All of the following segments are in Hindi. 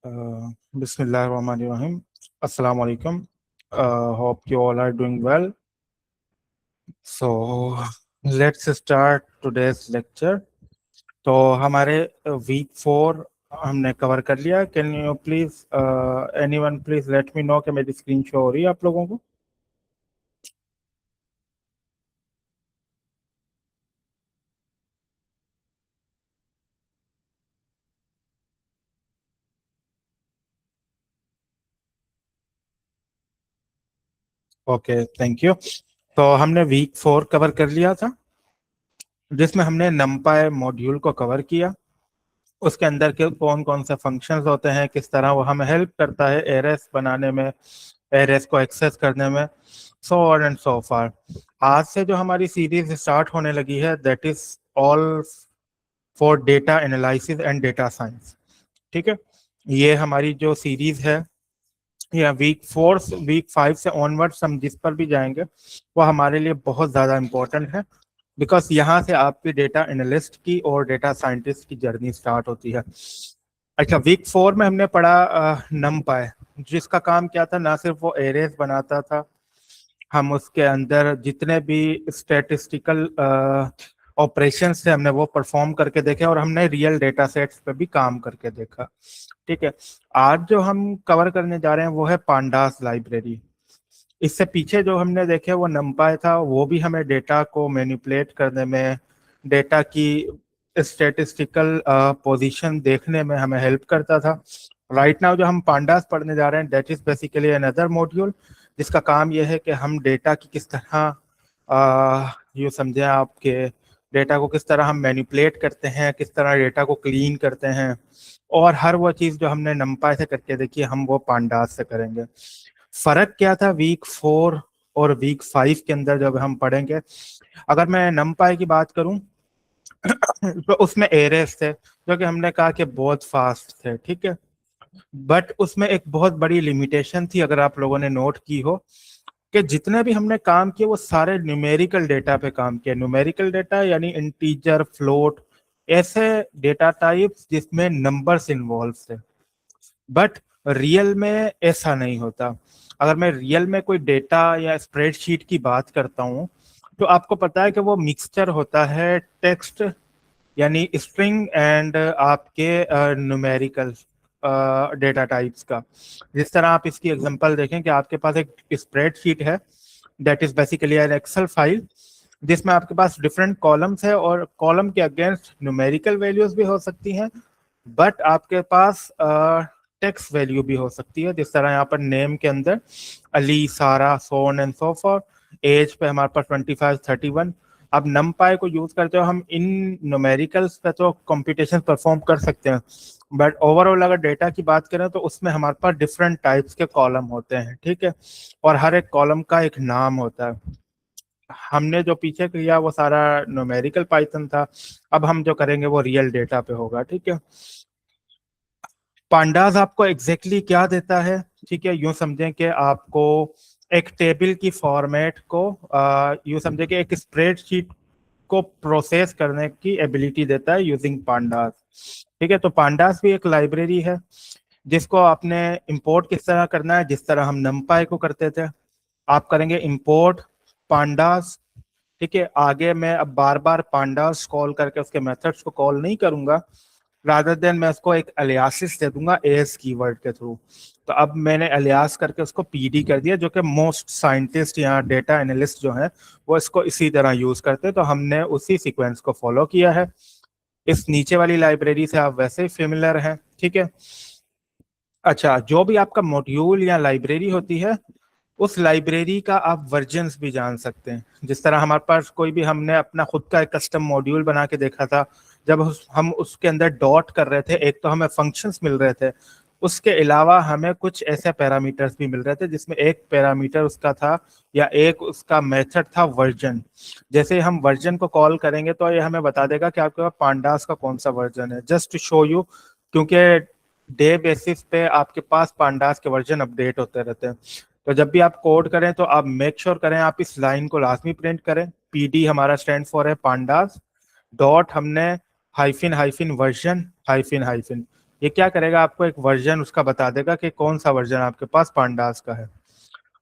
Bismillahirrahmanirrahim. Assalamu alaikum. Hope you all are doing well. So let's start today's lecture. तो हमारे वीक 4 हमने कवर कर लिया. Can you please anyone please let me no कि मेरी स्क्रीन शो हो रही है आप लोगों को. Okay, thank you. तो हमने वीक 4 कवर कर लिया था, जिसमें हमने numpy मॉड्यूल को कवर किया. उसके अंदर के कौन कौन से फंक्शंस होते हैं, किस तरह वो हमें हेल्प करता है एरेस बनाने में, एरेस को एक्सेस करने में, सो ऑन एंड सो फार. आज से जो हमारी सीरीज स्टार्ट होने लगी है, that is all for data analysis and data science. ठीक है, ये हमारी जो सीरीज है, या वीक 5 से ऑनवर्ड्स हम जिस पर भी जाएंगे वो हमारे लिए बहुत ज़्यादा इम्पोर्टेंट है, बिकॉज यहाँ से आपकी डेटा एनालिस्ट की और डेटा साइंटिस्ट की जर्नी स्टार्ट होती है. अच्छा, वीक 4 में हमने पढ़ा नमपाई, जिसका काम क्या था, ना सिर्फ वो एरेज बनाता था, हम उसके अंदर जितने भी स्टैटिस्टिकल ऑपरेशंस थे हमने वो परफॉर्म करके देखे, और हमने रियल डेटा सेट्स पे भी काम करके देखा. ठीक है, आज जो हम कवर करने जा रहे हैं वो है पांडास लाइब्रेरी. इससे पीछे जो हमने देखे वो नमपाई था, वो भी हमें डेटा को मैनिपुलेट करने में, डेटा की स्टैटिस्टिकल पोजीशन देखने में हमें हेल्प करता था. राइट नाउ जो हम पांडास पढ़ने जा रहे हैं, that is basically another module, जिसका काम यह है कि हम डेटा की किस तरह यू समझें आपके डेटा को किस तरह हम मैनिपुलेट करते हैं, किस तरह डेटा को क्लीन करते हैं, और हर वो चीज़ जो हमने नमपाई से करके देखी हम वो पांडास से करेंगे. फर्क क्या था वीक 4 और वीक 5 के अंदर जब हम पढ़ेंगे. अगर मैं नमपाई की बात करूं तो उसमें एरेस थे जो कि हमने कहा कि बहुत फास्ट थे. ठीक है, बट उसमें एक बहुत बड़ी लिमिटेशन थी, अगर आप लोगों ने नोट की हो, कि जितने भी हमने काम किए वो सारे न्यूमेरिकल डेटा पे काम किया. न्यूमेरिकल डेटा यानी इंटीजर, फ्लोट, ऐसे डेटा टाइप्स जिसमें नंबर्स इन्वॉल्व थे. बट रियल में ऐसा नहीं होता. अगर मैं रियल में कोई डेटा या स्प्रेडशीट की बात करता हूँ तो आपको पता है कि वो मिक्सचर होता है टेक्स्ट यानी स्ट्रिंग एंड आपके न्यूमेरिकल डेटा टाइप्स का. जिस तरह आप इसकी एग्जांपल देखें कि आपके पास एक स्प्रेडशीट है, that is basically an Excel file, जिसमें आपके पास डिफरेंट कॉलम्स है, और कॉलम के अगेंस्ट न्यूमेरिकल वैल्यूज भी हो सकती हैं, बट आपके पास टेक्स्ट वैल्यू भी हो सकती है. जिस तरह यहाँ पर नेम के अंदर Ali, Sara, so on and so forth. Age पे हमारे पास 25, 31. अब नमपाई को यूज करते हो हम इन न्यूमेरिकल्स पे तो कंप्यूटेशन परफॉर्म कर सकते हैं, बट ओवरऑल अगर डेटा की बात करें तो उसमें हमारे पास डिफरेंट टाइप्स के कॉलम होते हैं. ठीक है, और हर एक कॉलम का एक नाम होता है. हमने जो पीछे किया वो सारा न्यूमेरिकल पाइथन था, अब हम जो करेंगे वो रियल डेटा पे होगा. ठीक है, पांडास आपको एग्जैक्टली क्या देता है. ठीक है, यूं समझें कि आपको एक टेबल की फॉर्मेट को यूं समझें कि एक स्प्रेडशीट को प्रोसेस करने की एबिलिटी देता है यूजिंग पांडास. ठीक है, तो पांडास भी एक लाइब्रेरी है जिसको आपने इंपोर्ट किस तरह करना है, जिस तरह हम नमपाई को करते थे. आप करेंगे इंपोर्ट पांडास. ठीक है, आगे मैं अब बार बार पांडास कॉल करके उसके मेथड्स को कॉल नहीं करूंगा, रादर देन मैं उसको एक अलियासिस दे दूंगा एस कीवर्ड के थ्रू. तो अब मैंने अलियास करके उसको पीडी कर दिया, जो कि मोस्ट साइंटिस्ट या डेटा एनालिस्ट जो है वो इसको इसी तरह यूज करते हैं. तो हमने उसी सीक्वेंस को फॉलो किया है. इस नीचे वाली लाइब्रेरी से आप वैसे ही फेमिलियर हैं. ठीक है, अच्छा, जो भी आपका मॉड्यूल या लाइब्रेरी होती है उस लाइब्रेरी का आप वर्जन्स भी जान सकते हैं. जिस तरह हमारे पास कोई भी, हमने अपना खुद का एक कस्टम मॉड्यूल बना के देखा था, जब हम उसके अंदर डॉट कर रहे थे, एक तो हमें फंक्शंस मिल रहे थे, उसके अलावा हमें कुछ ऐसे पैरामीटर्स भी मिल रहे थे जिसमें एक पैरामीटर उसका था या एक उसका मेथड था वर्जन. जैसे हम वर्जन को कॉल करेंगे तो ये हमें बता देगा कि आपके पास पांडास का कौन सा वर्जन है, जस्ट टू शो यू, क्योंकि डे बेसिस पे आपके पास पांडास के वर्जन अपडेट होते रहते हैं. तो जब भी आप कोड करें तो आप मेक श्योर करें आप इस लाइन को लाजमी प्रिंट करें. पीडी हमारा स्टैंड फॉर है पांडास, डॉट हमने hyphen hyphen version hyphen hyphen. ये क्या करेगा, आपको एक वर्जन उसका बता देगा कि कौन सा वर्जन आपके पास पांडास का है।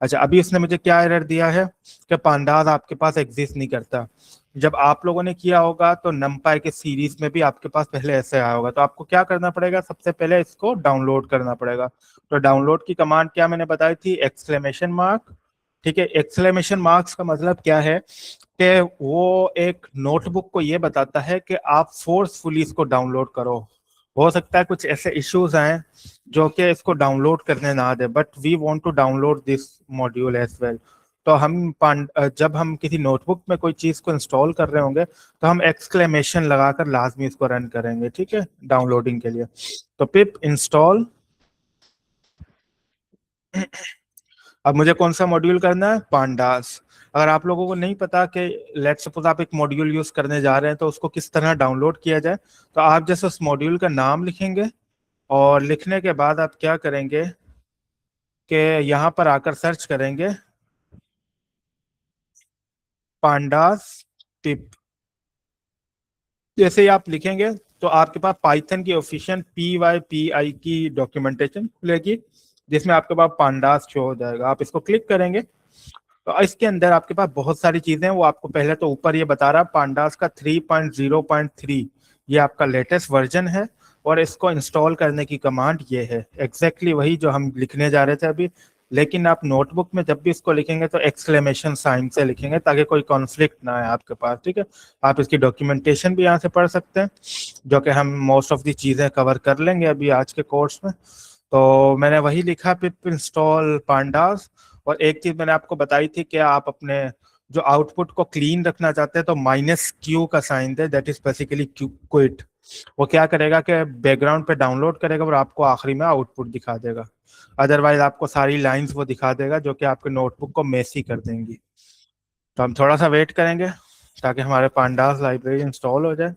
अच्छा, अभी इसने मुझे क्या एरर दिया है कि पांडास आपके पास एग्जिस्ट नहीं करता। जब आप लोगों ने किया होगा तो नमपाई के सीरीज में भी आपके पास पहले ऐसे आया होगा, तो आपको क्या करना पड़ेगा, सबसे पहले इसको डाउनलोड करना पड़ेगा। तो डाउनलोड की कमांड क्या मैंने बताई थी, एक्सक्लेमेशन मार्क। ठीक है, एक्सक्लेमेशन मार्क्स का मतलब क्या है कि वो एक नोटबुक को ये बताता है कि आप फोर्सफुली इसको डाउनलोड करो। हो सकता है कुछ ऐसे इश्यूज आए जो कि इसको डाउनलोड करने ना दे, but we want to download this module as well. तो जब हम किसी नोटबुक में कोई चीज को इंस्टॉल कर रहे होंगे तो हम एक्सक्लेमेशन लगाकर लाजमी इसको रन करेंगे, ठीक है, डाउनलोडिंग के लिए। तो पिप इंस्टॉल। अब मुझे कौन सा मॉड्यूल करना है, पांडास। अगर आप लोगों को नहीं पता कि लेट्स सपोज आप एक मॉड्यूल यूज करने जा रहे हैं तो उसको किस तरह डाउनलोड किया जाए, तो आप जैसे उस मॉड्यूल का नाम लिखेंगे और लिखने के बाद आप क्या करेंगे कि यहाँ पर आकर सर्च करेंगे पांडास टिप। जैसे ही आप लिखेंगे तो आपके पास पाइथन की ऑफिशियल PYPI की डॉक्यूमेंटेशन खुलेगी, जिसमें आपके पास पांडास शो हो जाएगा। आप इसको क्लिक करेंगे तो इसके अंदर आपके पास बहुत सारी चीजें हैं। वो आपको पहले तो ऊपर ये बता रहा है पांडास का 3.0.3 ये आपका लेटेस्ट वर्जन है, और इसको इंस्टॉल करने की कमांड ये है, एग्जैक्टली वही जो हम लिखने जा रहे थे अभी। लेकिन आप नोटबुक में जब भी इसको लिखेंगे तो एक्सक्लेमेशन साइन से लिखेंगे ताकि कोई कॉन्फ्लिक्ट ना आए आपके पास, ठीक है। आप इसकी डॉक्यूमेंटेशन भी यहाँ से पढ़ सकते हैं, जो कि हम मोस्ट ऑफ दी चीजें कवर कर लेंगे अभी आज के कोर्स में। तो मैंने वही लिखा पिप इंस्टॉल पांडास। और एक चीज मैंने आपको बताई थी कि आप अपने जो आउटपुट को क्लीन रखना चाहते हैं तो -Q का साइन दे, दैट इज बेसिकली क्विट। वो क्या करेगा कि बैकग्राउंड पे डाउनलोड करेगा और आपको आखिरी में आउटपुट दिखा देगा। अदरवाइज आपको सारी लाइंस वो दिखा देगा जो कि आपके नोटबुक को मेसी कर देंगी। तो हम थोड़ा सा वेट करेंगे ताकि हमारे पांडास लाइब्रेरी इंस्टॉल हो जाए।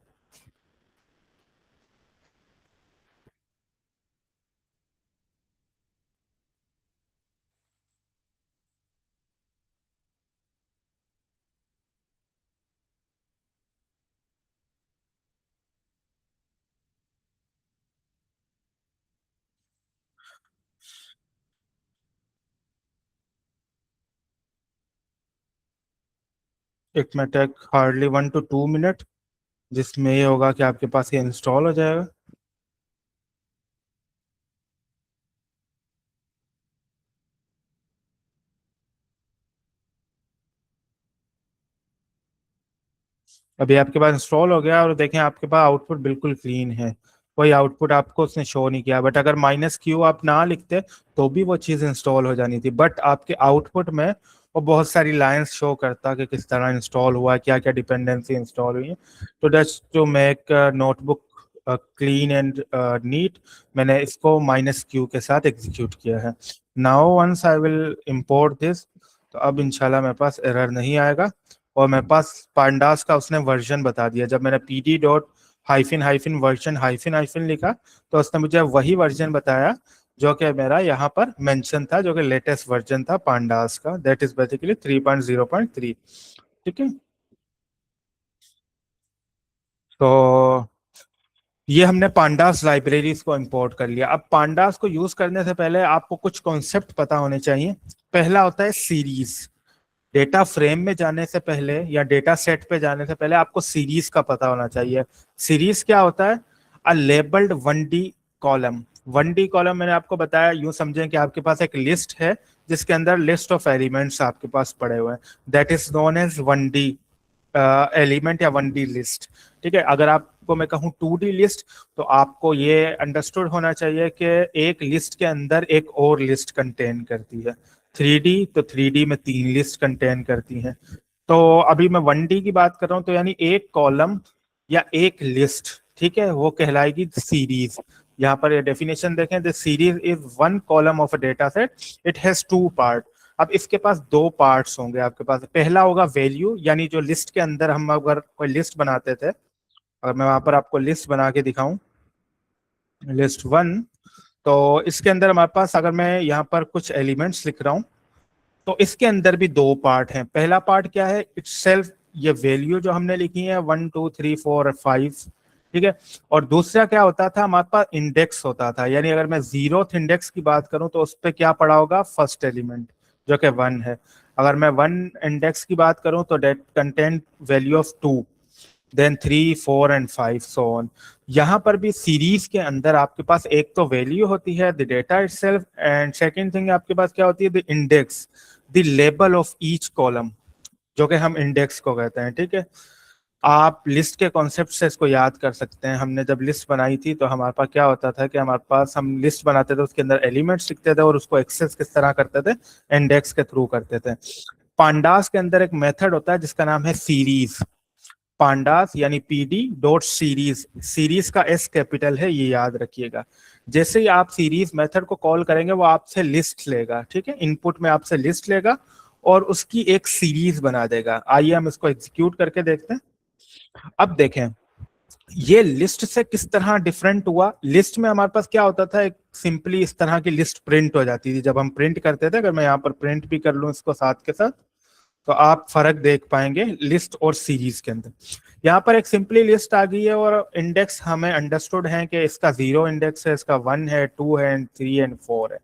इट में टेक हार्डली 1 to 2 मिनट, जिसमें ये होगा कि आपके पास ये इंस्टॉल हो जाएगा। अभी आपके पास इंस्टॉल हो गया और देखें आपके पास आउटपुट बिल्कुल क्लीन है, कोई आउटपुट आपको उसने शो नहीं किया। बट अगर -Q आप ना लिखते तो भी वो चीज़ इंस्टॉल हो जानी थी, बट आपके आउटपुट में वो बहुत सारी लाइंस शो करता कि किस तरह इंस्टॉल हुआ, क्या क्या डिपेंडेंसी इंस्टॉल हुई है। तो that's to make notebook clean and neat, मैंने इसको -Q के साथ एग्जीक्यूट किया है। Now once I will import this, तो अब इंशाल्लाह मेरे पास एरर नहीं आएगा। और मेरे पास पांडास का उसने वर्जन बता दिया, जब मैंने PD dot hyphen hyphen version hyphen hyphen लिखा तो उसने मुझे वही वर्जन बताया जो कि मेरा यहाँ पर मेंशन था, जो कि लेटेस्ट वर्जन था पांडास का, दैट इज बेसिकली 3.0.3। ठीक है, तो ये हमने पांडास लाइब्रेरीज को इंपोर्ट कर लिया। अब पांडास को यूज करने से पहले आपको कुछ कॉन्सेप्ट पता होने चाहिए। पहला होता है सीरीज। डेटा फ्रेम में जाने से पहले या डेटा सेट पे जाने से पहले आपको सीरीज का पता होना चाहिए। सीरीज क्या होता है, अ labelled 1D column. 1D column मैंने आपको बताया, यूं समझें कि आपके पास एक लिस्ट है जिसके अंदर लिस्ट ऑफ एलिमेंट्स आपके पास पड़े हुए हैं, that is known as 1D element या 1D लिस्ट। ठीक है, अगर आपको मैं कहूँ 2D लिस्ट, तो आपको ये अंडरस्टूड होना चाहिए कि एक लिस्ट के अंदर एक और लिस्ट कंटेन करती है। 3D तो 3D में 3 लिस्ट कंटेन करती हैं। तो अभी मैं 1D की बात कर रहा हूँ, तो यानी एक कॉलम या एक लिस्ट, ठीक है, वो कहलाएगी सीरीज। यहाँ पर ये डेफिनेशन देखें, the series is one column of a data set, it has 2 part. अब इसके पास 2 पार्ट्स होंगे आपके पास। पहला होगा वैल्यू, यानी जो लिस्ट के अंदर हम अगर कोई लिस्ट बनाते थे, अगर मैं वहां पर आपको लिस्ट बना के दिखाऊं, लिस्ट 1, तो इसके अंदर हमारे पास अगर मैं यहाँ पर कुछ एलिमेंट्स लिख रहा हूँ तो इसके अंदर भी 2 पार्ट हैं। पहला पार्ट क्या है, इट्स सेल्फ, ये वैल्यू जो हमने लिखी है 1 2 3 4 और 5, ठीक है। और दूसरा क्या होता था, हमारे पास इंडेक्स होता था, यानी अगर मैं जीरोथ इंडेक्स की बात करूं तो उस पर क्या पड़ा होगा, फर्स्ट एलिमेंट जो कि 1 है। अगर मैं 1 इंडेक्स की बात करूं तो that content value of 2, then 3, 4 and 5 so on. यहाँ पर भी सीरीज के अंदर आपके पास एक तो वैल्यू होती है the data itself, and second thing आपके पास क्या होती है, the index, the label of each column, जो कि हम इंडेक्स को कहते हैं। ठीक है। आप लिस्ट के कॉन्सेप्ट से इसको याद कर सकते हैं। हमने जब लिस्ट बनाई थी तो हमारे पास क्या होता था कि हमारे पास, हम लिस्ट बनाते थे उसके अंदर एलिमेंट्स लिखते थे और उसको एक्सेस किस तरह करते थे, इंडेक्स के थ्रू करते थे। पांडास के अंदर एक मेथड होता है जिसका नाम है सीरीज। पांडास यानी पीडी डॉट सीरीज, सीरीज का एस कैपिटल है, ये याद रखिएगा। जैसे ही आप सीरीज मेथड को कॉल करेंगे वो आपसे लिस्ट लेगा। ठीक है, इनपुट में आपसे लिस्ट लेगा और उसकी एक सीरीज बना देगा। आइए हम इसको एग्जीक्यूट करके देखते हैं। अब देखें ये लिस्ट से किस तरह डिफरेंट हुआ। लिस्ट में हमारे पास क्या होता था, एक सिंपली इस तरह की लिस्ट प्रिंट हो जाती थी जब हम प्रिंट करते थे। अगर मैं यहाँ पर प्रिंट भी कर लूँ इसको साथ के साथ तो आप फर्क देख पाएंगे लिस्ट और सीरीज के अंदर। यहाँ पर एक सिंपली लिस्ट आ गई है और इंडेक्स हमें अंडरस्टूड है कि इसका 0 इंडेक्स है, इसका 1 है, 2 है, 3 एंड 4 है।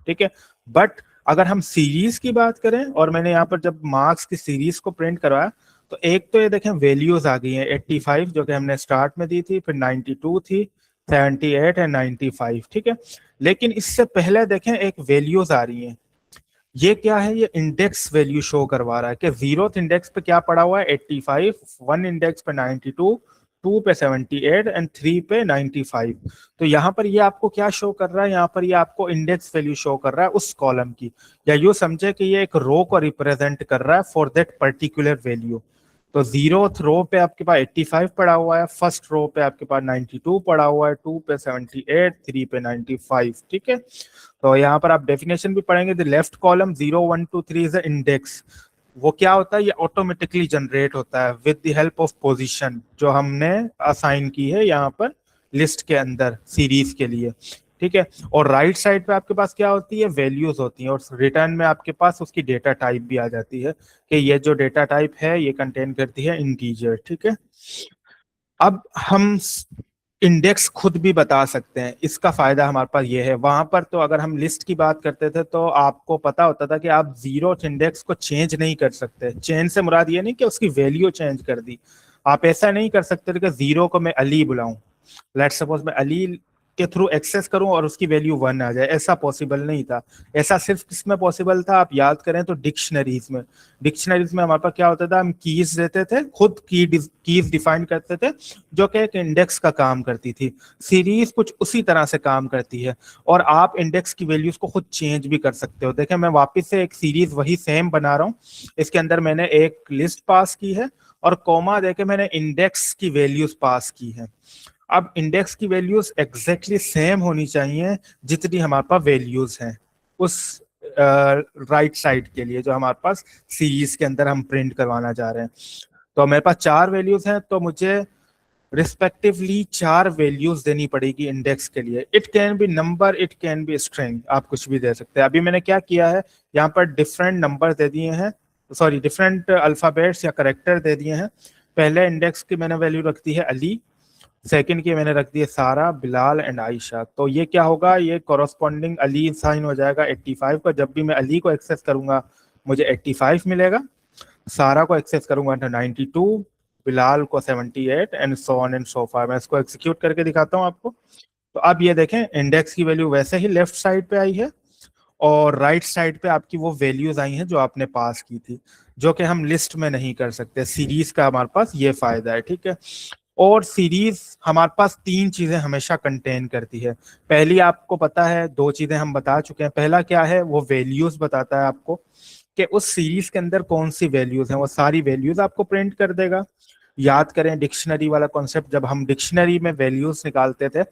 ठीक है। बट अगर हम सीरीज की बात करें और मैंने यहाँ पर जब मार्क्स की सीरीज को प्रिंट करवाया तो एक तो ये देखें वैल्यूज आ गई हैं 85 जो कि हमने स्टार्ट में दी थी, फिर 92 थी, 78 एंड 95। ठीक है। लेकिन इससे पहले देखें एक वैल्यूज आ रही हैं, ये क्या है, ये इंडेक्स वैल्यू शो करवा रहा है कि जीरोथ इंडेक्स पे क्या पड़ा हुआ है 85, 1 इंडेक्स पे 92, 2 पे 78 एंड 3 पे 95। तो यहाँ पर ये आपको क्या शो कर रहा है, यहाँ पर ये आपको इंडेक्स वैल्यू शो कर रहा है उस कॉलम की, या यूं समझे कि ये एक रो को रिप्रेजेंट कर रहा है फॉर दैट पर्टिकुलर वैल्यू। तो जीरोथ रो पे आपके पास 85 पड़ा हुआ है, फर्स्ट रो पे आपके पास 92 पड़ा हुआ है, 2 पे 78, 3 पे 95। ठीक है। तो यहाँ पर आप डेफिनेशन भी पढ़ेंगे, the left column 0, 1, 2, 3 is index. वो क्या होता है, ये ऑटोमेटिकली जनरेट होता है with the help of position जो हमने असाइन की है यहाँ पर लिस्ट के अंदर सीरीज के लिए। ठीक है। और राइट साइड पे आपके पास क्या होती है, वैल्यूज होती हैं, और रिटर्न में आपके पास उसकी डेटा टाइप भी आ जाती है कि ये जो डेटा टाइप है ये कंटेन करती है इंटीजर। ठीक है। अब हम इंडेक्स खुद भी बता सकते हैं, इसका फायदा हमारे पास ये है। वहां पर तो अगर हम लिस्ट की बात करते थे तो आपको पता होता था कि आप जीरो इंडेक्स को चेंज नहीं कर सकते। चेंज से मुराद ये नहीं कि उसकी वैल्यू चेंज कर दी, आप ऐसा नहीं कर सकते थे कि जीरो को मैं अली बुलाऊं, लेट सपोज मैं अली के थ्रू एक्सेस करूं और उसकी वैल्यू 1 आ जाए, ऐसा पॉसिबल नहीं था। ऐसा सिर्फ किसमें पॉसिबल था, आप याद करें तो डिक्शनरीज में। डिक्शनरीज में हमारे पास क्या होता था, हम कीज देते थे, खुद कीज डिफाइन करते थे जो कि एक इंडेक्स का काम करती थी। सीरीज कुछ उसी तरह से काम करती है और आप इंडेक्स की वैल्यूज को खुद चेंज भी कर सकते हो। देखें मैं वापस से एक सीरीज वही सेम बना रहा हूँ, इसके अंदर मैंने एक लिस्ट पास की है और कॉमा देके मैंने इंडेक्स की वैल्यूज पास की है। अब इंडेक्स की वैल्यूज एग्जैक्टली सेम होनी चाहिए जितनी हमारे पास वैल्यूज हैं उस राइट साइड के लिए जो हमारे पास सीरीज के अंदर हम प्रिंट करवाना चाह रहे हैं। तो मेरे पास 4 वैल्यूज हैं तो मुझे रिस्पेक्टिवली 4 वैल्यूज देनी पड़ेगी इंडेक्स के लिए। It can be number, it can be string, आप कुछ भी दे सकते हैं। अभी मैंने क्या किया है, यहाँ पर डिफरेंट नंबर दे दिए हैं, सॉरी डिफरेंट अल्फाबेट्स या करेक्टर दे दिए हैं। पहले इंडेक्स की मैंने वैल्यू रख दी है अली, सेकंड की मैंने रख दी है सारा, बिलाल एंड आयशा। तो ये क्या होगा, ये कॉरस्पॉन्डिंग अली साइन हो जाएगा 85 का। जब भी मैं अली को एक्सेस करूंगा मुझे 85 मिलेगा, सारा को एक्सेस करूंगा तो 92, बिलाल को 78 and so on and so far. मैं इसको एग्जीक्यूट करके दिखाता हूँ आपको। तो अब ये देखें इंडेक्स की वैल्यू वैसे ही लेफ्ट साइड पे आई है और राइट साइड पे आपकी वो वैल्यूज आई हैं जो आपने पास की थी, जो कि हम लिस्ट में नहीं कर सकते। सीरीज का हमारे पास ये फायदा है। ठीक है। और सीरीज हमारे पास 3 चीजें हमेशा कंटेन करती है। पहली आपको पता है, 2 चीजें हम बता चुके हैं। पहला क्या है, वो वैल्यूज बताता है आपको कि उस सीरीज के अंदर कौन सी वैल्यूज हैं, वो सारी वैल्यूज आपको प्रिंट कर देगा। याद करें डिक्शनरी वाला कॉन्सेप्ट, जब हम डिक्शनरी में वैल्यूज निकालते थे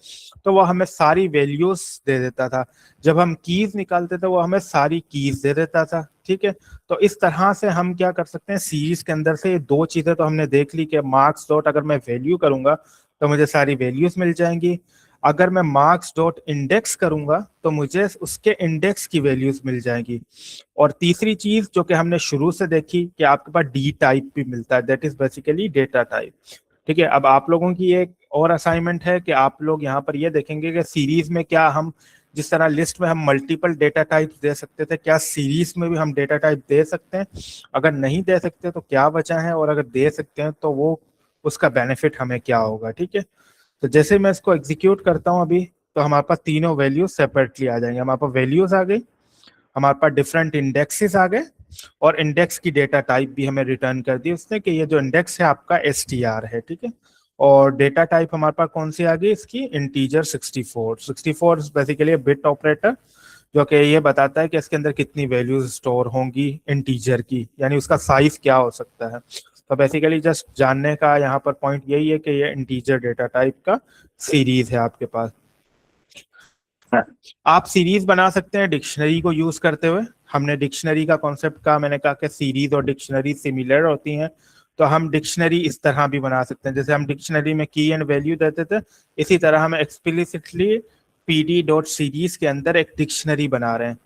तो वो हमें सारी वैल्यूज दे देता था, जब हम कीज निकालते थे वो हमें सारी कीज दे देता था। ठीक है। तो इस तरह से हम क्या कर सकते हैं, सीरीज के अंदर से ये 2 चीजें तो हमने देख ली कि मार्क्स डॉट अगर मैं वैल्यू करूंगा तो मुझे सारी वैल्यूज मिल जाएंगी, अगर मैं मार्क्स डॉट इंडेक्स करूंगा तो मुझे उसके इंडेक्स की वैल्यूज मिल जाएंगी। और तीसरी चीज जो कि हमने शुरू से देखी कि आपके पास डी टाइप भी मिलता है, that is basically data type. ठीक है, अब आप लोगों की एक और असाइनमेंट है कि आप लोग यहाँ पर ये देखेंगे कि सीरीज में क्या हम, जिस तरह लिस्ट में हम मल्टीपल डेटा टाइप्स दे सकते थे, क्या सीरीज में भी हम डेटा टाइप दे सकते हैं? अगर नहीं दे सकते तो क्या वजह है, और अगर दे सकते हैं तो वो उसका बेनिफिट हमें क्या होगा। ठीक है, तो जैसे मैं इसको एग्जीक्यूट करता हूँ अभी, तो हमारे पास तीनों वैल्यूज सेपरेटली आ जाएंगे। हमारे पास वैल्यूज आ गई, हमारे पास डिफरेंट इंडेक्सेस आ गए, और इंडेक्स की डेटा टाइप भी हमें रिटर्न कर दी उसने कि ये जो इंडेक्स है आपका str है। ठीक है, और डेटा टाइप हमारे पास कौन सी आ गई इसकी, इंटीजर 64। 64 बेसिकली बिट ऑपरेटर, जो कि ये बताता है कि इसके अंदर कितनी वैल्यूज स्टोर होंगी इंटीजर की, यानी उसका साइज क्या हो सकता है। तो बेसिकली जस्ट जानने का यहाँ पर पॉइंट यही है कि ये इंटीजर डेटा टाइप का सीरीज है आपके पास। आप सीरीज बना सकते हैं डिक्शनरी को यूज करते हुए। हमने डिक्शनरी का कॉन्सेप्ट का, मैंने कहा कि सीरीज और डिक्शनरी सिमिलर होती हैं, तो हम डिक्शनरी इस तरह भी बना सकते हैं। जैसे हम डिक्शनरी में की एंड वैल्यू देते थे, इसी तरह हम एक्सप्लिसिटली पीडी डॉट सीरीज के अंदर एक डिक्शनरी बना रहे हैं।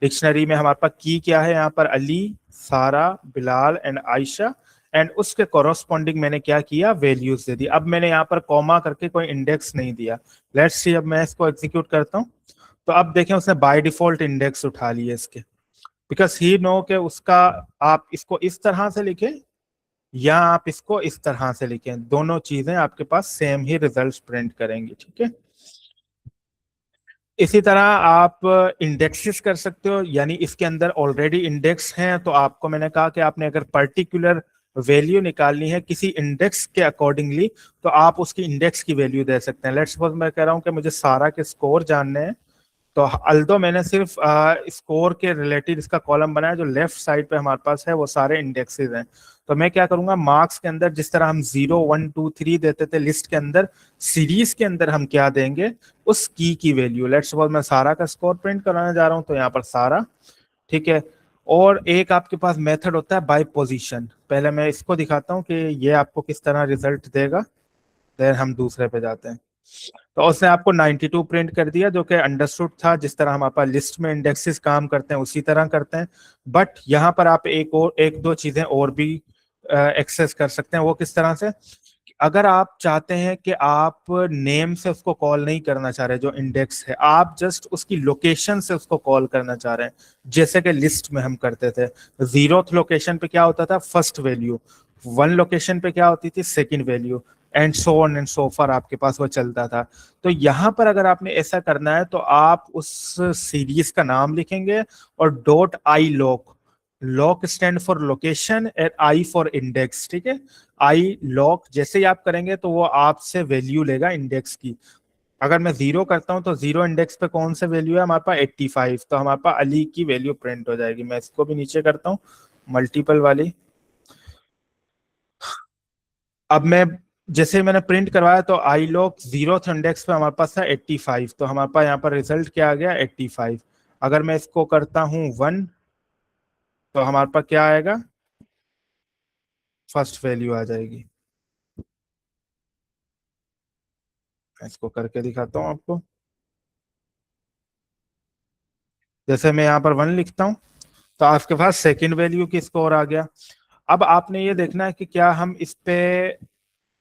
डिक्शनरी में हमारे पास की क्या है, यहाँ पर अली, सारा, बिलाल एंड आयशा, एंड उसके कोरोस्पॉन्डिंग मैंने क्या किया, वैल्यूज दे दी। अब मैंने यहाँ पर कॉमा करके कोई इंडेक्स नहीं दिया। लेट्स सी, अब मैं इसको एग्जीक्यूट करता हूँ, तो अब देखें उसने बाय डिफॉल्ट इंडेक्स उठा लिए इसके, बिकॉज ही नो के उसका, आप इसको इस तरह से लिखें या आप इसको इस तरह से लिखें, दोनों चीजें आपके पास सेम ही रिजल्ट्स प्रिंट करेंगी। ठीक है, इसी तरह आप इंडेक्सेस कर सकते हो, यानी इसके अंदर ऑलरेडी इंडेक्स हैं, तो आपको मैंने कहा कि आपने अगर पर्टिकुलर वैल्यू निकालनी है किसी इंडेक्स के अकॉर्डिंगली, तो आप उसकी इंडेक्स की वैल्यू दे सकते हैं। लेट्स सपोज मैं कह रहा हूं कि मुझे सारा के स्कोर जानने हैं, तो अल्दो मैंने सिर्फ स्कोर के रिलेटेड इसका कॉलम बनाया, जो लेफ्ट साइड पे हमारे पास है वो सारे इंडेक्सेस हैं। तो मैं क्या करूंगा, मार्क्स के अंदर जिस तरह हम 0 1 2 3 देते थे लिस्ट के अंदर, सीरीज के अंदर हम क्या देंगे, उस की वैल्यू। लेट्स सपोज मैं सारा का स्कोर प्रिंट कराने जा रहा हूं, तो यहाँ पर सारा। ठीक है, और एक आपके पास मेथड होता है बाय पोजीशन। पहले मैं इसको दिखाता हूँ कि ये आपको किस तरह रिजल्ट देगा, देन हम दूसरे पे जाते हैं। तो उसने आपको 92 प्रिंट कर दिया, जो कि अंडरस्टूड था, जिस तरह हम आपका लिस्ट में इंडेक्सेस काम करते हैं उसी तरह करते हैं। बट यहाँ पर आप एक दो चीजें और भी एक्सेस कर सकते हैं। वो किस तरह से, अगर आप चाहते हैं कि आप नेम से उसको कॉल नहीं करना चाह रहे जो इंडेक्स है, आप जस्ट उसकी लोकेशन से उसको कॉल करना चाह रहे हैं, जैसे कि लिस्ट में हम करते थे। 0th लोकेशन पे क्या होता था, फर्स्ट वैल्यू, 1 लोकेशन पे क्या होती थी, second value, and so on and so for आपके पास वो चलता था। तो यहाँ पर अगर आपने ऐसा करना है, तो आप उस सीरीज का नाम लिखेंगे और dot I lock, lock stand for location and I for index. ठीक है, आई लॉक जैसे ही आप करेंगे तो वो आपसे वैल्यू लेगा इंडेक्स की। अगर मैं 0 करता हूं, तो 0 इंडेक्स पे कौन सा वैल्यू है हमारे पास, 85, तो हमारे पास अली की वैल्यू प्रिंट हो जाएगी। मैं इसको भी नीचे करता हूँ, मल्टीपल वाली। अब मैं, जैसे मैंने प्रिंट करवाया, तो आई लॉक 0th इंडेक्स पे हमारे पास था 85, तो हमारे पास यहाँ पर रिजल्ट क्या आ गया, 85। अगर मैं इसको करता हूँ 1, तो हमारे पास क्या आएगा, फर्स्ट वैल्यू आ जाएगी। मैं इसको करके दिखाता हूँ आपको। जैसे मैं यहाँ पर 1 लिखता हूँ, तो आपके पास सेकंड वैल्यू की स्कोर आ गया। अब आपने ये देखना है कि क्या हम इस पे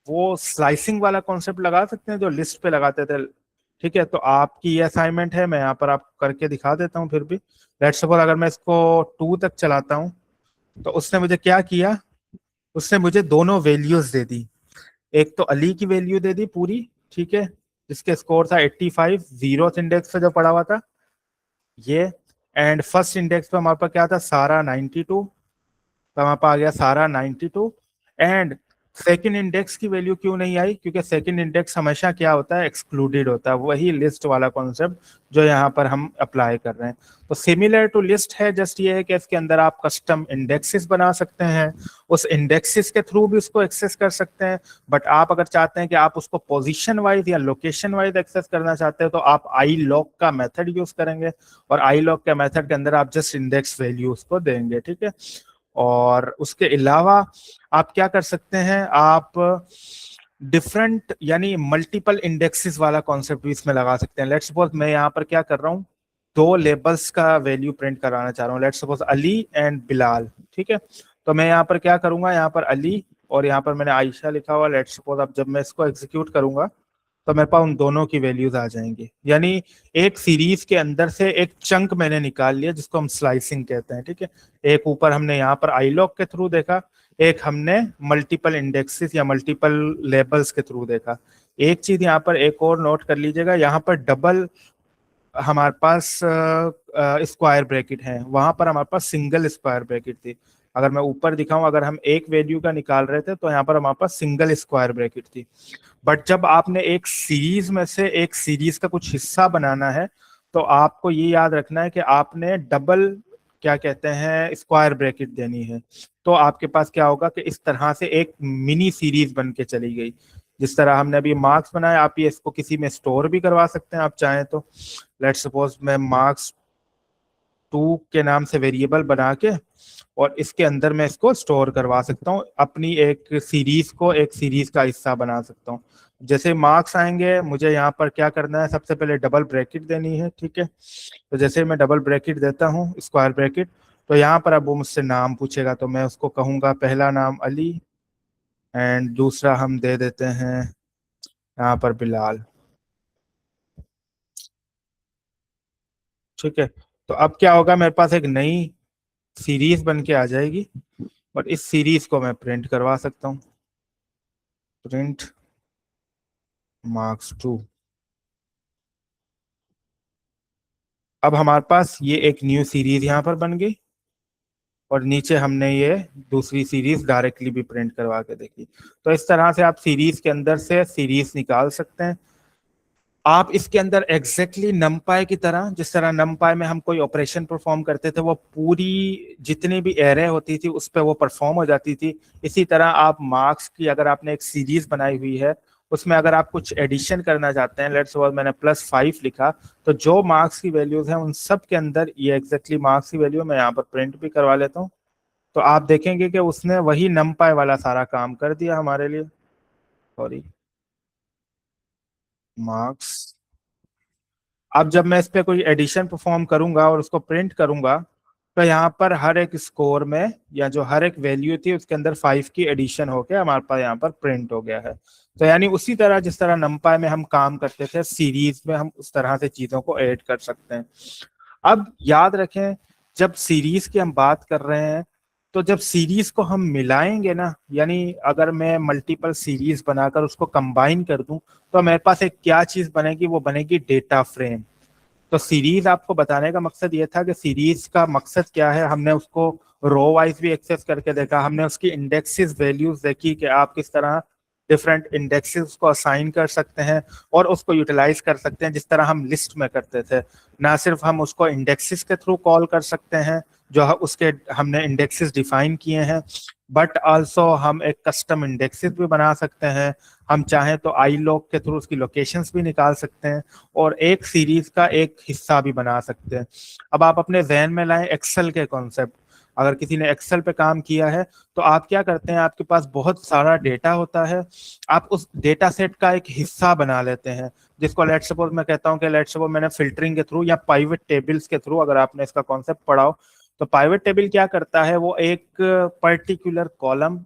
वो स्लाइसिंग वाला कॉन्सेप्ट लगा सकते हैं जो लिस्ट पे लगाते थे। ठीक है, तो आपकी ये असाइनमेंट है, मैं यहाँ पर आप करके दिखा देता हूँ फिर भी। लेट्स सपोज अगर मैं इसको 2 तक चलाता हूँ, तो उसने मुझे क्या किया, उसने मुझे दोनों वैल्यूज दे दी। एक तो अली की वैल्यू दे दी पूरी, ठीक है, जिसके स्कोर था 85, 0th इंडेक्स पे जो पड़ा हुआ था ये, एंड फर्स्ट इंडेक्स पे हमारे पास क्या था, सारा 92, तो हमारे पास आ गया सारा 92। एंड सेकंड इंडेक्स की वैल्यू क्यों नहीं आई, क्योंकि सेकंड इंडेक्स हमेशा क्या होता है, एक्सक्लूडेड होता है, वही लिस्ट वाला कॉन्सेप्ट जो यहाँ पर हम अप्लाई कर रहे हैं। तो सिमिलर टू लिस्ट है, जस्ट ये है कि इसके अंदर आप कस्टम इंडेक्सेस बना सकते हैं, उस इंडेक्सेस के थ्रू भी उसको एक्सेस कर सकते हैं। बट आप अगर चाहते हैं कि आप उसको पोजीशन वाइज या लोकेशन वाइज एक्सेस करना चाहते हैं, तो आप आई लॉक का मेथड यूज करेंगे, और आई लॉक के मेथड के अंदर आप जस्ट इंडेक्स वैल्यू उसको देंगे। ठीक है, और उसके अलावा आप क्या कर सकते हैं, आप डिफरेंट यानी मल्टीपल इंडेक्सेस वाला कॉन्सेप्ट भी इसमें लगा सकते हैं। लेट्स सपोज मैं यहाँ पर क्या कर रहा हूँ, दो लेबल्स का वैल्यू प्रिंट कराना चाह रहा हूँ, let's suppose Ali and Bilal. ठीक है, तो मैं यहाँ पर क्या करूंगा, यहाँ पर अली और यहाँ पर मैंने आयशा लिखा हुआ। लेट्स सपोज अब जब मैं इसको एग्जीक्यूट करूंगा तो मेरे पास उन दोनों की वैल्यूज आ जाएंगी। यानी एक सीरीज के अंदर से एक चंक मैंने निकाल लिया जिसको हम स्लाइसिंग कहते हैं, ठीक है। एक ऊपर हमने यहाँ पर आईलॉग के थ्रू देखा, एक हमने मल्टीपल इंडेक्सेस या मल्टीपल लेबल्स के थ्रू देखा। एक चीज यहाँ पर एक और नोट कर लीजिएगा, यहाँ पर डबल हमारे पास स्क्वायर ब्रैकेट है, वहां पर हमारे पास सिंगल स्क्वायर ब्रैकेट थी। अगर मैं ऊपर दिखाऊं, अगर हम एक वैल्यू का निकाल रहे थे तो यहाँ पर हमारे पास सिंगल स्क्वायर ब्रैकेट थी। बट जब आपने एक सीरीज में से एक सीरीज का कुछ हिस्सा बनाना है तो आपको ये याद रखना है कि आपने डबल क्या कहते हैं स्क्वायर ब्रैकेट देनी है। तो आपके पास क्या होगा कि इस तरह से एक मिनी सीरीज बन के चली गई। जिस तरह हमने अभी मार्क्स बनाया, आप ये इसको किसी में स्टोर भी करवा सकते हैं आप चाहें तो। लेट्स सपोज मैं मार्क्स 2 के नाम से वेरिएबल बना के और इसके अंदर मैं इसको स्टोर करवा सकता हूँ, अपनी एक सीरीज को एक सीरीज का हिस्सा बना सकता हूँ। जैसे मार्क्स आएंगे मुझे यहाँ पर क्या करना है, सबसे पहले डबल ब्रैकेट देनी है, ठीक है। तो जैसे मैं डबल ब्रैकेट देता हूँ स्क्वायर ब्रैकेट, तो यहाँ पर अब वो मुझसे नाम पूछेगा तो मैं उसको कहूंगा पहला नाम अली एंड दूसरा हम दे देते हैं यहाँ पर बिलाल, ठीक है। तो अब क्या होगा, मेरे पास एक नई सीरीज बन के आ जाएगी और इस सीरीज को मैं प्रिंट करवा सकता हूँ, प्रिंट मार्क्स 2। अब हमारे पास ये एक न्यू सीरीज यहाँ पर बन गई और नीचे हमने ये दूसरी सीरीज डायरेक्टली भी प्रिंट करवा के देखी। तो इस तरह से आप सीरीज के अंदर से सीरीज निकाल सकते हैं। आप इसके अंदर एग्जैक्टली नमपाई की तरह, जिस तरह नमपाई में हम कोई ऑपरेशन परफॉर्म करते थे वो पूरी जितनी भी एरे होती थी उस पर वो परफॉर्म हो जाती थी, इसी तरह आप मार्क्स की अगर आपने एक सीरीज बनाई हुई है उसमें अगर आप कुछ एडिशन करना चाहते हैं, लेट्स सपोज मैंने +5 लिखा, तो जो मार्क्स की वैल्यूज हैं उन सब के अंदर ये एग्जैक्टली मार्क्स की वैल्यू मैं यहाँ पर प्रिंट भी करवा लेता हूँ। तो आप देखेंगे कि उसने वही नमपाई वाला सारा काम कर दिया हमारे लिए। Sorry, marks. अब जब मैं इस पे कोई एडिशन परफॉर्म करूंगा और उसको प्रिंट करूंगा तो यहाँ पर हर एक स्कोर में या जो हर एक वैल्यू थी उसके अंदर 5 की एडिशन होके हमारे पास यहाँ पर प्रिंट हो गया है। तो यानी उसी तरह जिस तरह नमपाई में हम काम करते थे सीरीज में हम उस तरह से चीजों को ऐड कर सकते हैं। अब याद रखें, जब सीरीज की हम बात कर रहे हैं तो जब सीरीज को हम मिलाएंगे ना, यानी अगर मैं मल्टीपल सीरीज बनाकर उसको कंबाइन कर दूं तो मेरे पास एक क्या चीज बनेगी, वो बनेगी डेटा फ्रेम। तो सीरीज आपको बताने का मकसद ये था कि सीरीज का मकसद क्या है, हमने उसको रो वाइज भी एक्सेस करके देखा, हमने उसकी इंडेक्सेस वैल्यूज देखी कि आप किस तरह डिफरेंट इंडेक्सेस को असाइन कर सकते हैं और उसको यूटिलाइज कर सकते हैं जिस तरह हम लिस्ट में करते थे। ना सिर्फ हम उसको इंडेक्सेस के थ्रू कॉल कर सकते हैं जो उसके हमने इंडेक्सेस डिफाइन किए हैं, बट आल्सो हम एक कस्टम इंडेक्सेस भी बना सकते हैं। हम चाहें तो आई लॉग के थ्रू उसकी लोकेशंस भी निकाल सकते हैं और एक सीरीज का एक हिस्सा भी बना सकते हैं। अब आप अपने जहन में लाएं एक्सेल के कॉन्सेप्ट। अगर किसी ने एक्सेल पे काम किया है तो आप क्या करते हैं, आपके पास बहुत सारा डेटा होता है, आप उस डेटा सेट का एक हिस्सा बना लेते हैं जिसको लेट्स सपोज मैं कहता हूँ कि लेट्स सपोज मैंने फिल्टरिंग के थ्रू या पाइवेट टेबल्स के थ्रू, अगर आपने इसका कॉन्सेप्ट पढ़ा हो तो पाइवेट टेबल क्या करता है, वो एक पर्टिकुलर कॉलम,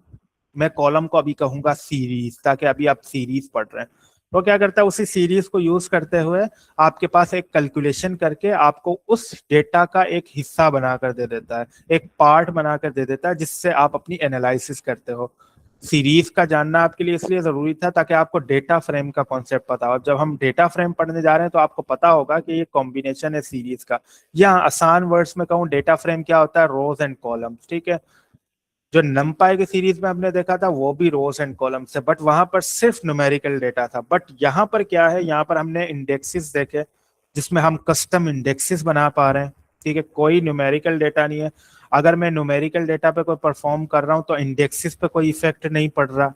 मैं कॉलम को अभी कहूंगा सीरीज ताकि अभी आप सीरीज पढ़ रहे हैं, तो क्या करता है उसी सीरीज को यूज करते हुए आपके पास एक कैलकुलेशन करके आपको उस डेटा का एक हिस्सा बनाकर दे देता है, एक पार्ट बनाकर दे देता है जिससे आप अपनी एनालिसिस करते हो। सीरीज का जानना आपके लिए इसलिए जरूरी था ताकि आपको डेटा फ्रेम का कॉन्सेप्ट पता हो। जब हम डेटा फ्रेम पढ़ने जा रहे हैं तो आपको पता होगा कि ये कॉम्बिनेशन है सीरीज का, या आसान वर्ड्स में कहूँ डेटा फ्रेम क्या होता है, रोज एंड कॉलम्स, ठीक है। जो नमपाई की सीरीज में हमने देखा था वो भी रोज एंड कॉलम्स है, बट वहां पर सिर्फ न्यूमेरिकल डेटा था। बट यहाँ पर क्या है, यहाँ पर हमने इंडेक्सेस देखे जिसमें हम कस्टम इंडेक्सेस बना पा रहे हैं, ठीक है। कोई न्यूमेरिकल डेटा नहीं है, अगर मैं न्यूमेरिकल डेटा पे कोई परफॉर्म कर रहा हूँ तो इंडेक्सेस पे कोई इफेक्ट नहीं पड़ रहा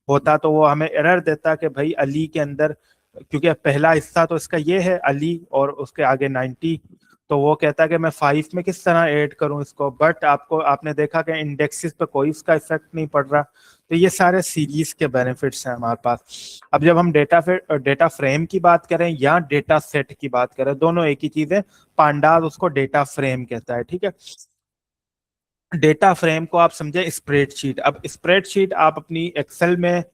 होता, तो वो हमें एरर देता कि भाई अली के अंदर, क्योंकि पहला हिस्सा तो इसका ये है अली और उसके आगे 90, तो वो कहता है कि मैं 5 में किस तरह ऐड करूं इसको, बट आपको आपने देखा कि इंडेक्सेस पे कोई इसका इफेक्ट नहीं पड़ रहा। तो ये सारे सीरीज के बेनिफिट्स हैं हमारे पास। अब जब हम डेटा फ्रेम की बात करें या डेटा सेट की बात करें, दोनों एक ही चीज है, पांडास उसको डेटा फ्रेम कहता है, ठीक है। डेटा फ्रेम को आप समझे स्प्रेडशीट। अब स्प्रेडशीट आप अपनी एक्सेल में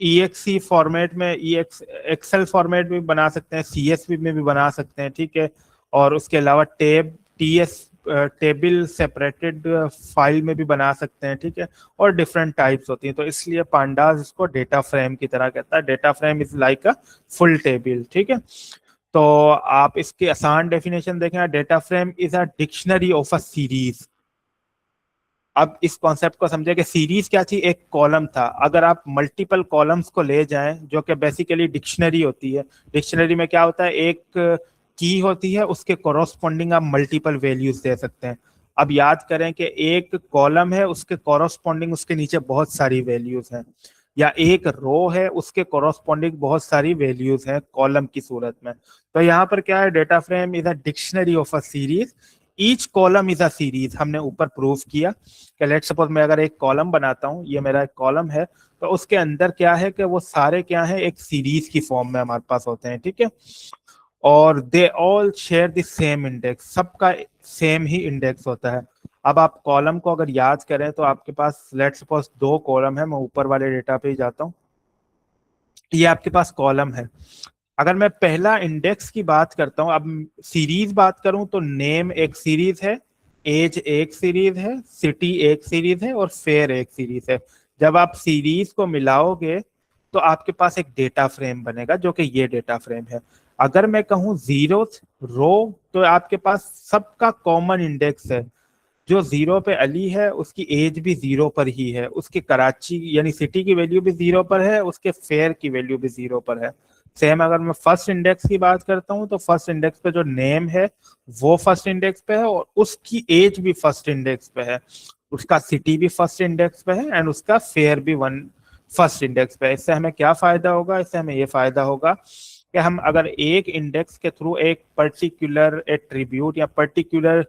EXE फॉर्मेट में एक्सेल फॉर्मेट में बना सकते हैं, CSV में भी बना सकते हैं, ठीक है। और उसके अलावा टेबल सेपरेटेड फाइल में भी बना सकते हैं, ठीक है। और डिफरेंट टाइप्स होती हैं, तो इसलिए पांडास इसको डेटा फ्रेम की तरह कहता है। Data frame is like a full table, ठीक है। तो आप इसकी आसान डेफिनेशन देखें, data frame is a dictionary of a series. अब इस कॉन्सेप्ट को समझे कि सीरीज क्या थी, एक कॉलम था। अगर आप मल्टीपल कॉलम्स को ले जाएं, जो कि बेसिकली डिक्शनरी होती है, डिक्शनरी में क्या होता है, एक की होती है, उसके कोरोस्पोंडिंग आप मल्टीपल वैल्यूज दे सकते हैं। अब याद करें कि एक कॉलम है, उसके कोरोस्पोंडिंग उसके नीचे बहुत सारी वैल्यूज हैं, या एक रो है, उसके कोरोस्पोंडिंग बहुत सारी वैल्यूज हैं कॉलम की सूरत में। तो यहाँ पर क्या है, data frame is a dictionary of a series, each column is a series. हमने ऊपर प्रूफ किया कि लेट सपोज मैं अगर एक कॉलम बनाता हूँ, ये मेरा एक कॉलम है, तो उसके अंदर क्या है कि वो सारे क्या है, एक सीरीज की फॉर्म में हमारे पास होते हैं, ठीक है। और they all share the same index, सबका सेम ही इंडेक्स होता है। अब आप कॉलम को अगर याद करें तो आपके पास लेट सपोज दो कॉलम है, मैं ऊपर वाले डेटा पे ही जाता हूँ। ये आपके पास कॉलम है। अगर मैं पहला इंडेक्स की बात करता हूं, अब सीरीज बात करूं तो नेम एक सीरीज है, एज एक सीरीज है, सिटी एक सीरीज है, और फेयर एक सीरीज है। जब आप सीरीज को मिलाओगे तो आपके पास एक डेटा फ्रेम बनेगा, जो कि ये डेटा फ्रेम है। अगर मैं कहूं जीरो रो, तो आपके पास सबका कॉमन इंडेक्स है। जो जीरो पे अली है, उसकी एज भी जीरो पर ही है, उसकी कराची यानी सिटी की वैल्यू भी जीरो पर है, उसके फेयर की वैल्यू भी जीरो पर है। सेम अगर मैं फर्स्ट इंडेक्स की बात करता हूँ, तो फर्स्ट इंडेक्स पे जो नेम है वो फर्स्ट इंडेक्स पे है, और उसकी एज भी फर्स्ट इंडेक्स पे है, उसका सिटी भी फर्स्ट इंडेक्स पे है, एंड उसका फेयर भी वन फर्स्ट इंडेक्स पे है। इससे हमें क्या फायदा होगा, इससे हमें ये फायदा होगा कि हम अगर एक इंडेक्स के थ्रू एक पर्टिकुलर एट्रीब्यूट या पर्टिकुलर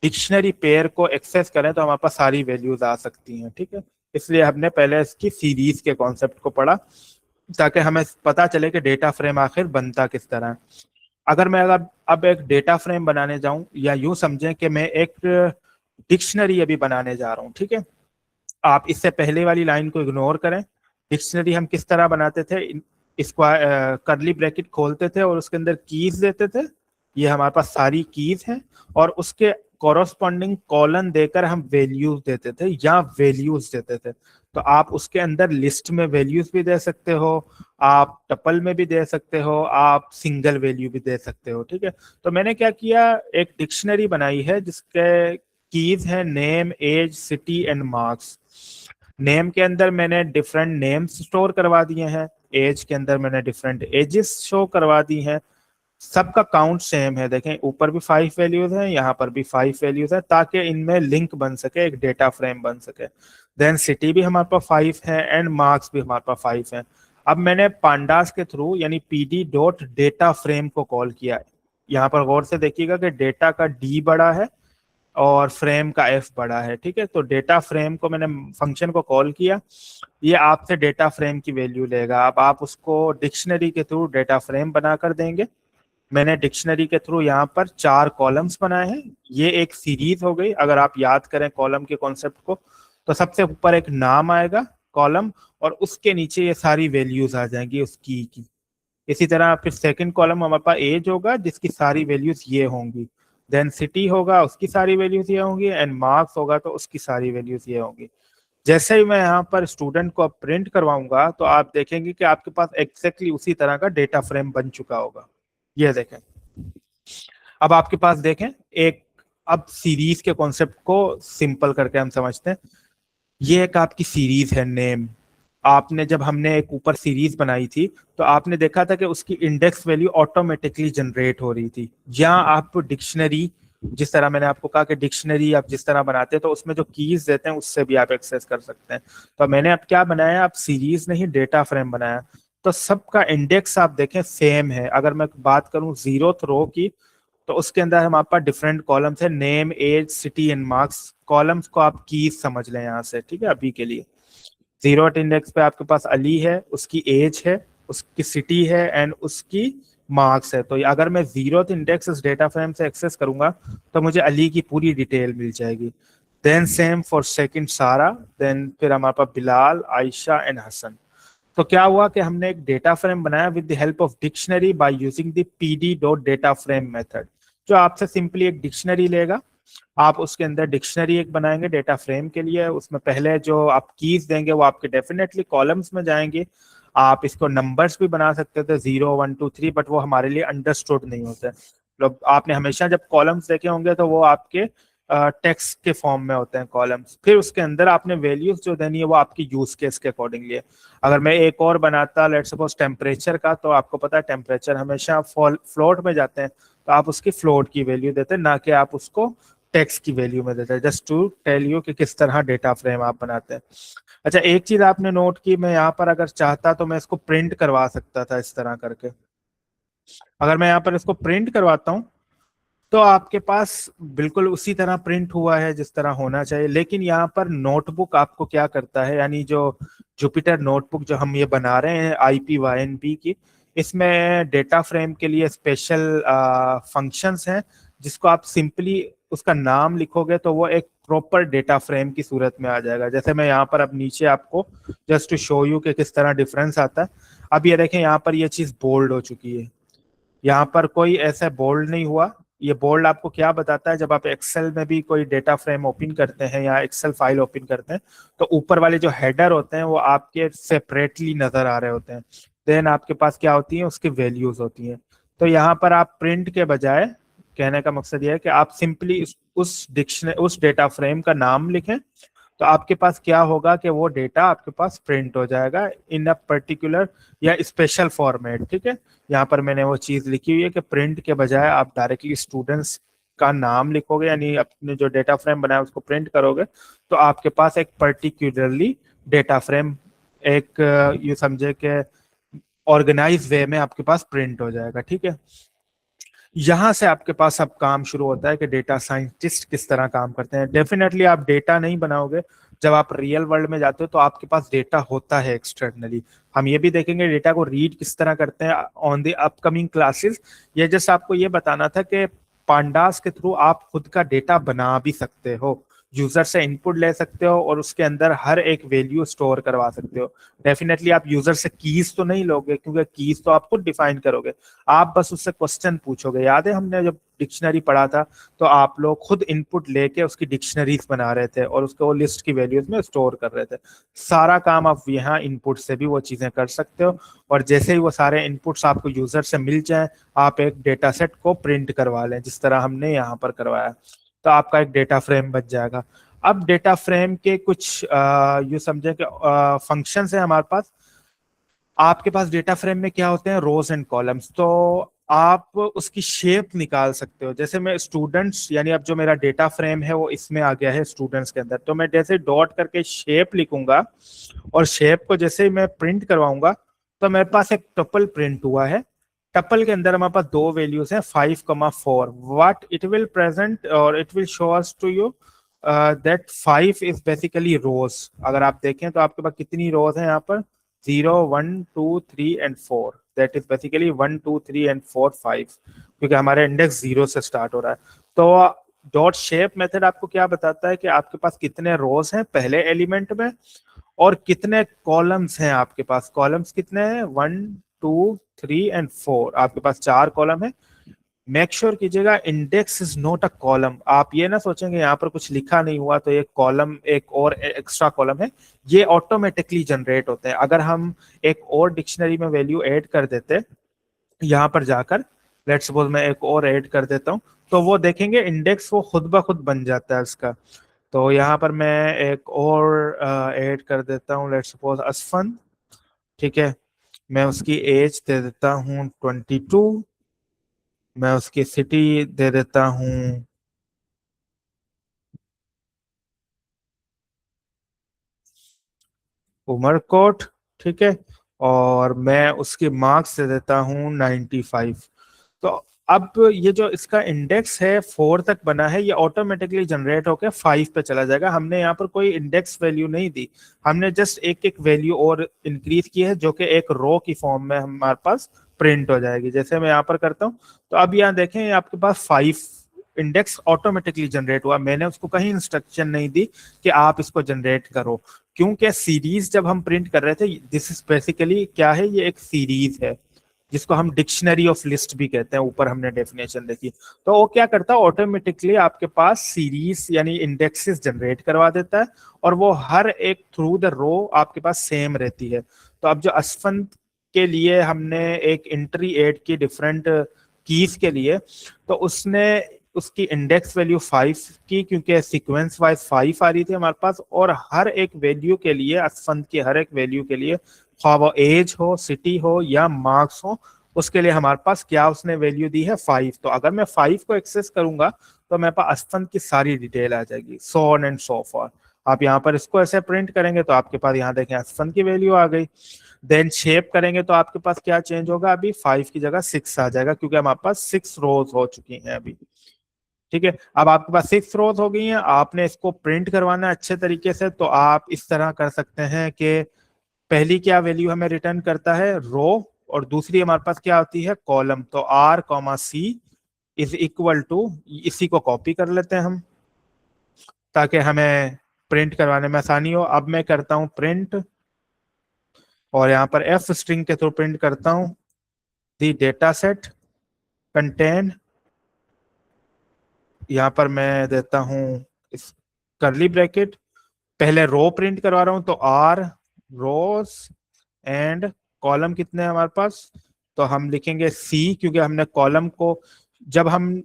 डिक्शनरी पेयर को एक्सेस करें तो हमारे पास सारी वैल्यूज आ सकती हैं, ठीक है। इसलिए हमने पहले इसकी सीरीज के कॉन्सेप्ट को पढ़ा, ताकि हमें पता चले कि डेटा फ्रेम आखिर बनता किस तरह है। अगर मैं अगर अब एक डेटा फ्रेम बनाने जाऊं, या यूं समझें कि मैं एक डिक्शनरी अभी बनाने जा रहा हूं, ठीक है। आप इससे पहले वाली लाइन को इग्नोर करें। डिक्शनरी हम किस तरह बनाते थे, इसको करली ब्रैकेट खोलते थे और उसके अंदर कीज देते थे, ये हमारे पास सारी कीज हैं, और उसके कॉरस्पॉन्डिंग कॉलन देकर हम वैल्यूज देते थे या वैल्यूज देते थे। तो आप उसके अंदर लिस्ट में वैल्यूज भी दे सकते हो, आप टपल में भी दे सकते हो, आप सिंगल वैल्यू भी दे सकते हो, ठीक है। तो मैंने क्या किया, एक डिक्शनरी बनाई है जिसके कीज हैं name, age, city and marks. Name के अंदर मैंने डिफरेंट नेम्स स्टोर करवा दिए हैं, एज के अंदर मैंने डिफरेंट एजेस शो करवा दी हैं। सबका काउंट सेम है, देखें ऊपर भी 5 वैल्यूज हैं, यहाँ पर भी 5 वैल्यूज है, ताकि इनमें लिंक बन सके, एक डेटा फ्रेम बन सके। देन सिटी भी हमारे पास 5 है, एंड मार्क्स भी हमारे पास 5 है। अब मैंने पांडास के थ्रू यानी पीडी डॉट डेटा फ्रेम को कॉल किया है। यहाँ पर गौर से देखिएगा कि डेटा का डी बड़ा है और फ्रेम का एफ बड़ा है, ठीक है। तो डेटा फ्रेम को मैंने फंक्शन को कॉल किया, ये आपसे डेटा फ्रेम की वैल्यू लेगा। अब आप उसको डिक्शनरी के थ्रू डेटा फ्रेम बनाकर देंगे। मैंने डिक्शनरी के थ्रू यहाँ पर 4 कॉलम्स बनाए हैं, ये एक सीरीज हो गई। अगर आप याद करें कॉलम के कॉन्सेप्ट को, तो सबसे ऊपर एक नाम आएगा कॉलम, और उसके नीचे ये सारी वैल्यूज आ जाएंगी उस की। इसी तरह फिर सेकंड कॉलम हमारे पास एज होगा, जिसकी सारी वैल्यूज ये होंगी। देन सिटी होगा, उसकी सारी वैल्यूज ये होंगी, एंड मार्क्स होगा तो उसकी सारी वैल्यूज ये होंगी। जैसे ही मैं यहाँ पर स्टूडेंट को प्रिंट करवाऊंगा, तो आप देखेंगे कि आपके पास एग्जैक्टली उसी तरह का डेटा फ्रेम बन चुका होगा। ये देखें, अब आपके पास देखें एक, अब सीरीज के कॉन्सेप्ट को सिंपल करके हम समझते हैं। ये एक आपकी सीरीज है नेम। आपने जब हमने एक ऊपर सीरीज बनाई थी, तो आपने देखा था कि उसकी इंडेक्स वैल्यू ऑटोमेटिकली जनरेट हो रही थी। या आप डिक्शनरी, जिस तरह मैंने आपको कहा कि डिक्शनरी आप जिस तरह बनाते हैं, तो उसमें जो कीज देते हैं उससे भी आप एक्सेस कर सकते हैं। तो मैंने अब क्या बनाया, आप सीरीज नहीं डेटा फ्रेम बनाया। तो सबका इंडेक्स आप देखें सेम है। अगर मैं बात करूं जीरोथ रो की, तो उसके अंदर हमारे पास डिफरेंट कॉलम्स है, name, age, city and marks. Columns को आप कीज समझ लें यहाँ से, ठीक है। अभी के लिए जीरो इंडेक्स पे आपके पास अली है, उसकी एज है, उसकी सिटी है, एंड उसकी मार्क्स है। तो अगर मैं जीरो इंडेक्स इस डेटा फ्रेम से एक्सेस करूंगा, तो मुझे अली की पूरी डिटेल मिल जाएगी। देन सेम फॉर सेकंड सारा, देन फिर हमारे पास बिलाल, आयशा एंड हसन। तो क्या हुआ कि हमने एक डेटा फ्रेम बनाया with the help of dictionary by using the PD dot data frame method, जो आपसे सिंपली एक डिक्शनरी लेगा, आप उसके अंदर डिक्शनरी एक बनाएंगे डेटा फ्रेम के लिए, उसमें पहले जो आप कीज देंगे वो आपके डेफिनेटली कॉलम्स में जाएंगे। आप इसको नंबर्स भी बना सकते थे 0 1 2 3, बट वो हमारे लिए अंडरस्टूड नहीं होते। मतलब आपने हमेशा जब कॉलम्स देखे होंगे तो वो आपके टेक्स्ट के फॉर्म में होते हैं कॉलम्स, फिर उसके अंदर आपने वैल्यूज जो देनी है वो आपकी यूज केस के अकॉर्डिंगली है। अगर मैं एक और बनाता लेट्स सपोज टेम्परेचर का, तो आपको पता है टेम्परेचर हमेशा फ्लोट में जाते हैं, तो आप उसकी फ्लोट की वैल्यू देते हैं, ना कि आप उसको टेक्स्ट की वैल्यू में देते हैं, जस्ट टू टेल यू कि किस तरह डेटा फ्रेम आप बनाते हैं। अच्छा, एक चीज आपने नोट की, मैं यहाँ पर अगर चाहता तो मैं इसको प्रिंट करवा सकता था इस तरह करके। अगर मैं यहाँ पर इसको प्रिंट करवाता हूँ तो आपके पास बिल्कुल उसी तरह प्रिंट हुआ है जिस तरह होना चाहिए, लेकिन यहाँ पर नोटबुक आपको क्या करता है, यानी जो जुपिटर नोटबुक जो हम ये बना रहे हैं IPYNB की, इसमें डेटा फ्रेम के लिए स्पेशल फंक्शंस हैं, जिसको आप सिंपली उसका नाम लिखोगे तो वो एक प्रॉपर डेटा फ्रेम की सूरत में आ जाएगा। जैसे मैं यहाँ पर अब नीचे आपको जस्ट टू शो यू कि किस तरह डिफरेंस आता है, अब ये देखें यहाँ पर ये चीज बोल्ड हो चुकी है, यहाँ पर कोई ऐसा बोल्ड नहीं हुआ। ये बोल्ड आपको क्या बताता है, जब आप एक्सेल में भी कोई डेटा फ्रेम ओपन करते हैं या एक्सेल फाइल ओपन करते हैं तो ऊपर वाले जो हेडर होते हैं वो आपके सेपरेटली नजर आ रहे होते हैं, देन आपके पास क्या होती है, उसकी वैल्यूज होती हैं। तो यहाँ पर आप प्रिंट के बजाय, कहने का मकसद यह है कि आप सिंपली उस डेटा फ्रेम का नाम लिखें, तो आपके पास क्या होगा कि वो डेटा आपके पास प्रिंट हो जाएगा इन अ पर्टिकुलर या स्पेशल फॉर्मेट। ठीक है, यहाँ पर मैंने वो चीज लिखी हुई है कि प्रिंट के बजाय आप डायरेक्टली स्टूडेंट्स का नाम लिखोगे, यानी अपने जो डेटा फ्रेम बनाया उसको प्रिंट करोगे, तो आपके पास एक पर्टिकुलरली डेटा फ्रेम एक ये समझे कि ऑर्गेनाइज वे में आपके पास प्रिंट हो जाएगा। ठीक है, यहां से आपके पास अब काम शुरू होता है कि डेटा साइंटिस्ट किस तरह काम करते हैं। डेफिनेटली आप डेटा नहीं बनाओगे, जब आप रियल वर्ल्ड में जाते हो तो आपके पास डेटा होता है एक्सटर्नली। हम ये भी देखेंगे डेटा को रीड किस तरह करते हैं ऑन द अपकमिंग क्लासेस। ये जैसे आपको ये बताना था कि पांडास के थ्रू आप खुद का डेटा बना भी सकते हो, यूजर से इनपुट ले सकते हो और उसके अंदर हर एक वैल्यू स्टोर करवा सकते हो। डेफिनेटली आप यूजर से कीज तो नहीं लोगे, क्योंकि कीज तो आप खुद डिफाइन करोगे, आप बस उससे क्वेश्चन पूछोगे। याद है हमने जब डिक्शनरी पढ़ा था तो आप लोग खुद इनपुट लेके उसकी डिक्शनरीज बना रहे थे और उसको लिस्ट की वैल्यूज में स्टोर कर रहे थे। सारा काम आप यहाँ इनपुट से भी वो चीजें कर सकते हो, और जैसे ही वो सारे इनपुट्स आपको यूजर से मिल जाए, आप एक डेटा सेट को प्रिंट करवा लें जिस तरह हमने यहाँ पर करवाया, तो आपका एक डेटा फ्रेम बच जाएगा। अब डेटा फ्रेम के कुछ यू समझे कि फंक्शंस है हमारे पास। आपके पास डेटा फ्रेम में क्या होते हैं, रोज एंड कॉलम्स, तो आप उसकी शेप निकाल सकते हो। जैसे मैं स्टूडेंट्स, यानी अब जो मेरा डेटा फ्रेम है वो इसमें आ गया है स्टूडेंट्स के अंदर, तो मैं जैसे डॉट करके शेप लिखूंगा और शेप को जैसे ही मैं प्रिंट करवाऊंगा तो मेरे पास एक टपल प्रिंट हुआ है। टपल के अंदर हमारे पास दो वैल्यूज हैं 5, 4। व्हाट इट विल प्रेजेंट और it will show us to you that 5 is basically rows. अगर आप देखें तो आपके पास कितनी रोज है यहाँ पर, 0 1 2 3 and 4, that is basically 1 2 3 and 4 5, क्योंकि हमारे इंडेक्स 0 से स्टार्ट हो रहा है। तो डॉट शेप मेथड आपको क्या बताता है कि आपके पास कितने रोज हैं पहले एलिमेंट में और कितने कॉलम्स हैं आपके पास। कॉलम्स कितने हैं, 1 2 3 एंड 4, आपके पास 4 कॉलम है। मेक श्योर कीजिएगा index is not a column. आप ये ना सोचेंगे यहाँ पर कुछ लिखा नहीं हुआ तो एक कॉलम, एक और एक्स्ट्रा कॉलम है, ये ऑटोमेटिकली जनरेट होते हैं। अगर हम एक और डिक्शनरी में वैल्यू ऐड कर देते यहाँ पर जाकर, लेट्स सपोज मैं एक और ऐड कर देता हूँ, तो वो देखेंगे इंडेक्स वो खुद ब खुद बन जाता है उसका। तो यहाँ पर मैं एक और ऐड कर देता हूँ, लेट्स सपोज असफन। ठीक है, मैं उसकी एज दे देता हूँ 22, मैं उसकी सिटी दे देता हूँ उमरकोट। ठीक है, और मैं उसके मार्क्स दे देता हूँ 95। तो अब ये जो इसका इंडेक्स है 4 तक बना है, ये ऑटोमेटिकली जनरेट होकर 5 पे चला जाएगा। हमने यहाँ पर कोई इंडेक्स वैल्यू नहीं दी, हमने जस्ट एक एक वैल्यू और इंक्रीज की है जो कि एक रो की फॉर्म में हमारे पास प्रिंट हो जाएगी। जैसे मैं यहाँ पर करता हूँ तो अब यहाँ देखें आपके पास 5 इंडेक्स ऑटोमेटिकली जनरेट हुआ, मैंने उसको कहीं इंस्ट्रक्शन नहीं दी कि आप इसको जनरेट करो, क्योंकि सीरीज जब हम प्रिंट कर रहे थे, दिस इज बेसिकली क्या है, ये एक सीरीज है जिसको हम डिक्शनरी ऑफ लिस्ट भी कहते हैं, ऊपर हमने डेफिनेशन देखी। तो वो क्या करता है, ऑटोमेटिकली आपके पास सीरीज यानी इंडेक्सेस जनरेट करवा देता है, और वो हर एक थ्रू द रो आपके पास सेम रहती है। तो अब जो असफंत के लिए हमने एक एंट्री ऐड की डिफरेंट कीज के लिए, तो उसने उसकी इंडेक्स वैल्यू 5 की, क्योंकि सीक्वेंस वाइज 5 आ रही थी हमारे पास, और हर एक वैल्यू के लिए, असफंत की हर एक वैल्यू के लिए, ख्वाह वो एज हो, सिटी हो या मार्क्स हो, उसके लिए हमारे पास क्या उसने वैल्यू दी है 5। तो अगर मैं 5 को एक्सेस करूंगा तो मेरे पास असफंत की सारी डिटेल आ जाएगी, सो ऑन एंड सो फॉर। आप यहाँ पर इसको ऐसे प्रिंट करेंगे तो आपके पास यहाँ देखें असफंत की वैल्यू आ गई। देन शेप करेंगे तो आपके पास क्या चेंज होगा, अभी 5 की जगह 6 आ जाएगा, क्योंकि हमारे पास 6 रोज हो चुकी हैं अभी। ठीक है, अब आपके पास 6 रोज हो गई हैं, आपने इसको प्रिंट करवाना है अच्छे तरीके से, तो आप इस तरह कर सकते हैं कि पहली क्या वैल्यू हमें रिटर्न करता है, रो, और दूसरी हमारे पास क्या होती है, कॉलम। तो R comma C is equal to, इसी को कॉपी कर लेते हैं हम ताकि हमें प्रिंट करवाने में आसानी हो। अब मैं करता हूं प्रिंट, और यहाँ पर एफ स्ट्रिंग के थ्रू प्रिंट करता हूं, दी डेटा सेट कंटेन, यहाँ पर मैं देता हूं इस करली ब्रैकेट, पहले रो प्रिंट करवा रहा हूं, तो आर रोज एंड कॉलम कितने हैं हमारे पास, तो हम लिखेंगे सी, क्योंकि हमने कॉलम को, जब हम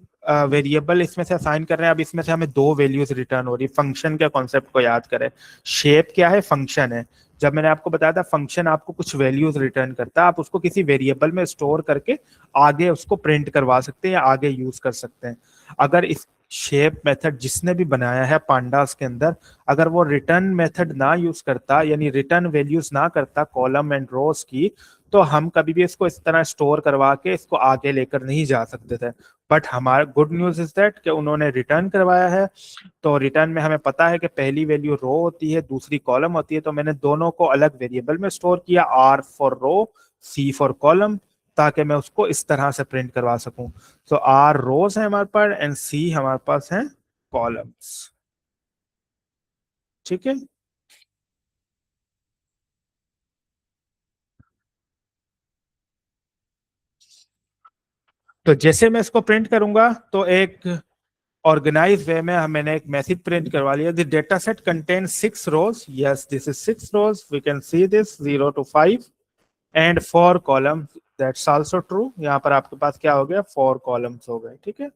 वेरिएबल इसमें से असाइन कर रहे हैं, अब इसमें से हमें दो वैल्यूज रिटर्न हो रही है। फंक्शन के कॉन्सेप्ट को याद करें, शेप क्या है, फंक्शन है। जब मैंने आपको बताया था फंक्शन आपको कुछ वैल्यूज रिटर्न करता है, आप उसको किसी वेरिएबल में स्टोर करके आगे उसको प्रिंट करवा सकते हैं या आगे यूज कर सकते हैं। अगर इस शेप मेथड जिसने भी बनाया है पांडास के अंदर, अगर वो रिटर्न मेथड ना यूज करता, यानी रिटर्न वैल्यूज ना करता कॉलम एंड रोज की, तो हम कभी भी इसको इस तरह स्टोर करवा के इसको आगे लेकर नहीं जा सकते थे। बट हमारा गुड न्यूज इज दैट कि उन्होंने रिटर्न करवाया है। तो रिटर्न में हमें पता है कि पहली वैल्यू रो होती है, दूसरी कॉलम होती है, तो मैंने दोनों को अलग वेरिएबल में स्टोर किया, R for row, C for column, ताकि मैं उसको इस तरह से प्रिंट करवा सकूं। तो आर रोज है हमारे पास एंड सी हमारे पास है कॉलम्स। ठीक है, तो जैसे मैं इसको प्रिंट करूंगा तो एक ऑर्गेनाइज वे में मैंने एक मैसेज प्रिंट करवा लिया, the data set contain 6 rows, yes this is 6 rows, we can see this 0 to 5 and 4 column, that's also true. यहाँ पर आपके पास क्या हो गया, 4 कॉलम्स हो गए। ठीक है,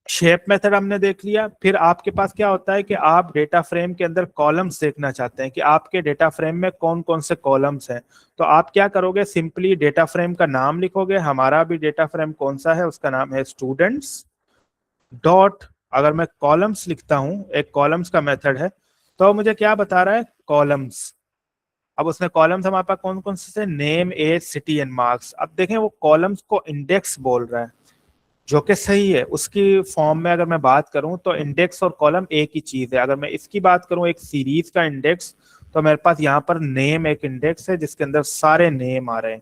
शेप मेथड हमने देख लिया। फिर आपके पास क्या होता है कि आप डेटा फ्रेम के अंदर कॉलम्स देखना चाहते हैं कि आपके डेटा फ्रेम में कौन कौन से कॉलम्स हैं। तो आप क्या करोगे, सिंपली डेटा फ्रेम का नाम लिखोगे, हमारा भी डेटा फ्रेम कौन सा है, उसका नाम है स्टूडेंट्स डॉट, अगर मैं कॉलम्स लिखता हूं, एक कॉलम्स का मेथड है, तो मुझे क्या बता रहा है, कॉलम्स। अब उसने कॉलम्स हमारे पास कौन कौन से, name, age, city and marks. अब देखें वो कॉलम्स को इंडेक्स बोल रहा है, जो कि सही है। उसकी फॉर्म में अगर मैं बात करूं तो इंडेक्स और कॉलम एक ही चीज है। अगर मैं इसकी बात करूं एक सीरीज का इंडेक्स, तो मेरे पास यहाँ पर नेम एक इंडेक्स है जिसके अंदर सारे नेम आ रहे हैं।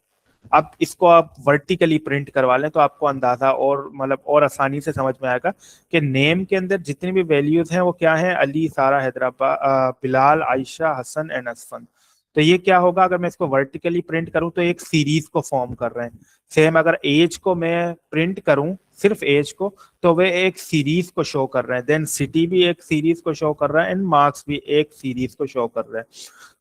अब इसको आप वर्टिकली प्रिंट करवा लें तो आपको अंदाजा और मतलब और आसानी से समझ में आएगा कि नेम के अंदर जितनी भी वैल्यूज हैं वो क्या है, अली, सारा, हैदराबाद, बिलाल, आयशा, हसन एंड असफन। तो ये क्या होगा, अगर मैं इसको वर्टिकली प्रिंट करूं तो एक सीरीज को फॉर्म कर रहे हैं। सेम अगर एज को मैं प्रिंट करूं, सिर्फ एज को, तो वे एक सीरीज को शो कर रहे हैं। देन सिटी भी एक सीरीज को शो कर रहा है एंड मार्क्स भी एक सीरीज को शो कर रहे हैं।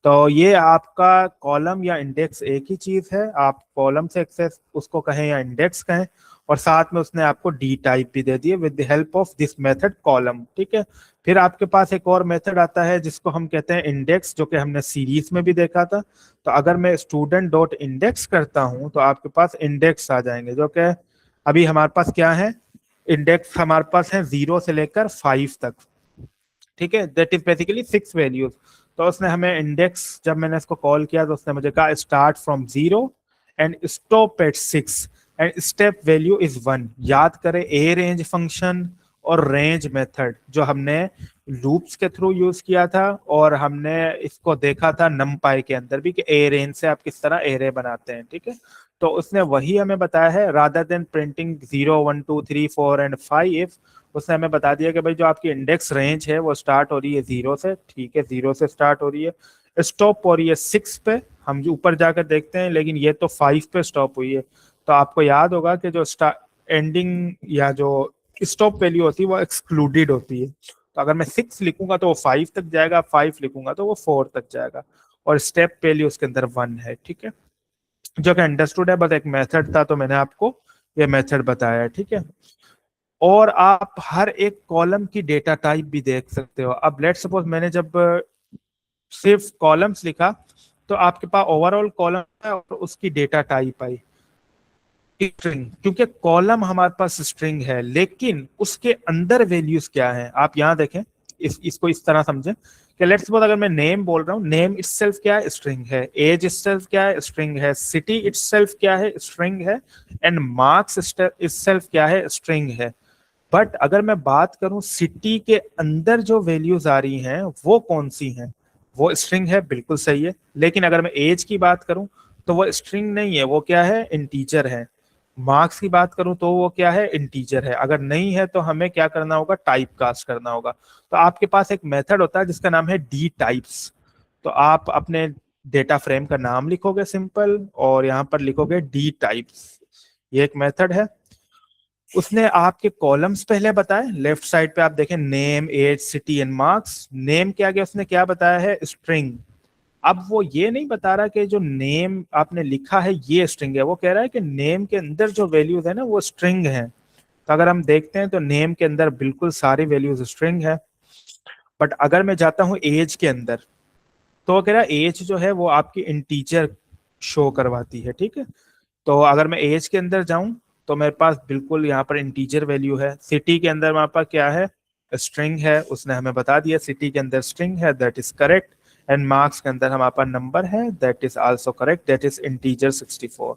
तो ये आपका कॉलम या इंडेक्स एक ही चीज है, आप कॉलम से एक्सेस उसको कहें या इंडेक्स कहें, और साथ में उसने आपको डी टाइप भी दे दिए with the help of this method column. ठीक है, फिर आपके पास एक और मेथड आता है जिसको हम कहते हैं इंडेक्स, जो कि हमने सीरीज में भी देखा था। तो अगर मैं स्टूडेंट डॉट इंडेक्स करता हूं तो आपके पास इंडेक्स आ जाएंगे, जो कि अभी हमारे पास क्या है, इंडेक्स हमारे पास है 0 से लेकर 5 तक। ठीक है, दैट इज बेसिकली 6 वैल्यूज। तो उसने हमें इंडेक्स, जब मैंने इसको कॉल किया तो उसने मुझे कहा start from 0 and stop at 6 and step value is 1। याद करें ए रेंज फंक्शन और रेंज मेथड जो हमने लूप्स के थ्रू यूज किया था, और हमने इसको देखा था नमपाई के अंदर भी कि ए रेंज से आप किस तरह एरे बनाते हैं। ठीक है, तो उसने वही हमें बताया है, रादर देन प्रिंटिंग 0 1 2 3 4 एंड 5, उसने हमें बता दिया कि भाई जो आपकी इंडेक्स रेंज है वो स्टार्ट हो रही है 0 से, ठीक है, 0 से स्टार्ट हो रही है, स्टॉप हो रही है 6 पे, हम जो ऊपर जाकर देखते हैं, लेकिन ये तो 5 पे स्टॉप हुई है। तो आपको याद होगा कि जो एंडिंग या जो स्टॉप वैल्यू होती है वो एक्सक्लूडेड होती है। तो अगर मैं 6 लिखूंगा तो वो 5 तक जाएगा, 5 लिखूंगा तो वो 4 तक जाएगा, और स्टेप वैल्यू उसके अंदर 1 है, ठीक है, जो कि अंडरस्टूड है, बस एक मेथड था तो मैंने आपको ये मेथड बताया है, ठीक है। और आप हर एक कॉलम की डेटा टाइप भी देख सकते हो। अब लेट सपोज मैंने जब सिर्फ कॉलम्स लिखा, तो आपके पास ओवरऑल कॉलम है और उसकी डेटा टाइप आई स्ट्रिंग, क्योंकि कॉलम हमारे पास स्ट्रिंग है, लेकिन उसके अंदर वैल्यूज क्या है आप यहां देखें। इसको इस तरह समझें कि लेट्स सपोज अगर मैं नेम बोल रहा हूँ, नेम इटसेल्फ क्या है, स्ट्रिंग है, एज इटसेल्फ क्या है, स्ट्रिंग है, सिटी इटसेल्फ क्या है, स्ट्रिंग है, एंड मार्क्स इटसेल्फ क्या है, स्ट्रिंग है। बट अगर मैं बात करूं सिटी के अंदर जो वैल्यूज आ रही हैं वो कौन सी हैं, वो स्ट्रिंग है, बिल्कुल सही है। लेकिन अगर मैं एज की बात करूं तो वो स्ट्रिंग नहीं है, वो क्या है, इंटीजर है। मार्क्स की बात करूं तो वो क्या है, इंटीजर है। अगर नहीं है तो हमें क्या करना होगा, टाइप कास्ट करना होगा। तो आपके पास एक मेथड होता है जिसका नाम है डी टाइप्स। तो आप अपने डेटा फ्रेम का नाम लिखोगे सिंपल, और यहाँ पर लिखोगे डी टाइप्स, ये एक मेथड है। उसने आपके कॉलम्स पहले बताए, लेफ्ट साइड पे आप देखें name age city and marks. Name के आगे उसने क्या बताया है, स्ट्रिंग। अब वो ये नहीं बता रहा कि जो नेम आपने लिखा है ये स्ट्रिंग है, वो कह रहा है कि नेम के अंदर जो वैल्यूज है ना वो स्ट्रिंग है। तो अगर हम देखते हैं तो नेम के अंदर बिल्कुल सारी वैल्यूज स्ट्रिंग है। बट अगर मैं जाता हूँ एज के अंदर, तो वो कह रहा है एज जो है वो आपकी इंटीजर शो करवाती है, ठीक है। तो अगर मैं एज के अंदर जाऊं तो मेरे पास बिल्कुल यहाँ पर इंटीजर वैल्यू है। सिटी के अंदर हमारे पास क्या है, स्ट्रिंग है, उसने हमें बता दिया सिटी के अंदर स्ट्रिंग है, that is correct. And marks के अंदर हमारे पास नंबर है, that is also correct, that is integer 64।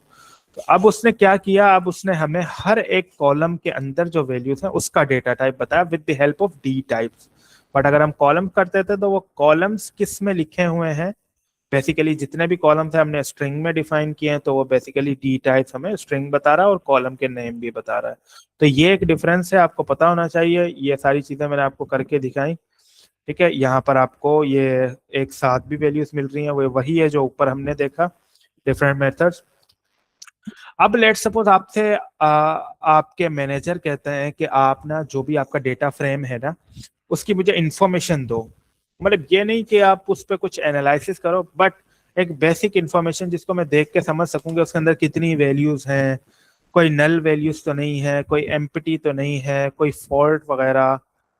तो अब उसने क्या किया, अब उसने हमें हर एक कॉलम के अंदर जो वैल्यूज है उसका डेटा टाइप बताया with the help of D types. But अगर हम कॉलम करते थे तो वो कॉलम्स किस में लिखे हुए हैं, बेसिकली जितने भी कॉलम्स है हमने स्ट्रिंग में डिफाइन किए हैं, तो वो बेसिकली डी टाइप्स हमें स्ट्रिंग बता रहा है और कॉलम के नेम भी बता रहा है। तो ये एक डिफरेंस है, आपको पता होना चाहिए। ये सारी चीजें मैंने आपको करके दिखाई, ठीक है। यहाँ पर आपको ये एक साथ भी वैल्यूज मिल रही हैं, वो वही है जो ऊपर हमने देखा, डिफरेंट मेथड्स। अब लेट सपोज आपसे आपके मैनेजर कहते हैं कि आप ना जो भी आपका डेटा फ्रेम है ना उसकी मुझे इंफॉर्मेशन दो। मतलब ये नहीं कि आप उस पर कुछ एनालिसिस करो, बट एक बेसिक इंफॉर्मेशन जिसको मैं देख के समझ सकूंगा उसके अंदर कितनी वैल्यूज हैं, कोई नल वैल्यूज तो नहीं है, कोई एम्प्टी तो नहीं है, कोई फॉल्ट वगैरह,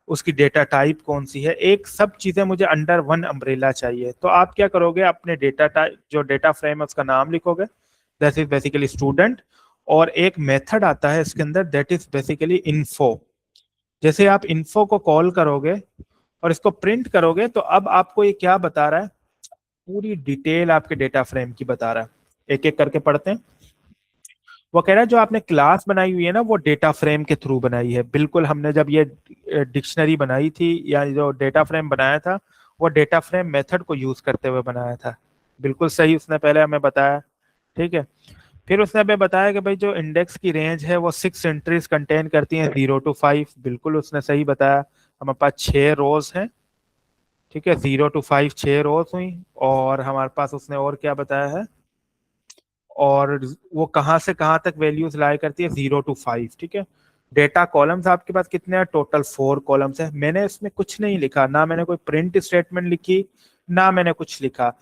उसकी डेटा टाइप कौन सी है, एक सब चीजें मुझे अंडर वन अम्ब्रेला चाहिए। तो आप क्या करोगे, अपने डेटा टाइप जो डेटा फ्रेम है उसका नाम लिखोगे, दैट इज बेसिकली स्टूडेंट, और एक मेथड आता है इसके अंदर दैट इज बेसिकली इन्फो। जैसे आप इन्फो को कॉल करोगे और इसको प्रिंट करोगे तो अब आपको ये क्या बता रहा है, पूरी डिटेल आपके डेटा फ्रेम की बता रहा है। एक एक करके पढ़ते हैं। वो कह रहा है जो आपने क्लास बनाई हुई है ना वो डेटा फ्रेम के थ्रू बनाई है, बिल्कुल हमने जब ये डिक्शनरी बनाई थी या जो डेटा फ्रेम बनाया था वो डेटा फ्रेम मेथड को यूज करते हुए बनाया था, बिल्कुल सही उसने पहले हमें बताया, ठीक है। फिर उसने हमें बताया कि भाई जो इंडेक्स की रेंज है वो 6 एंट्रीज कंटेन करती हैं 0 to 5, बिल्कुल उसने सही बताया। हमारे पास 6 रोज हैं, ठीक है, 0 to 5 6 रोज हुई। और हमारे पास उसने और क्या बताया है, और वो कहाँ से कहाँ तक वैल्यूज लाई करती है, 0 to 5, ठीक है। डेटा कॉलम्स आपके पास कितने हैं, टोटल 4 कॉलम्स है। मैंने इसमें कुछ नहीं लिखा, ना मैंने कोई प्रिंट स्टेटमेंट लिखी, ना मैंने कुछ लिखा।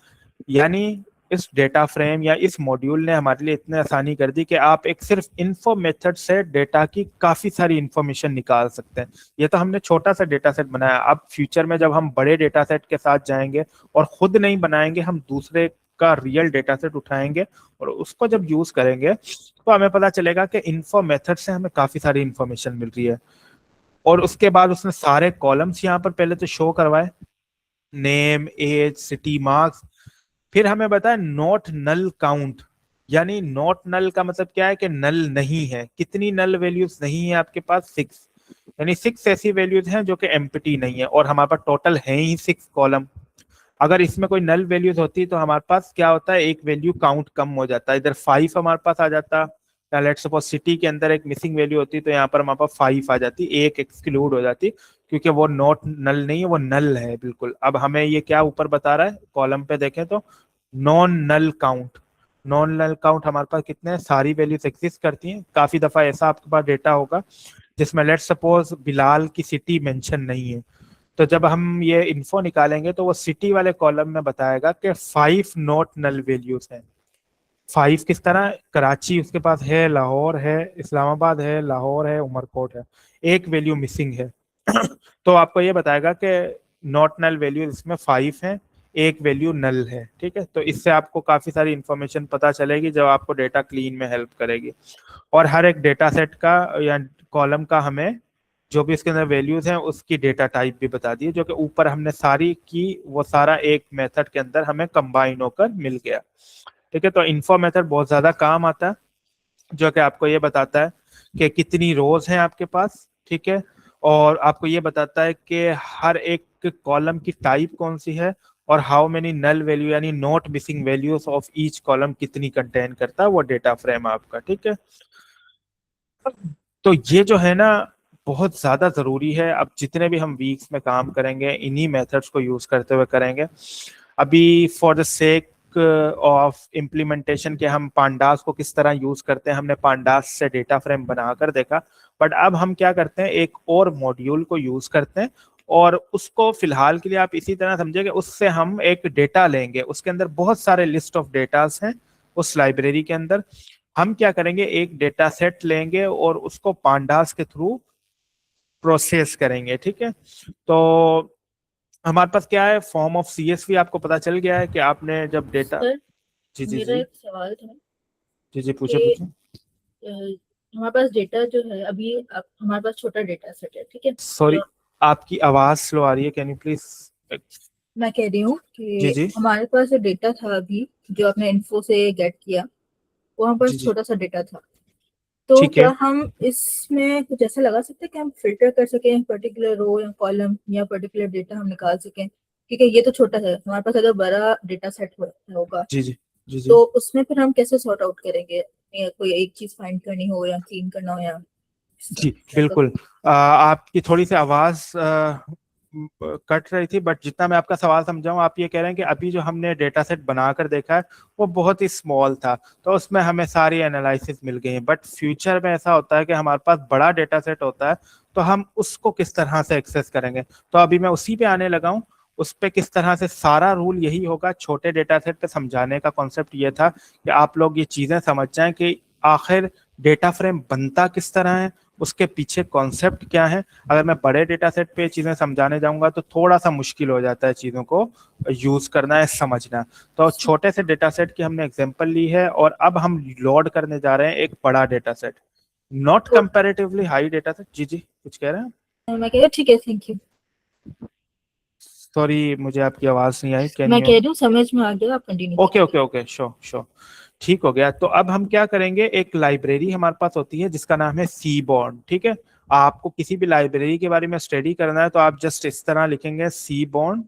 यानी इस डेटा फ्रेम या इस मॉड्यूल ने हमारे लिए इतनी आसानी कर दी कि आप एक सिर्फ इन्फो मेथड से डेटा की काफी सारी इंफॉर्मेशन निकाल सकते हैं। ये तो हमने छोटा सा डेटा सेट बनाया, अब फ्यूचर में जब हम बड़े डेटा सेट के साथ जाएंगे और खुद नहीं बनाएंगे, हम दूसरे का रियल डेटा सेट उठाएंगे और उसको जब यूज करेंगे तो हमें पता चलेगा कि इन्फो मेथड से हमें काफी सारी इंफॉर्मेशन मिल रही है। और उसके बाद उसने सारे कॉलम्स यहाँ पर पहले तो शो करवाए, नेम एज सिटी मार्क्स। फिर हमें बताया नॉट नल काउंट, यानी नॉट नल का मतलब क्या है कि नल नहीं है, कितनी नल वैल्यूज नहीं है आपके पास, 6, यानी 6 ऐसी वैल्यूज हैं जो कि एम्प्टी नहीं है, और हमारे पास टोटल है ही 6 कॉलम। अगर इसमें कोई नल वैल्यूज होती तो हमारे पास क्या होता है, एक वैल्यू काउंट कम हो जाता है, इधर 5 हमारे पास आ जाता, या लेट्स सपोज सिटी के अंदर एक मिसिंग वैल्यू होती तो यहाँ पर हमारे पास 5 आ जाती, एक एक्सक्लूड हो जाती, क्योंकि वो नॉट नल नहीं है, वो नल है बिल्कुल। अब हमें ये क्या ऊपर बता रहा है, कॉलम पे देखें तो non null count, non null count हमारे पास कितने हैं, सारी वैल्यूज एग्जिस्ट करती हैं। काफी दफा ऐसा आपके पास डेटा होगा जिसमें लेट्स सपोज बिलाल की सिटी मेंशन नहीं है, तो जब हम ये इन्फो निकालेंगे तो वो सिटी वाले कॉलम में बताएगा कि 5 नॉट नल वैल्यूज हैं। 5 किस तरह, कराची उसके पास है, लाहौर है, इस्लामाबाद है, लाहौर है, उमरकोट है, एक वैल्यू मिसिंग है। तो आपको ये बताएगा कि नॉट नल वैल्यू इसमें 5 है, एक वैल्यू नल है। ठीक है, तो इससे आपको काफी सारी इंफॉर्मेशन पता चलेगी जो आपको डेटा क्लीन में हेल्प करेगी। और हर एक डेटा सेट का या कॉलम का हमें जो भी इसके अंदर वैल्यूज हैं उसकी डेटा टाइप भी बता दी, जो कि ऊपर हमने सारी की, वो सारा एक मेथड के अंदर हमें कंबाइन होकर मिल गया। ठीक है, तो इन्फो मेथड बहुत ज्यादा काम आता है, जो कि आपको ये बताता है कि कितनी रोज हैं आपके पास। ठीक है, और आपको ये बताता है कि हर एक कॉलम की टाइप कौन सी है, और हाउ मेनी नल वैल्यू यानी not missing values of each column कितनी कंटेन करता है वो डेटा फ्रेम आपका। ठीक है, तो ये जो है ना बहुत ज्यादा जरूरी है। अब जितने भी हम वीक्स में काम करेंगे इन्हीं मेथड्स को यूज करते हुए करेंगे। अभी for the sake of implementation के हम पांडास को किस तरह यूज करते हैं, हमने पांडास से डेटा फ्रेम बनाकर देखा, बट अब हम क्या करते हैं, एक और मॉड्यूल को यूज करते हैं, और उसको फिलहाल के लिए आप इसी तरह समझे कि उससे हम एक डेटा लेंगे, उसके अंदर बहुत सारे लिस्ट ऑफ डेटास हैं उस लाइब्रेरी के अंदर। हम क्या करेंगे, एक डेटा सेट लेंगे और उसको पांडास के थ्रू प्रोसेस करेंगे। ठीक है, तो हमारे पास क्या है, फॉर्म ऑफ सीएसवी आपको पता चल गया है कि आपने जब डेटा। सर, जी जी मेरा जी एक सवाल था जी जी, पूछे कि पूछे। अ, हमारे पास डेटा जो है अभी हमारे पास छोटा डेटा सेट है, ठीक है। सॉरी, आपकी आवाज स्लो आ रही है, कैन यू प्लीज। मैं कह रही हूँ जी कि जी हमारे पास जो डेटा था अभी, जो आपने इन्फो से गेट किया, वो हमारे जी पास जी, छोटा सा डेटा था। तो ठीक है। क्या हम इसमें कुछ ऐसा लगा सकते हैं कि हम फिल्टर कर सकें पर्टिकुलर रो या कॉलम या पर्टिकुलर डेटा हम निकाल सकें? ठीक है, ये तो छोटा है, हमारे पास अगर बड़ा डेटा सेट होगा जी जी जी जी तो उसमें फिर हम कैसे सॉर्ट आउट करेंगे, या कोई एक चीज फाइंड करनी हो या क्लीन करना हो या जी मतलब। बिल्कुल। आपकी थोड़ी सी आवाज कट रही थी, बट जितना मैं आपका सवाल समझाऊं, आप ये कह रहे हैं कि अभी जो हमने डेटा सेट बनाकर देखा है वो बहुत ही स्मॉल था, तो उसमें हमें सारी एनालिसिस मिल गई है, बट फ्यूचर में ऐसा होता है कि हमारे पास बड़ा डेटा सेट होता है, तो हम उसको किस तरह से एक्सेस करेंगे। तो अभी मैं उसी पे आने लगा हूँ, उस पे किस तरह से सारा रूल यही होगा। छोटे डेटा सेट पे समझाने का कॉन्सेप्ट ये था कि आप लोग ये चीजें समझ जाएं कि आखिर डेटा फ्रेम बनता किस तरह है, उसके पीछे कॉन्सेप्ट क्या है। अगर मैं बड़े डेटा सेट पे चीजें समझाने जाऊंगा तो थोड़ा सा मुश्किल हो जाता है चीजों को यूज करना है, समझना। तो छोटे से डेटा सेट की हमने एग्जांपल ली है, और अब हम लोड करने जा रहे हैं एक बड़ा डेटा सेट, नॉट तो कंपैरेटिवली हाई डेटा सेट। जी जी, कुछ कह रहे हैं। मैं कह रही हूँ ठीक है, थैंक यू। सॉरी, मुझे आपकी आवाज नहीं आई, कैन मैं यू। कह रही हूँ समझ में आ गया, आप कंटिन्यू ओके कीजिए। ओके ओके, श्योर श्योर, ठीक हो गया। तो अब हम क्या करेंगे, एक लाइब्रेरी हमारे पास होती है जिसका नाम है सीबॉर्न। ठीक है, आपको किसी भी लाइब्रेरी के बारे में स्टडी करना है तो आप जस्ट इस तरह लिखेंगे, सीबॉर्न,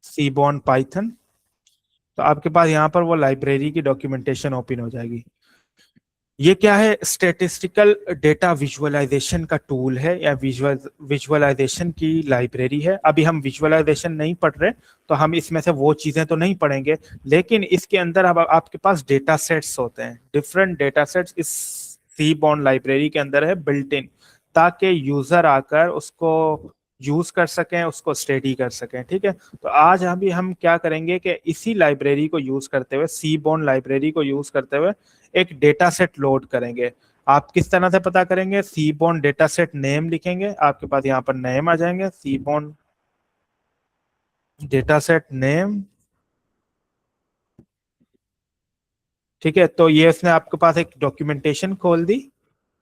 सीबॉर्न पाइथन। तो आपके पास यहाँ पर वो लाइब्रेरी की डॉक्यूमेंटेशन ओपन हो जाएगी। ये क्या है, स्टेटिस्टिकल डेटा विजुअलाइजेशन का टूल है, या विजुअलाइजेशन की लाइब्रेरी है। अभी हम विजुअलाइजेशन नहीं पढ़ रहे, तो हम इसमें से वो चीजें तो नहीं पढ़ेंगे, लेकिन इसके अंदर अब आपके पास डेटा सेट्स होते हैं, डिफरेंट डेटा सेट्स इस सी बॉन्ड लाइब्रेरी के अंदर है बिल्ट इन, ताकि यूजर आकर उसको यूज कर सकें, उसको स्टडी कर सकें। ठीक है, तो आज अभी हम क्या करेंगे कि इसी लाइब्रेरी को यूज करते हुए, सी बॉन्ड लाइब्रेरी को यूज करते हुए एक डेटा सेट लोड करेंगे। आप किस तरह से पता करेंगे, सीबॉर्न डेटा सेट नेम लिखेंगे, आपके पास यहाँ पर नेम आ जाएंगे, सीबॉर्न डेटा सेट नेम। ठीक है, तो ये उसने आपके पास एक डॉक्यूमेंटेशन खोल दी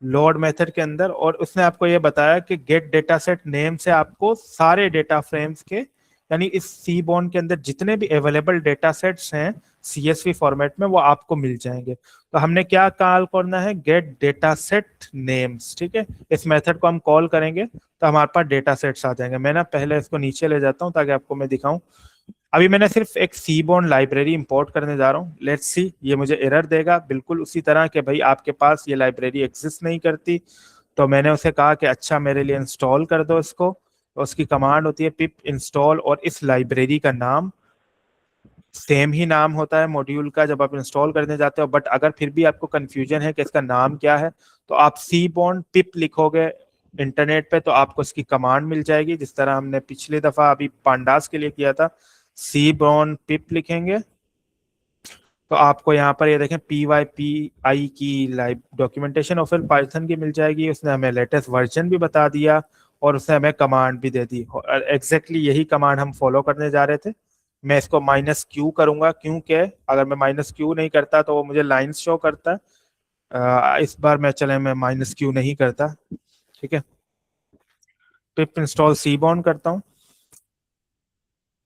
लोड मेथड के अंदर, और उसने आपको ये बताया कि गेट डेटा सेट नेम से आपको सारे डेटा फ्रेम्स के यानी इस सी बॉन्ड के अंदर जितने भी अवेलेबल डेटा सेट्स हैं CSV फॉर्मेट में वो आपको मिल जाएंगे। तो हमने क्या कॉल करना है, गेट डेटा सेट नेम्स। ठीक है, इस मेथड को हम कॉल करेंगे तो हमारे पास डेटा सेट्स आ जाएंगे। मैं ना पहले इसको नीचे ले जाता हूँ ताकि आपको मैं दिखाऊं। अभी मैंने सिर्फ एक सी बॉन्ड लाइब्रेरी इंपोर्ट करने जा रहा हूँ। लेट्स सी, ये मुझे एरर देगा बिल्कुल उसी तरह के भाई आपके पास ये लाइब्रेरी एग्जिस्ट नहीं करती। तो मैंने उसे कहा कि अच्छा मेरे लिए इंस्टॉल कर दो इसको। तो उसकी कमांड होती है पिप इंस्टॉल, और इस लाइब्रेरी का नाम सेम ही नाम होता है मॉड्यूल का जब आप इंस्टॉल करने जाते हो। बट अगर फिर भी आपको कंफ्यूजन है कि इसका नाम क्या है, तो आप सी बॉन्ड पिप लिखोगे इंटरनेट पे तो आपको इसकी कमांड मिल जाएगी, जिस तरह हमने पिछली दफा अभी पांडास के लिए किया था। सी बॉन्ड पिप लिखेंगे तो आपको यहाँ पर ये देखें PYPI की लाइव डॉक्यूमेंटेशन ऑफ पाइथन की मिल जाएगी। उसने हमें लेटेस्ट वर्जन भी बता दिया और उसने हमें कमांड भी दे दी। एग्जैक्टली यही कमांड हम फॉलो करने जा रहे थे। मैं इसको -Q करूंगा क्योंकि अगर मैं -Q नहीं करता तो वो मुझे लाइंस शो करता है। इस बार मैं -Q नहीं करता। ठीक है, पिप इंस्टॉल सी बॉन्ड करता हूँ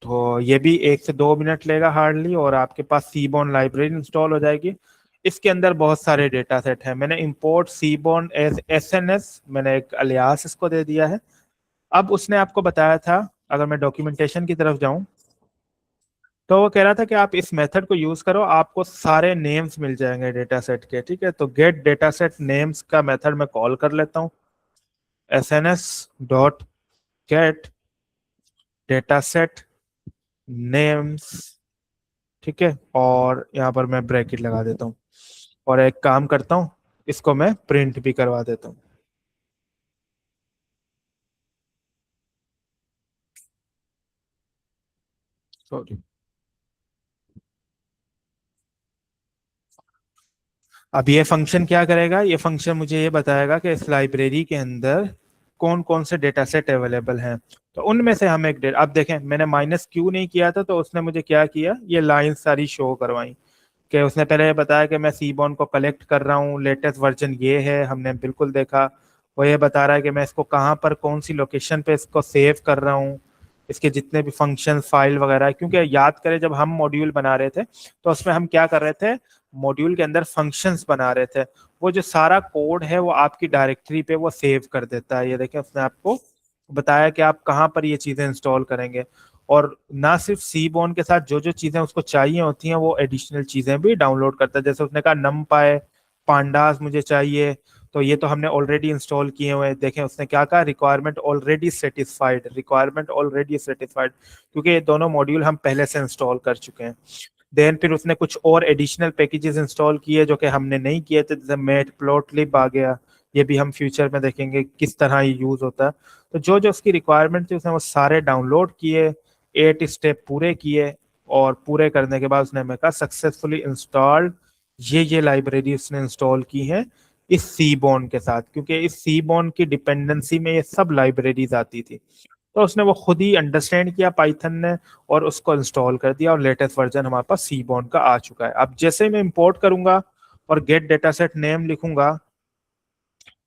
तो ये भी 1 से 2 मिनट लेगा हार्डली, और आपके पास सीबॉन लाइब्रेरी इंस्टॉल हो जाएगी। इसके अंदर बहुत सारे डेटा सेट है। मैंने इंपोर्ट सीबॉन एज SNS, मैंने एक अलियास इसको दे दिया है। अब उसने आपको बताया था, अगर मैं डॉक्यूमेंटेशन की तरफ जाऊं तो वो कह रहा था कि आप इस मेथड को यूज करो, आपको सारे नेम्स मिल जाएंगे डेटा सेट के। ठीक है, तो गेट डेटा सेट नेम्स का मेथड मैं कॉल कर लेता हूँ, SNS dot gate data set names. ठीक है, और यहाँ पर मैं ब्रैकेट लगा देता हूँ और एक काम करता हूँ, इसको मैं प्रिंट भी करवा देता हूँ। सॉरी, अब ये फंक्शन क्या करेगा, ये फंक्शन मुझे ये बताएगा कि इस लाइब्रेरी के अंदर कौन कौन से डेटा सेट अवेलेबल हैं। तो उनमें से हम एक डेटा, अब देखें मैंने -Q नहीं किया था तो उसने मुझे क्या किया, ये लाइन सारी शो करवाई कि उसने पहले ये बताया कि मैं सीबॉन को कलेक्ट कर रहा हूँ, लेटेस्ट वर्जन ये है, हमने बिल्कुल देखा। वो ये बता रहा है कि मैं इसको कहाँ पर कौन सी लोकेशन पे इसको सेव कर रहा हूँ, इसके जितने भी फंक्शन फाइल वगैरह है। क्योंकि याद करें जब हम मॉड्यूल बना रहे थे तो उसमें हम क्या कर रहे थे, मॉड्यूल के अंदर फंक्शंस बना रहे थे। वो जो सारा कोड है वो आपकी डायरेक्टरी पे वो सेव कर देता है। ये देखें उसने आपको बताया कि आप कहाँ पर ये चीजें इंस्टॉल करेंगे। और ना सिर्फ सी बोन के साथ जो जो चीजें उसको चाहिए होती हैं वो एडिशनल चीजें भी डाउनलोड करता है। जैसे उसने कहा नमपाई पांडास मुझे चाहिए, तो ये तो हमने ऑलरेडी इंस्टॉल किए हुए हैं। देखें उसने क्या कहा, requirement already satisfied, requirement already satisfied, क्योंकि ये दोनों मॉड्यूल हम पहले से इंस्टॉल कर चुके हैं। देन फिर उसने कुछ और एडिशनल पैकेजेस इंस्टॉल किए जो कि हमने नहीं किए थे, जैसे मेट प्लॉटलिब आ गया। ये भी हम फ्यूचर में देखेंगे किस तरह ये यूज होता है। तो जो जो उसकी रिक्वायरमेंट थी उसने वो सारे डाउनलोड किए, 8 स्टेप पूरे किए, और पूरे करने के बाद उसने हमें कहा सक्सेसफुली इंस्टॉल्ड। ये लाइब्रेरी उसने इंस्टॉल की है इस सी बॉन के साथ, क्योंकि इस सी बॉन की डिपेंडेंसी में ये सब लाइब्रेरीज आती थी। तो उसने वो खुद ही अंडरस्टैंड किया पाइथन ने और उसको इंस्टॉल कर दिया, और लेटेस्ट वर्जन हमारे पास सी बॉन का आ चुका है। अब जैसे ही मैं इंपोर्ट करूंगा और गेट डेटा सेट नेम लिखूंगा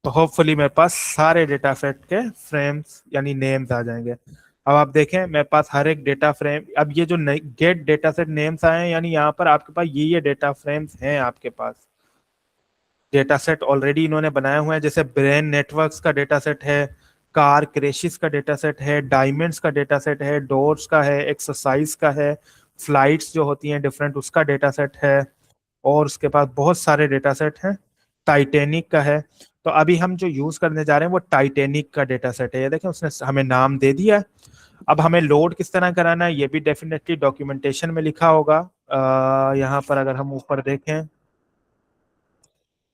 तो होपफुली मेरे पास सारे डेटा सेट के फ्रेम्स यानी नेम्स आ जाएंगे। अब आप देखें मेरे पास हर एक डेटा फ्रेम, अब ये जो गेट डेटा सेट नेम्स आए हैं यानी यहाँ पर आपके पास ये डेटा फ्रेम्स हैं, आपके पास डेटा सेट ऑलरेडी इन्होंने बनाए हुए हैं। जैसे ब्रेन नेटवर्क्स का डेटा सेट है, कार क्रैशेस का डेटा सेट है, डायमंड्स का डेटा सेट है, डोर्स का है, एक्सरसाइज का है, फ्लाइट्स जो होती हैं डिफरेंट उसका डेटा सेट है, और उसके बाद बहुत सारे डेटा सेट हैं। टाइटेनिक का है। तो अभी हम जो यूज करने जा रहे हैं वो टाइटेनिक का डेटा सेट है। ये देखें उसने हमें नाम दे दिया है। अब हमें लोड किस तरह कराना है ये भी डेफिनेटली डॉक्यूमेंटेशन में लिखा होगा। यहाँ पर अगर हम ऊपर देखें,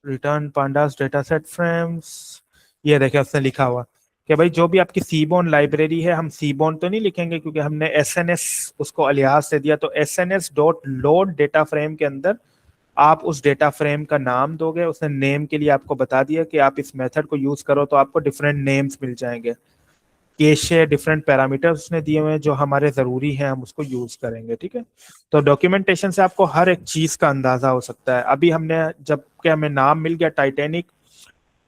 return pandas data set frames, ये देखें उसने लिखा हुआ कि भाई जो भी आपकी सीबोन लाइब्रेरी है, हम सीबोन तो नहीं लिखेंगे क्योंकि हमने SNS उसको अलियास दे दिया। तो SNS dot load data frame के अंदर आप उस डेटा फ्रेम का नाम दोगे। उसने नेम के लिए आपको बता दिया कि आप इस मेथड को यूज करो तो आपको डिफरेंट नेम्स मिल जाएंगे। कैशे डिफरेंट पैरामीटर्स उसने दिए हुए हैं जो हमारे जरूरी हैं, हम उसको यूज करेंगे। ठीक है, तो डॉक्यूमेंटेशन से आपको हर एक चीज का अंदाजा हो सकता है। अभी हमने जब कि हमें नाम मिल गया टाइटेनिक,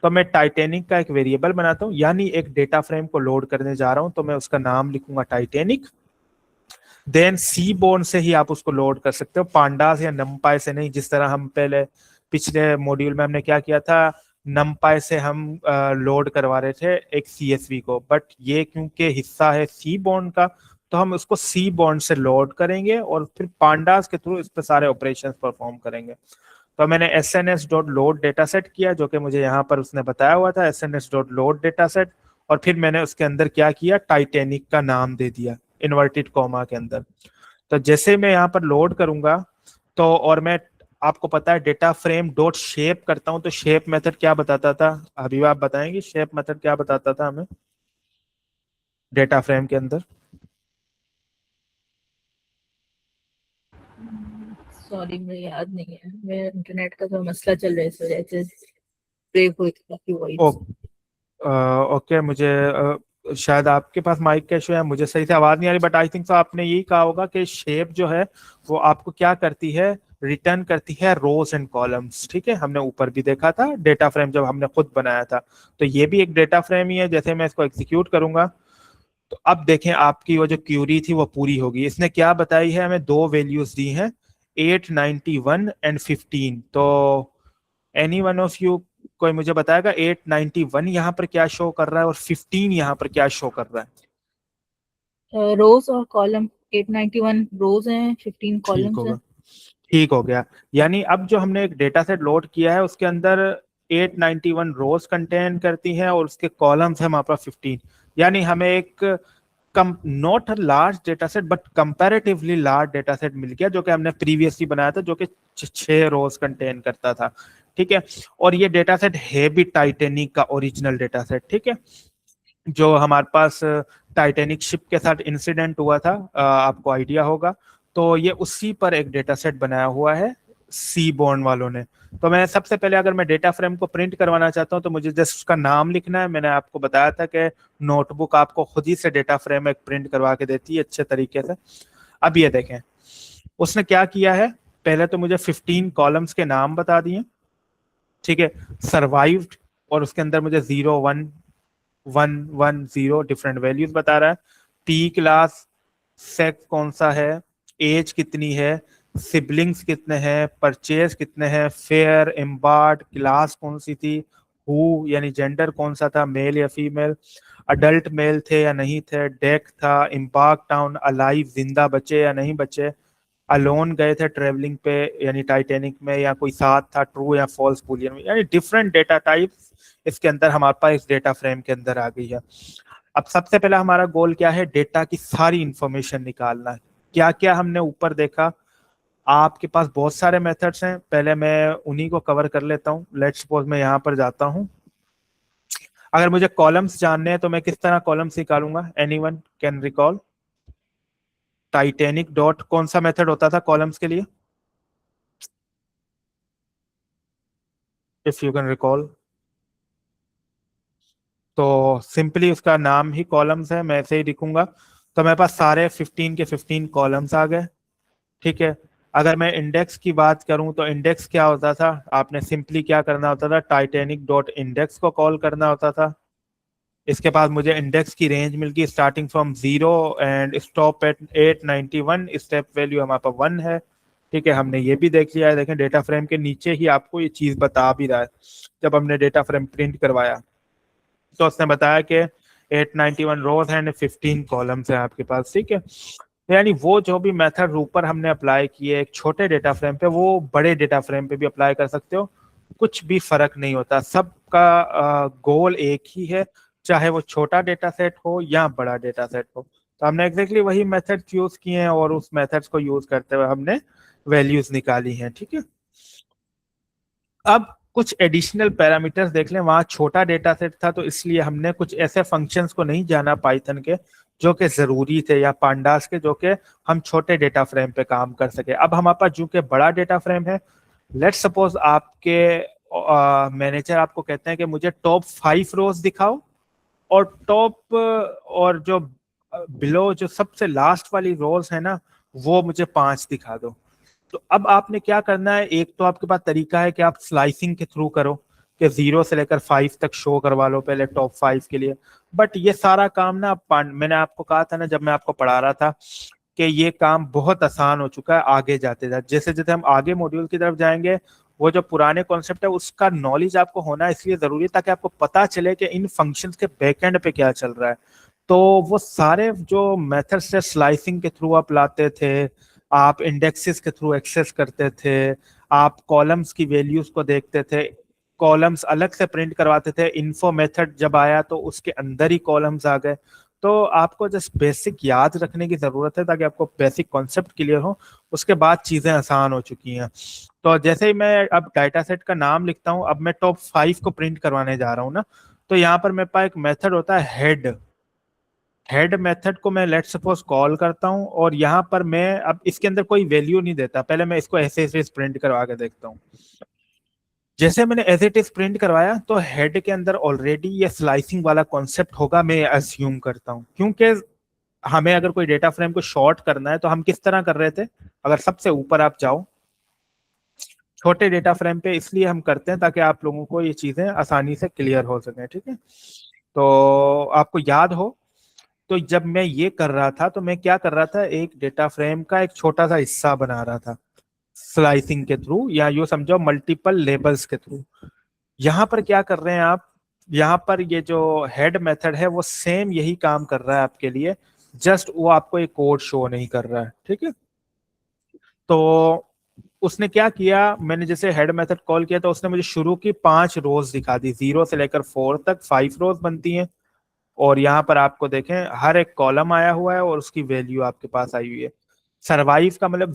तो मैं टाइटेनिक का एक वेरिएबल बनाता हूँ, यानी एक डेटा फ्रेम को लोड करने जा रहा हूँ तो मैं उसका नाम लिखूंगा टाइटेनिक। देन सी बोर्न से ही आप उसको लोड कर सकते हो, पांडास या नमपाई से नहीं, जिस तरह हम पहले पिछले मॉड्यूल में हमने क्या किया था, नमपाई से हम लोड करवा रहे थे एक सीएसवी को, बट ये क्योंकि हिस्सा है सी बोर्न का, तो हम उसको सी बोर्न से लोड करेंगे और फिर पांडास के थ्रू इस पर सारे ऑपरेशंस परफॉर्म करेंगे। तो मैंने S N S dot load data set किया, जो कि मुझे यहाँ पर उसने बताया हुआ था, S N S dot load data set, और फिर मैंने उसके अंदर क्या किया, टाइटेनिक का नाम दे दिया इन्वर्टेड कॉमा के अंदर। तो जैसे मैं यहाँ पर लोड करूंगा, तो और मैं, आपको पता है डेटा फ्रेम डॉट शेप करता हूं, तो शेप मेथड क्या बताता था, अभी आप बताएंगे शेप मेथड क्या बताता था हमें डेटा फ्रेम के अंदर? सॉरी मुझे याद नहीं है, मेरे इंटरनेट का जो मसला चल रहा है इस वजह से ब्रेक हुई थी काफी ओ, वॉइस। ओके, मुझे शायद आपके पास माइक का इशू है, मुझे सही से आवाज नहीं आ रही, बट आई थिंक तो आपने यही कहा होगा कि शेप जो है वो आपको क्या करती है, रिटर्न करती है रोज एंड कॉलम्स। ठीक है, हमने ऊपर भी देखा था डेटा फ्रेम जब हमने खुद बनाया था, तो ये भी एक डेटा फ्रेम ही है। जैसे मैं इसको एग्जीक्यूट करूंगा, तो अब देखें आपकी वो जो क्यूरी थी वो पूरी होगी। इसने क्या बताई है, हमें दो वैल्यूज दी हैं, 891 एंड 15। तो एनी वन ऑफ यू कोई मुझे बताएगा 891 यहाँ पर क्या शो कर रहा है और 15 यहाँ पर क्या शो कर रहा है? रोज और कॉलम, 891 रोज हैं, 15 ठीक कॉलम्स हैं। होगा, ठीक हो गया। यानी अब जो हमने एक डेटा सेट लोड किया है उसके अंदर 891 रोज कंटेन करती हैं और उसके कॉलम्स हैं हमारे पास 15। यानी हमें एक कम not a large data set but comparatively large data set मिल गया, जो कि हमने प्रीवियसली बनाया था, जो कि 6 रोज कंटेन करता था। ठीक है, और ये डेटा सेट है भी टाइटेनिक का ओरिजिनल डेटा सेट। ठीक है, जो हमारे पास टाइटेनिक शिप के साथ इंसिडेंट हुआ था, आपको आइडिया होगा, तो ये उसी पर एक डेटा सेट बनाया हुआ है सी बॉर्न वालों ने। तो मैं सबसे पहले अगर मैं डेटा फ्रेम को प्रिंट करवाना चाहता हूँ तो मुझे जस्ट उसका नाम लिखना है। मैंने आपको बताया था कि नोटबुक आपको खुद ही से डेटा फ्रेम एक प्रिंट करवा के देती है अच्छे तरीके से। अब ये देखें उसने क्या किया है, पहले तो मुझे 15 कॉलम्स के नाम बता दिए। ठीक है, सर्वाइव्ड, और उसके अंदर मुझे 0 1 1 1 0 डिफरेंट वैल्यूज बता रहा है। पी क्लास, सेक्स कौन सा है, एज कितनी है, सिबलिंग्स कितने हैं, परचेज कितने हैं, फेयर, एम्बार्ड, क्लास कौन सी थी, हु यानी जेंडर कौन सा था, मेल या फीमेल, अडल्ट मेल थे या नहीं थे, डेक था, इम्पार्क टाउन, अलाइव जिंदा बचे या नहीं बचे, अलोन गए थे ट्रेवलिंग पे यानी टाइटेनिक में, या कोई साथ था, ट्रू या फॉल्स बुलियन में, यानी डिफरेंट डेटा टाइप्स इसके अंदर हमारे पास इस डेटा फ्रेम के अंदर आ गई है। अब सबसे पहला हमारा गोल क्या है, डेटा की सारी इंफॉर्मेशन निकालना है। क्या क्या हमने ऊपर देखा, आपके पास बहुत सारे मेथड्स हैं, पहले मैं उन्हीं को कवर कर लेता हूँ। लेट्स सपोज मैं यहाँ पर जाता हूँ, अगर मुझे कॉलम्स जानने हैं तो मैं किस तरह कॉलम्स निकालूंगा, anyone can recall? Titanic dot कौन सा मेथड होता था कॉलम्स के लिए, इफ यू कैन रिकॉल? तो सिंपली उसका नाम ही कॉलम्स है, मैं ऐसे ही लिखूंगा, तो मेरे पास सारे 15 के 15 कॉलम्स आ गए। ठीक है, अगर मैं इंडेक्स की बात करूं तो इंडेक्स क्या होता था, आपने सिंपली क्या करना होता था, टाइटेनिक डॉट इंडेक्स को कॉल करना होता था। इसके बाद मुझे इंडेक्स की रेंज मिल गई starting from 0 and stop at 891, step value हमारे पास 1 है। ठीक है, हमने ये भी देख लिया है, देखें डेटा फ्रेम के नीचे ही आपको ये चीज बता भी रहा है। जब हमने डेटा फ्रेम प्रिंट करवाया तो उसने बताया कि 891 रोज एंड 15 कॉलम्स है आपके पास। ठीक है, यानी वो जो भी मेथड ऊपर हमने अप्लाई किए एक छोटे डेटा फ्रेम पे, वो बड़े डेटा फ्रेम पे भी अप्लाई कर सकते हो, कुछ भी फर्क नहीं होता, सबका गोल एक ही है, चाहे वो छोटा डेटा सेट हो या बड़ा डेटा सेट हो। तो हमने एग्जैक्टली वही मेथड यूज किए हैं और उस मेथड्स को यूज करते हुए हमने वैल्यूज निकाली हैं। ठीक है, अब कुछ एडिशनल पैरामीटर्स देख लें, वहां छोटा डेटा सेट था तो इसलिए हमने कुछ ऐसे फंक्शंस को नहीं जाना पाइथन के जो कि जरूरी थे, या पांडास के जो कि हम छोटे डेटा फ्रेम पे काम कर सके। अब हमारे पास जो कि बड़ा डेटा फ्रेम है, लेट्स सपोज आपके मैनेजर आपको कहते हैं कि मुझे टॉप 5 रोज दिखाओ और टॉप और जो बिलो जो सबसे लास्ट वाली रोज है ना, वो मुझे 5 दिखा दो। तो अब आपने क्या करना है, एक तो आपके पास तरीका है कि आप स्लाइसिंग के थ्रू करो कि 0 से लेकर 5 तक शो करवा लो पहले टॉप 5 के लिए। बट ये सारा काम ना मैंने आपको कहा था ना जब मैं आपको पढ़ा रहा था कि ये काम बहुत आसान हो चुका है आगे जाते जाते। जैसे जैसे हम आगे मॉड्यूल की तरफ जाएंगे, वो जो पुराने कॉन्सेप्ट है उसका नॉलेज आपको होना इसलिए जरूरी है ताकि आपको पता चले कि इन फंक्शंस के बैकएंड पे क्या चल रहा है। तो वो सारे जो मेथड्स से स्लाइसिंग के थ्रू आप लाते थे, आप इंडेक्सेस के थ्रू एक्सेस करते थे, आप कॉलम्स की वैल्यूज को देखते थे, कॉलम्स अलग से प्रिंट करवाते थे, इन्फो मेथड जब आया तो उसके अंदर ही कॉलम्स आ गए। तो आपको जस्ट बेसिक याद रखने की जरूरत है ताकि आपको बेसिक कॉन्सेप्ट क्लियर हो, उसके बाद चीजें आसान हो चुकी हैं। तो जैसे ही मैं अब डाटा सेट का नाम लिखता हूँ, अब मैं टॉप 5 को प्रिंट करवाने जा रहा हूँ ना, तो यहाँ पर मेरे पास एक मेथड होता है हेड। हेड मेथड को मैं लेट सपोज कॉल करता हूँ, और यहाँ पर मैं अब इसके अंदर कोई वैल्यू नहीं देता, पहले मैं इसको ऐसे ऐसे प्रिंट करवा के देखता हूँ। जैसे मैंने एज इट इज प्रिंट करवाया तो हेड के अंदर ऑलरेडी ये स्लाइसिंग वाला कॉन्सेप्ट होगा, मैं अज्यूम करता हूँ, क्योंकि हमें अगर कोई डेटा फ्रेम को शॉर्ट करना है तो हम किस तरह कर रहे थे, अगर सबसे ऊपर आप जाओ छोटे डेटा फ्रेम पे, इसलिए हम करते हैं ताकि आप लोगों को ये चीजें आसानी से क्लियर हो सके, ठीक है। तो आपको याद हो, तो जब मैं ये कर रहा था तो मैं क्या कर रहा था, एक डेटा फ्रेम का एक छोटा सा हिस्सा बना रहा था स्लाइसिंग के थ्रू, या यूं समझो मल्टीपल लेबल्स के थ्रू। यहाँ पर क्या कर रहे हैं आप, यहाँ पर ये जो हेड मेथड है वो सेम यही काम कर रहा है आपके लिए, जस्ट वो आपको एक कोड शो नहीं कर रहा है, ठीक है। तो उसने क्या किया, मैंने जैसे हेड मेथड कॉल किया तो उसने मुझे शुरू की 5 रोज दिखा दी, 0 से लेकर 4 तक 5 रोज बनती हैं। और यहाँ पर आपको देखें हर एक कॉलम आया हुआ है और उसकी वैल्यू आपके पास आई हुई है। सरवाइव का मतलब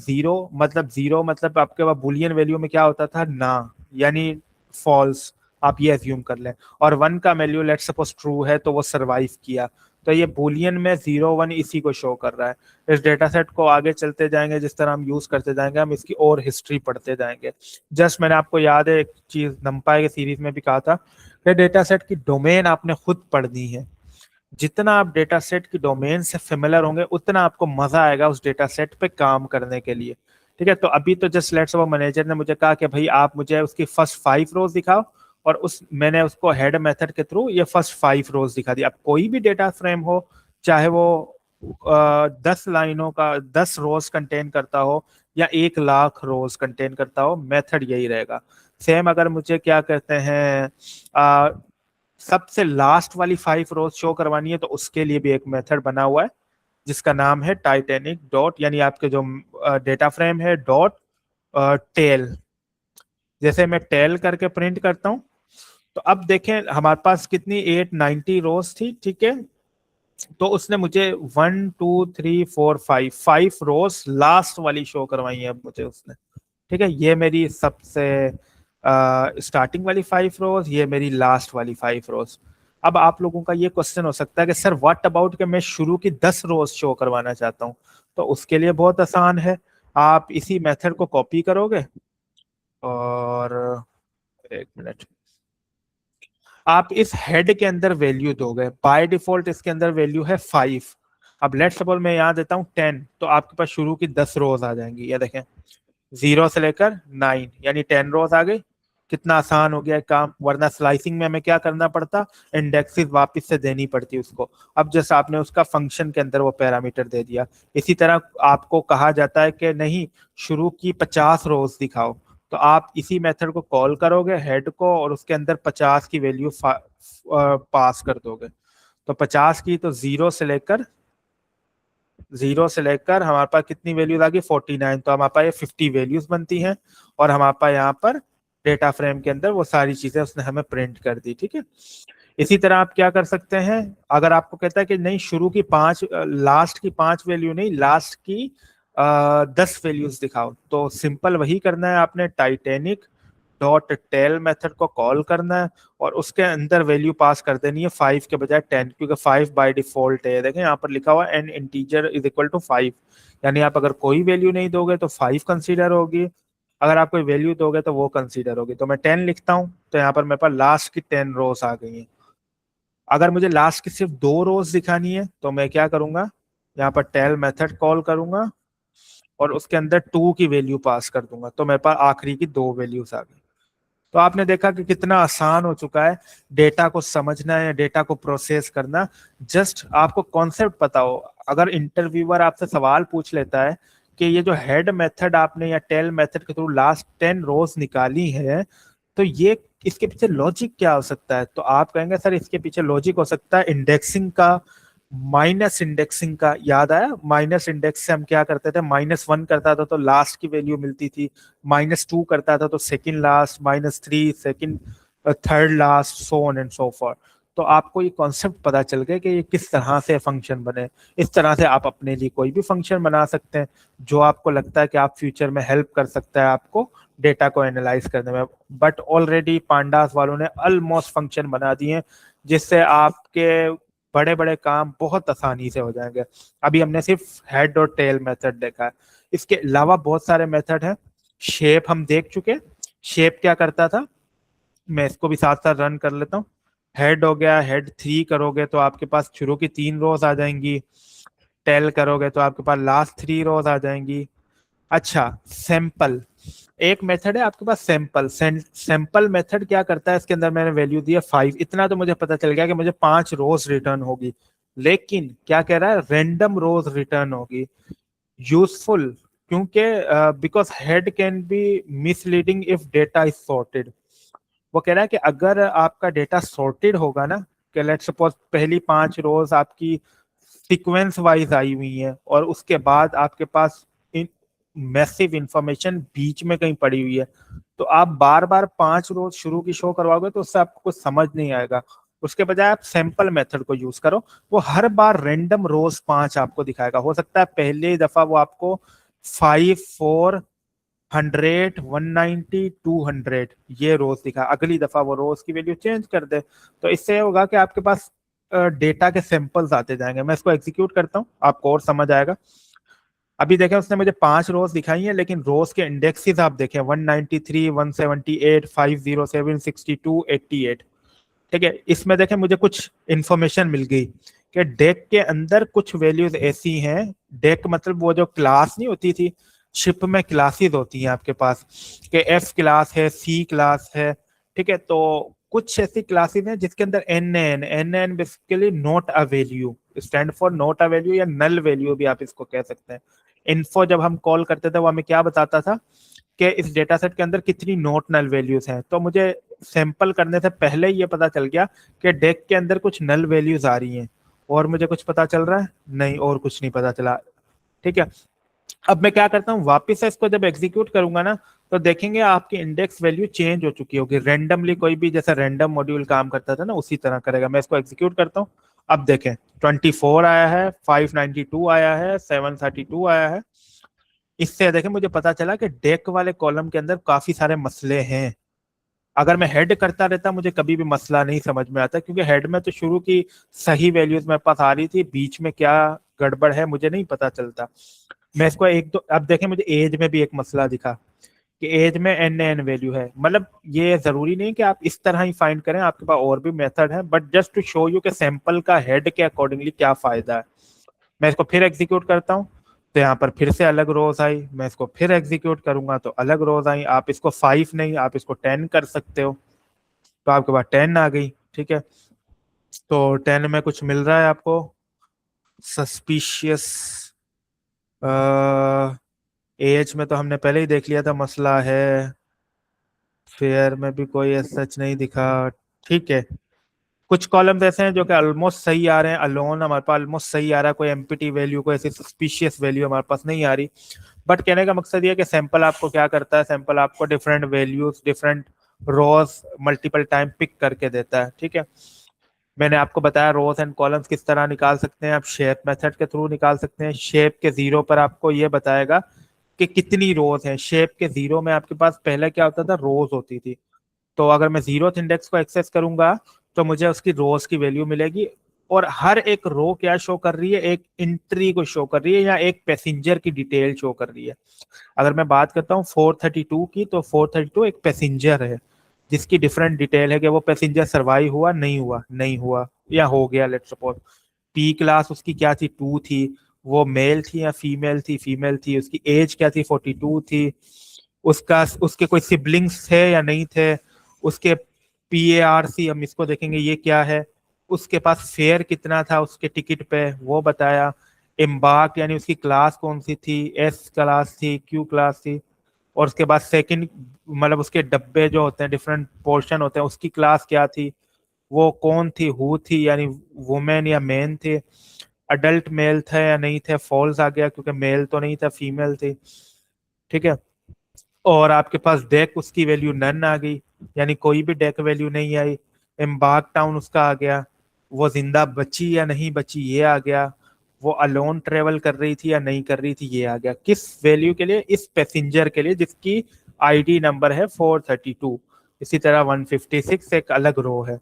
जीरो मतलब आपके पास बुलियन वैल्यू में क्या होता था, ना, यानी फॉल्स, आप ये अज्यूम कर लें। और 1 का वैल्यू लेट सपोज ट्रू है तो वो सरवाइव किया, तो ये बुलियन में 0 1 इसी को शो कर रहा है। इस डेटा सेट को आगे चलते जाएंगे, जिस तरह हम यूज करते जाएंगे हम इसकी और हिस्ट्री पढ़ते जाएंगे। जस्ट मैंने आपको याद है एक चीज नंपाई के सीरीज में भी कहा था कि डेटा सेट की डोमेन आपने खुद पढ़नी है। जितना आप डेटा सेट की डोमेन से फेमिलर होंगे उतना आपको मजा आएगा उस डेटा सेट पे काम करने के लिए, ठीक है। तो अभी तो जस्ट लेट्स सपोज मैनेजर ने मुझे कहा कि भाई आप मुझे उसकी फर्स्ट 5 रोज दिखाओ, और उस मैंने उसको हेड मेथड के थ्रू ये फर्स्ट 5 रोज दिखा दी। अब कोई भी डेटा फ्रेम हो, चाहे वो 10 लाइनों का 10 रोज कंटेन करता हो या 1 लाख रोज कंटेन करता हो, मेथड यही रहेगा। सेम अगर मुझे क्या कहते हैं सबसे लास्ट वाली 5 रोज शो करवानी है तो उसके लिए भी एक मेथड बना हुआ है जिसका नाम है टाइटेनिक डॉट, यानी आपके जो डेटा फ्रेम है डॉट टेल। जैसे मैं टेल करके प्रिंट करता हूं तो अब देखें हमारे पास कितनी 890 रोज थी, ठीक है। तो उसने मुझे 1 2 3 4 5 रोज लास्ट वाली शो करवाई है अब मुझे उसने, ठीक है। ये मेरी सबसे स्टार्टिंग वाली 5 रोज, ये मेरी लास्ट वाली 5 रोज। अब आप लोगों का ये क्वेश्चन हो सकता है कि सर व्हाट अबाउट कि मैं शुरू की 10 रोज शो करवाना चाहता हूँ। तो उसके लिए बहुत आसान है, आप इसी मेथड को कॉपी करोगे और एक मिनट, आप इस हेड के अंदर वैल्यू दोगे, बाय डिफॉल्ट इसके अंदर वैल्यू है 5। अब लेट सपोज मैं यहाँ देता हूँ 10, तो आपके पास शुरू की 10 रोज आ जाएंगी, ये देखें 0 से लेकर 9, यानी 10 रोज आ गई। कितना आसान हो गया काम, वरना स्लाइसिंग में हमें क्या करना पड़ता, इंडेक्सेस वापस से देनी पड़ती उसको। अब जैसे आपने उसका फंक्शन के अंदर वो पैरामीटर दे दिया। इसी तरह आपको कहा जाता है कि नहीं, शुरू की 50 रोज दिखाओ, तो आप इसी मेथड को कॉल करोगे हेड को और उसके अंदर 50 की वैल्यू पास कर दोगे। तो 50 की तो 0 से लेकर हमारे पास कितनी वैल्यूज आ गई 49, तो हमारे पास ये 50 वैल्यूज बनती हैं। और हमारे पास यहाँ पर डेटा फ्रेम के अंदर वो सारी चीजें उसने हमें प्रिंट कर दी, ठीक है। इसी तरह आप क्या कर सकते हैं, अगर आपको कहता है कि नहीं शुरू की 5 लास्ट की 5 वैल्यू नहीं, लास्ट की 10 वैल्यूज दिखाओ, तो सिंपल वही करना है आपने, टाइटेनिक डॉट टेल मेथड को कॉल करना है और उसके अंदर वैल्यू पास कर देनी है 5 के बजाय 10, क्योंकि 5 बाय डिफॉल्ट है। देखें यहाँ पर लिखा हुआ है an integer is equal to 5, यानी आप अगर कोई वैल्यू नहीं दोगे तो 5 कंसीडर होगी, अगर आप कोई वैल्यू दोगे तो वो कंसीडर होगी। तो मैं 10 लिखता हूँ तो यहाँ पर मेरे पास लास्ट की 10 रोज आ गई हैं। अगर मुझे लास्ट की सिर्फ 2 रोज दिखानी है तो मैं क्या करूंगा, यहाँ पर टेल मेथड कॉल करूंगा और उसके अंदर 2 की वैल्यू पास कर दूंगा, तो मेरे पास आखिरी की 2 वैल्यूज आ गई। तो आपने देखा कि कितना आसान हो चुका है डेटा को समझना या डेटा को प्रोसेस करना। जस्ट आपको कॉन्सेप्ट पता हो। अगर इंटरव्यूअर आपसे सवाल पूछ लेता है कि ये जो हेड मेथड आपने या टेल मेथड के थ्रू लास्ट 10 रोज निकाली है, तो ये इसके पीछे लॉजिक क्या हो सकता है, तो आप कहेंगे सर इसके पीछे लॉजिक हो सकता है इंडेक्सिंग का, माइनस इंडेक्सिंग का। याद आया, माइनस इंडेक्स से हम क्या करते थे, -1 करता था तो लास्ट की वैल्यू मिलती थी, -2 करता था तो second last, -3 second, third last, so on and so for. तो आपको ये कॉन्सेप्ट पता चल गया कि ये किस तरह से फंक्शन बने। इस तरह से आप अपने लिए कोई भी फंक्शन बना सकते हैं जो आपको लगता है कि आप फ्यूचर में हेल्प कर सकता है आपको डेटा को एनालाइज करने में। बट ऑलरेडी पांडास वालों ने ऑलमोस्ट फंक्शन बना दिए हैं जिससे आपके बड़े बड़े काम बहुत आसानी से हो जाएंगे। अभी हमने सिर्फ हेड और टेल मेथड देखा है, इसके अलावा बहुत सारे मेथड हैं। शेप हम देख चुके। शेप क्या करता था, मैं इसको भी साथ साथ रन कर लेता हूँ। हेड हो गया, हेड 3 करोगे तो आपके पास शुरू की 3 रोज आ जाएंगी। टेल करोगे तो आपके पास लास्ट 3 रोज आ जाएंगी। अच्छा, सैंपल एक मेथड है आपके पास, सैंपल। सैंपल मेथड क्या करता है, इसके अंदर मैंने वैल्यू दी है 5। इतना तो मुझे पता चल गया कि मुझे 5 रोज रिटर्न होगी, लेकिन क्या कह रहा है, रैंडम रोज रिटर्न होगी। यूजफुल, क्योंकि because head can be misleading if data is sorted. वो कह रहा है कि अगर आपका डेटा सॉर्टेड होगा ना, कि लेट्स सपोज पहली 5 रोज आपकी सीक्वेंस वाइज आई हुई है और उसके बाद आपके पास मैसिव इंफॉर्मेशन बीच में कहीं पड़ी हुई है, तो आप बार बार 5 रोज शुरू की शो करवाओगे तो उससे आपको कुछ समझ नहीं आएगा। उसके बजाय आप सैंपल मेथड को यूज करो, वो हर बार रैंडम रोज 5 आपको दिखाएगा। हो सकता है पहली दफा वो आपको 5, 4, 100, 190, 200 ये रोज दिखा, अगली दफा वो रोज की वैल्यू चेंज कर दे। तो इससे होगा कि आपके पास डेटा के सैंपल्स आते जाएंगे। मैं इसको एग्जीक्यूट करता हूँ, आपको और समझ आएगा। अभी देखें, उसने मुझे 5 रोज दिखाई है, लेकिन रोज के इंडेक्सेस आप देखें 193, 178, 507, 62, 88। ठीक है, इसमें देखें मुझे कुछ इंफॉर्मेशन मिल गई कि डेक के अंदर कुछ वैल्यूज ऐसी हैं। डेक मतलब वो जो क्लास नहीं होती थी, शिप में क्लासेस होती हैं आपके पास, कि एफ क्लास है, सी क्लास है। ठीक है, तो कुछ ऐसी क्लासेस हैं जिसके अंदर an basically not a value stand for not a value, या नल वैल्यू भी आप इसको कह सकते हैं। इन्फो जब हम कॉल करते थे वो हमें क्या बताता था कि इस डेटा सेट के अंदर कितनी नॉट नल वैल्यूज हैं। तो मुझे सैंपल करने से पहले ही ये पता चल गया कि डेक के अंदर कुछ नल वैल्यूज आ रही हैं। और मुझे कुछ पता चल रहा है नहीं, और कुछ नहीं पता चला। ठीक है, अब मैं क्या करता हूँ, वापस से इसको जब एग्जीक्यूट करूंगा ना, तो देखेंगे आपकी इंडेक्स वैल्यू चेंज हो चुकी होगी। रैंडमली कोई भी जैसा रैंडम मॉड्यूल काम करता था ना, उसी तरह करेगा। मैं इसको एग्जीक्यूट करता हूँ। अब देखें 24 आया है, 592 आया है, 732 आया है। इससे देखें मुझे पता चला कि डेक वाले कॉलम के अंदर काफी सारे मसले हैं। अगर मैं हेड करता रहता मुझे कभी भी मसला नहीं समझ में आता, क्योंकि हेड में तो शुरू की सही वैल्यूज मेरे पास आ रही थी, बीच में क्या गड़बड़ है मुझे नहीं पता चलता। मैं इसको एक दो, अब देखें मुझे एज में भी एक मसला दिखा कि एज में एन वैल्यू है। मतलब ये जरूरी नहीं कि आप इस तरह ही फाइंड करें, आपके पास और भी मेथड है, but just to show you कि सैंपल का हेड के अकॉर्डिंगली क्या फायदा है। मैं इसको फिर एग्जीक्यूट करता हूँ, तो यहाँ पर फिर से अलग रोज आई। मैं इसको फिर एग्जीक्यूट करूंगा तो अलग रोज आई। आप इसको 5 नहीं, आप इसको 10 कर सकते हो, तो आपके पास 10 आ गई। ठीक है, तो 10 में कुछ मिल रहा है आपको सस्पिशियस। एज में तो हमने पहले ही देख लिया था मसला है। फेयर में भी कोई सच नहीं दिखा। ठीक है, कुछ कॉलम्स ऐसे हैं जो कि ऑलमोस्ट सही आ रहे हैं। अलोन हमारे पास ऑलमोस्ट सही आ रहा है, कोई एम्पिटी वैल्यू, कोई ऐसी सस्पिशियस वैल्यू हमारे पास नहीं आ रही। बट कहने का मकसद ये है कि सैंपल आपको क्या करता है, सैंपल आपको डिफरेंट वैल्यूज, डिफरेंट रोज मल्टीपल टाइम पिक करके देता है। ठीक है, मैंने आपको बताया रोज एंड कॉलम्स किस तरह निकाल सकते हैं। आप शेप मेथड के थ्रू निकाल सकते हैं। शेप के 0 पर आपको ये बताएगा कि कितनी रोज हैं। शेप के 0 में आपके पास पहले क्या होता था, रोज होती थी। तो अगर मैं 0th इंडेक्स को एक्सेस करूंगा तो मुझे उसकी रोज की वैल्यू मिलेगी। और हर एक रो क्या शो कर रही है, एक एंट्री को शो कर रही है, या एक पैसेंजर की डिटेल शो कर रही है। अगर मैं बात करता हूँ 432 की, तो 432 एक पैसेंजर है जिसकी डिफरेंट डिटेल है कि वो पैसेंजर सर्वाइव हुआ, नहीं हुआ, नहीं हुआ, या हो गया लेट्स सपोज। पी क्लास उसकी क्या थी, 2 थी। वो मेल थी या फीमेल थी, फीमेल थी। उसकी एज क्या थी, 42 थी। उसका उसके कोई सिबलिंग्स थे या नहीं थे, उसके PARC हम इसको देखेंगे ये क्या है, उसके पास फेयर कितना था उसके टिकट पे वो बताया, एम्बार्क यानी उसकी क्लास कौन सी थी, S क्लास थी, Q क्लास थी, और उसके बाद सेकंड मतलब उसके डब्बे जो होते हैं डिफरेंट पोर्शन होते हैं उसकी क्लास क्या थी, वो कौन थी, हु थी यानी वुमेन या मैन थे, अडल्ट मेल थे या नहीं थे, फॉल्स आ गया क्योंकि मेल तो नहीं था फीमेल थी, ठीक है। और आपके पास डेक उसकी वैल्यू नन आ गई, यानी कोई भी डेक वैल्यू नहीं आई। एम्बार्क टाउन उसका आ गया, वो जिंदा बची या नहीं बची ये आ गया, वो अलोन ट्रेवल कर रही थी या नहीं कर रही थी ये आ गया, किस वैल्यू के लिए, इस पैसेंजर के लिए जिसकी ID नंबर है 432। इसी तरह 156 एक अलग रो है।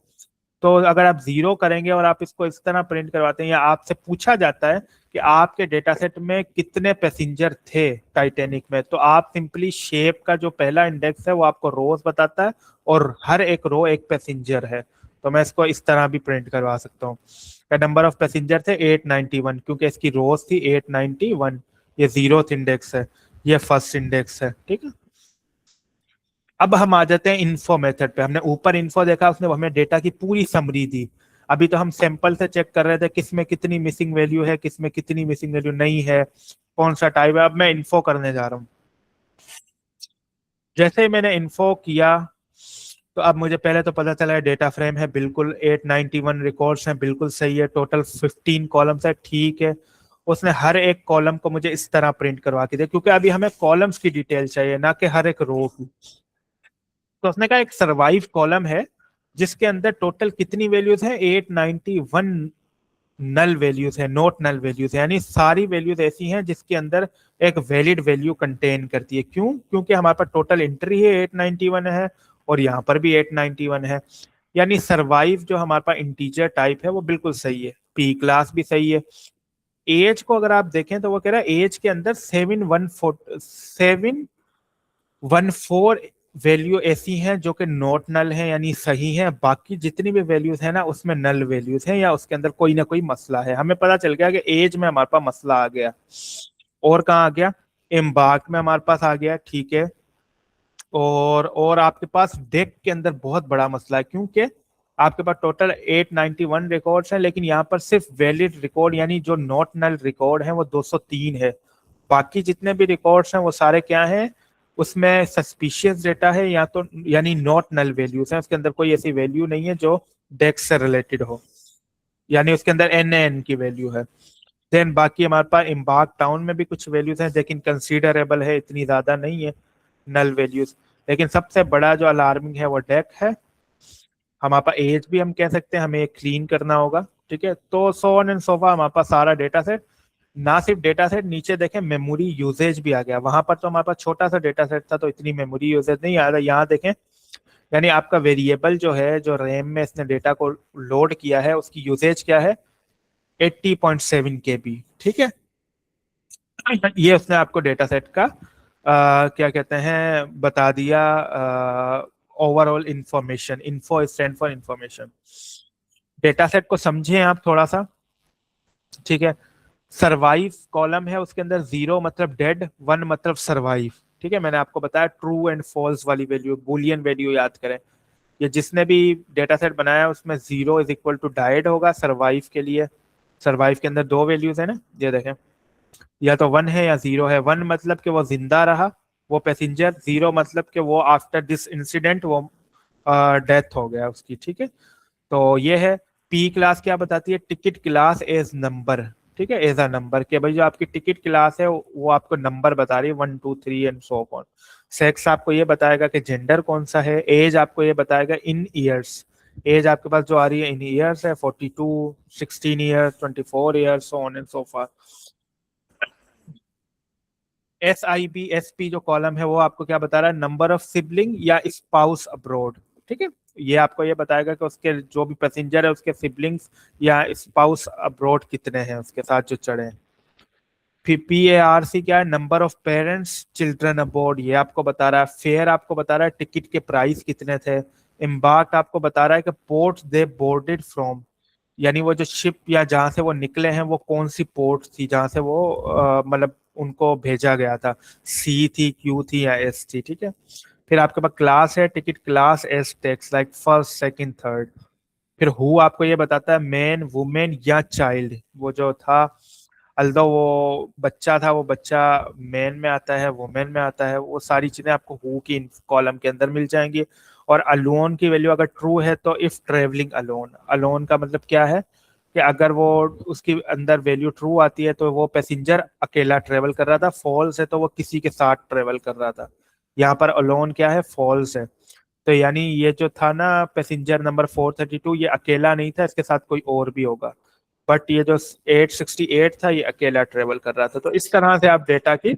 तो अगर आप जीरो करेंगे और आप इसको इस तरह प्रिंट करवाते हैं या आपसे पूछा जाता है कि आपके डेटा सेट में कितने पैसेंजर थे टाइटैनिक में, तो आप सिंपली शेप का जो पहला इंडेक्स है वो आपको रोज बताता है और हर एक रो एक पैसेंजर है। तो मैं इसको इस तरह भी प्रिंट करवा सकता हूँ। नंबर ऑफ पैसेंजर थे 891 क्योंकि इसकी रोज थी 891, ये जीरो इंडेक्स है, ये फर्स्ट इंडेक्स है, ठीक है। अब हम आ जाते हैं इन्फो मेथड पे। हमने ऊपर इन्फो देखा, उसने हमें डेटा की पूरी समरी दी। अभी तो हम सैंपल से चेक कर रहे थे किसमें कितनी मिसिंग वैल्यू है, किसमें कितनी मिसिंग वैल्यू नहीं है, कौन सा टाइप है। अब मैं इन्फो करने जा रहा हूँ। जैसे ही मैंने इन्फो किया तो अब मुझे पहले तो पता चला है डेटा फ्रेम है बिल्कुल 891 रिकॉर्ड्स हैं, बिल्कुल सही है, टोटल 15 कॉलम्स है, ठीक है। उसने हर एक कॉलम को मुझे इस तरह प्रिंट करवा के दिया क्योंकि अभी हमें कॉलम्स की डिटेल चाहिए ना कि हर एक रो की। तो उसने कहा एक सर्वाइव कॉलम है जिसके अंदर टोटल कितनी वैल्यूज है, 891 नल वैल्यूज है, नोट नल वैल्यूज है, यानी सारी वैल्यूज ऐसी हैं जिसके अंदर एक वैलिड वैल्यू कंटेन करती है। क्यों? क्योंकि हमारे पास टोटल एंट्री है 891 है और यहाँ पर भी 891 है, यानी सर्वाइव जो हमारे पास इंटीजर टाइप है वो बिल्कुल सही है, P क्लास भी सही है। एज को अगर आप देखें तो वो कह रहा है एज के अंदर 714 वैल्यू ऐसी हैं जो कि नॉट नल है यानी सही है, बाकी जितनी भी वैल्यूज है ना उसमें नल वैल्यूज हैं या उसके अंदर कोई ना कोई मसला है। हमें पता चल गया कि एज में हमारे पास मसला आ गया। और कहाँ आ गया? एम्बार्क में हमारे पास आ गया, ठीक है। और आपके पास डेक के अंदर बहुत बड़ा मसला है क्योंकि आपके पास टोटल 891 रिकॉर्ड्स हैं लेकिन यहाँ पर सिर्फ वैलिड रिकॉर्ड यानी जो नॉट नल रिकॉर्ड है वो 203 है। बाकी जितने भी रिकॉर्ड्स हैं वो सारे क्या हैं, उसमें सस्पिशियस डेटा है या तो यानी नॉट नल वैल्यूज हैं, उसके अंदर कोई ऐसी वैल्यू नहीं है जो डेक्स से रिलेटेड हो, यानी उसके अंदर एन की वैल्यू है। देन बाकी हमारे पास एम्बार्क टाउन में भी कुछ वैल्यूज हैं लेकिन कंसीडरेबल है, इतनी ज्यादा नहीं है नल वैल्यूज। लेकिन सबसे बड़ा जो अलार्मिंग है वो डेक है। हमारे पास एज भी हम कह सकते हैं, हमें क्लीन करना होगा, ठीक है। तो सो ऑन एंड सोफा हमारे पास सारा डेटा सेट, ना सिर्फ डेटा सेट, नीचे देखें मेमोरी यूजेज भी आ गया। वहां पर तो हमारे पास छोटा सा डेटा सेट था तो इतनी मेमोरी यूजेज नहीं आ रहा, यहाँ देखें यानी आपका वेरिएबल जो है जो रैम में इसने डेटा को लोड किया है उसकी यूजेज क्या है, 80.7 KB, ठीक है। ये उसने आपको डेटा सेट का क्या कहते हैं बता दिया, overall information. Info stand for information. Data set को समझें आप थोड़ा सा, ठीक है। सरवाइव कॉलम है, उसके अंदर 0 मतलब डेड, 1 मतलब सरवाइव, ठीक है। मैंने आपको बताया ट्रू एंड फॉल्स वाली वैल्यू, बुलियन वैल्यू याद करें। ये जिसने भी डेटा सेट बनाया उसमें 0 इज इक्वल टू डाइड होगा सरवाइव के लिए। सरवाइव के अंदर दो वैल्यूज है ना, ये देखें, या तो 1 है या 0 है। 1 मतलब कि वो जिंदा रहा वो पैसेंजर, 0 मतलब कि वो आफ्टर दिस इंसिडेंट वो डेथ हो गया उसकी, ठीक है। तो ये है। पी क्लास क्या बताती है, टिकट क्लास एज नंबर, ठीक है, एज अ नंबर, के भाई जो आपकी टिकट क्लास है वो आपको नंबर बता रही है 1 2 3 एंड सो ऑन। सेक्स आपको ये बताएगा कि जेंडर कौन सा है। एज आपको ये बताएगा इन ईयर्स, एज आपके पास जो आ रही है इन ईयर्स है 42, 16 years, 24 years, so on and so for. SIBSP जो कॉलम है वो आपको क्या बता रहा है, नंबर ऑफ सिबलिंग या स्पाउस अब्रोड, ठीक है। ये आपको ये बताएगा कि उसके जो भी पैसेंजर है उसके सिबलिंग्स या स्पाउस अब्रोड कितने हैं उसके साथ जो चढ़े हैं। फिर PARC क्या है, number of parents children aboard, ये आपको बता रहा है। फेयर आपको बता रहा है टिकट के प्राइस कितने थे। एम्बार्क आपको बता रहा है कि पोर्ट दे बोर्डेड फ्रॉम, यानी वो जो शिप या जहां से वो निकले हैं वो कौन सी पोर्ट थी जहां से वो मतलब उनको भेजा गया था, C थी, Q थी या S थी, ठीक है। फिर आपके पास क्लास है, ticket class as text like first second third. फिर हु आपको ये बताता है मैन वुमेन या चाइल्ड, वो जो था अल्दो वो बच्चा था, वो बच्चा मैन में आता है वुमेन में आता है, वो सारी चीजें आपको हु की कॉलम के अंदर मिल जाएंगी। और अलोन की वैल्यू अगर ट्रू है तो इफ ट्रेवलिंग अलोन, अलोन का मतलब क्या है कि अगर वो उसके अंदर वैल्यू ट्रू आती है तो वो पैसेंजर अकेला ट्रेवल कर रहा था, फॉल्स है तो वो किसी के साथ ट्रेवल कर रहा था। यहाँ पर अलोन क्या है, फॉल्स है। तो यानी ये जो था ना पैसेंजर नंबर 432, ये अकेला नहीं था, इसके साथ कोई और भी होगा। बट ये जो 868 था ये अकेला ट्रेवल कर रहा था। तो इस तरह से आप डेटा की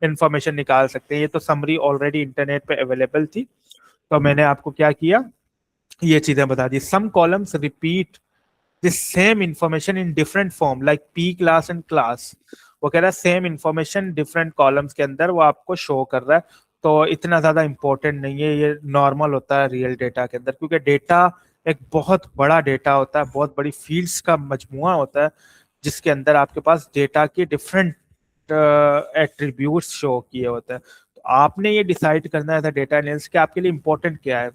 इंफॉर्मेशन निकाल सकते हैं। ये तो समरी ऑलरेडी इंटरनेट पे अवेलेबल थी, तो मैंने आपको क्या किया, ये चीजें बता दी। Some columns repeat the same information in different form like P class and class. वो कह रहा है सेम इंफॉर्मेशन डिफरेंट कॉलम्स के अंदर वो आपको शो कर रहा है। तो इतना ज्यादा इंपॉर्टेंट नहीं है, ये नॉर्मल होता है रियल डेटा के अंदर, क्योंकि डेटा एक बहुत बड़ा डेटा होता है, बहुत बड़ी फील्ड्स का मजमुआ होता है, जिसके अंदर आपके पास डेटा के डिफरेंट एट्रीब्यूट्स शो किए होते हैं। तो आपने ये डिसाइड करना है डेटा एनालिसिस कि आपके लिए इंपॉर्टेंट क्या है।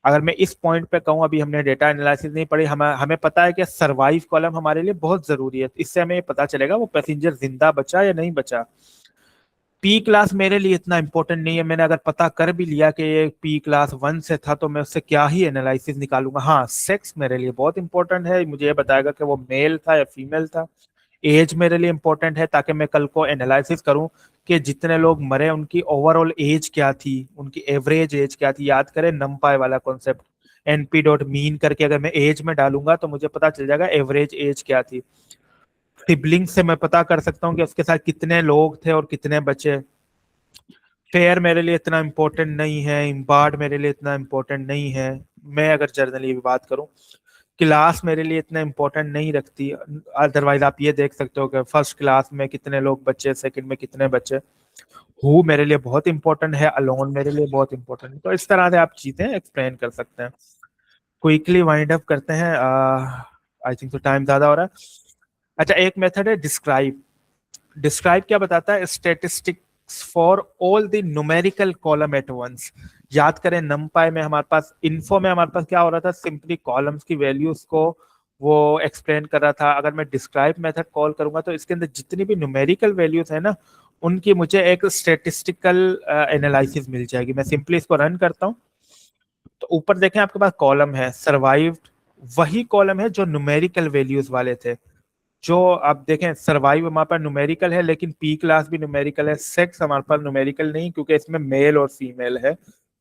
अगर मैं इस पॉइंट पे कहूँ, अभी हमने डेटा एनालिसिस नहीं पढ़ी, हमें हमें पता है कि सर्वाइव कॉलम हमारे लिए बहुत जरूरी है, इससे हमें ये पता चलेगा वो पैसेंजर जिंदा बचा या नहीं बचा। पी क्लास मेरे लिए इतना इंपॉर्टेंट नहीं है, मैंने अगर पता कर भी लिया कि ये पी क्लास 1 से था तो मैं उससे क्या ही एनालिसिस निकालूंगा। हाँ, सेक्स मेरे लिए बहुत इंपॉर्टेंट है, मुझे ये बताएगा कि वो मेल था या फीमेल था। एज मेरे लिए इंपॉर्टेंट है ताकि मैं कल को एनालिसिस करूं कि जितने लोग मरे उनकी ओवरऑल एज क्या थी, उनकी एवरेज एज क्या थी। याद करें नमपाई वाला कॉन्सेप्ट, एनपी डॉट मीन करके अगर मैं एज में डालूंगा तो मुझे पता चल जाएगा एवरेज एज क्या थी। सिबलिंग से मैं पता कर सकता हूँ कि उसके साथ कितने लोग थे और कितने बचे। फेयर मेरे लिए इतना इम्पोर्टेंट नहीं है, इम्बार्ड मेरे लिए इतना इम्पोर्टेंट नहीं है, मैं अगर जर्नली भी बात करूं। क्लास मेरे लिए इतना इम्पोर्टेंट नहीं रखती, अदरवाइज आप ये देख सकते हो कि फर्स्ट क्लास में कितने लोग बचे, सेकंड में कितने बचे। हु मेरे लिए बहुत इंपॉर्टेंट है, अलोन मेरे लिए बहुत इंपॉर्टेंट है। तो इस तरह से आप चीजें एक्सप्लेन कर सकते हैं। क्विकली वाइंड अप करते हैं, आई थिंक तो टाइम ज्यादा हो रहा है। अच्छा, एक मेथड है डिस्क्राइब। डिस्क्राइब क्या बताता है, statistics for all the numerical column at once. याद करें नमपाई में हमारे पास इन्फो में हमारे पास क्या हो रहा था, सिंपली कॉलम्स की वैल्यूज को वो एक्सप्लेन कर रहा था। अगर मैं डिस्क्राइब मेथड कॉल करूंगा तो इसके अंदर जितनी भी न्यूमेरिकल वैल्यूज है ना, उनकी मुझे एक स्टेटिस्टिकल एनालिसिस मिल जाएगी। मैं सिंपली इसको रन करता हूँ तो ऊपर देखें आपके पास कॉलम है सर्वाइव्ड, वही कॉलम है जो न्यूमेरिकल वैल्यूज वाले थे। जो आप देखें सर्वाइव हमारे पास न्यूमेरिकल है, लेकिन पी क्लास भी न्यूमेरिकल है। सेक्स हमारे पास न्यूमेरिकल नहीं, क्योंकि इसमें मेल और फीमेल है,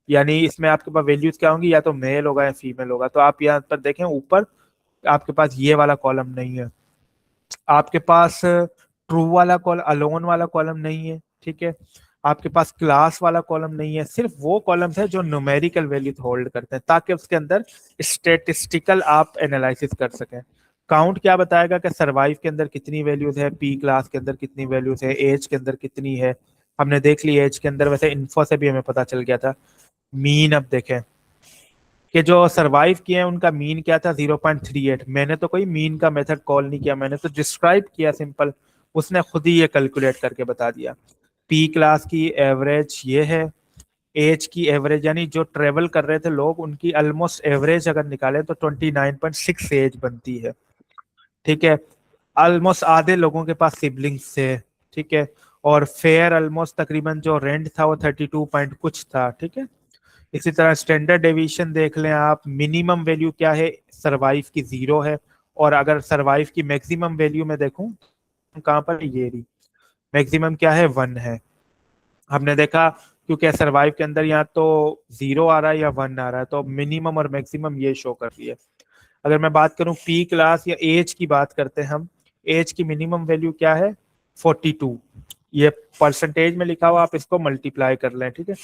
यानी इसमें आपके पास वैल्यूज क्या होंगी, या तो मेल होगा या फीमेल होगा। तो आप यहाँ पर देखें ऊपर आपके पास ये वाला कॉलम नहीं है, आपके पास ट्रू वाला कॉलम, अलोन वाला कॉलम नहीं है, ठीक है। आपके पास क्लास वाला कॉलम नहीं है, सिर्फ वो कॉलम्स है जो न्यूमेरिकल वैल्यूज होल्ड करते हैं, ताकि उसके अंदर स्टेटिस्टिकल आप एनालिसिस कर सकें। काउंट क्या बताएगा कि सर्वाइव के अंदर कितनी वैल्यूज है, पी क्लास के अंदर कितनी वैल्यूज है, एज के अंदर कितनी है। हमने देख ली एज के अंदर, वैसे इन्फो से भी हमें पता चल गया था। मीन अब देखें कि जो सरवाइव किए हैं उनका मीन क्या था, 0.38। मैंने तो कोई मीन का मेथड कॉल नहीं किया, मैंने तो डिस्क्राइब किया सिंपल, उसने खुद ही ये कैलकुलेट करके बता दिया। पी क्लास की एवरेज ये है, एज की एवरेज यानी जो ट्रेवल कर रहे थे लोग उनकी ऑलमोस्ट एवरेज अगर निकाले तो 29.6 एज बनती है, ठीक है। ऑलमोस्ट आधे लोगों के पास सिबलिंग्स थे, ठीक है। और फेयर ऑलमोस्ट तकरीबन जो रेंट था वो 32 पॉइंट कुछ था, ठीक है। इसी तरह स्टैंडर्ड डेविएशन देख लें आप, मिनिमम वैल्यू क्या है सरवाइव की, 0 है। और अगर सरवाइव की मैक्सिमम वैल्यू में देखूं कहाँ पर, ये रही, मैक्सिमम क्या है, 1 है। हमने देखा क्योंकि सरवाइव के अंदर या तो 0 आ रहा है या 1 आ रहा है, तो मिनिमम और मैक्सिमम ये शो कर रही है। अगर मैं बात करूं पी क्लास या एज की बात करते हैं हम, एज की मिनिमम वैल्यू क्या है, 42। ये परसेंटेज में लिखा हुआ, आप इसको मल्टीप्लाई कर लें, ठीक है।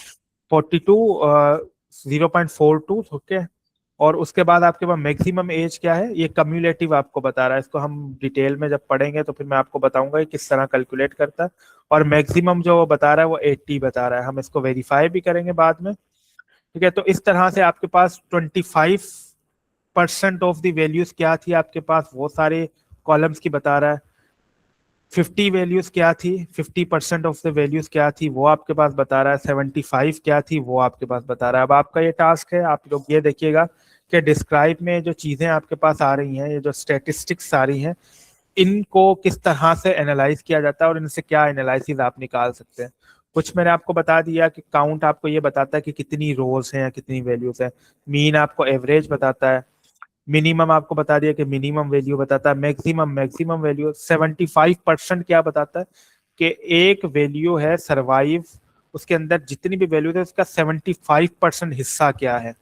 42 0.42, ओके। और उसके बाद आपके पास मैक्सिमम एज क्या है, ये कम्युलेटिव आपको बता रहा है, इसको हम डिटेल में जब पढ़ेंगे तो फिर मैं आपको बताऊंगा कि किस तरह कैलकुलेट करता है। और मैक्सिमम जो वो बता रहा है वो 80 बता रहा है, हम इसको वेरीफाई भी करेंगे बाद में, ठीक है। तो इस तरह से आपके पास 25% ऑफ द वैल्यूज क्या थी आपके पास, वो सारे कॉलम्स की बता रहा है। 50 वैल्यूज क्या थी, 50% ऑफ द वैल्यूज क्या थी वो आपके पास बता रहा है, 75 क्या थी वो आपके पास बता रहा है। अब आपका ये टास्क है, आप लोग ये देखिएगा कि डिस्क्राइब में जो चीजें आपके पास आ रही हैं, ये जो स्टेटिस्टिक्स आ रही हैं, इनको किस तरह से एनालाइज किया जाता है और इनसे क्या एनालिसिस आप निकाल सकते हैं। कुछ मैंने आपको बता दिया कि काउंट आपको ये बताता है कि कितनी रोज हैं या कितनी वैल्यूज हैं, मीन आपको एवरेज बताता है, मिनिमम आपको बता दिया कि मिनिमम वैल्यू बताता है, मैक्सिमम मैक्सिमम वैल्यू, 75% क्या बताता है कि एक वैल्यू है सरवाइव, उसके अंदर जितनी भी वैल्यू है उसका 75% हिस्सा क्या है।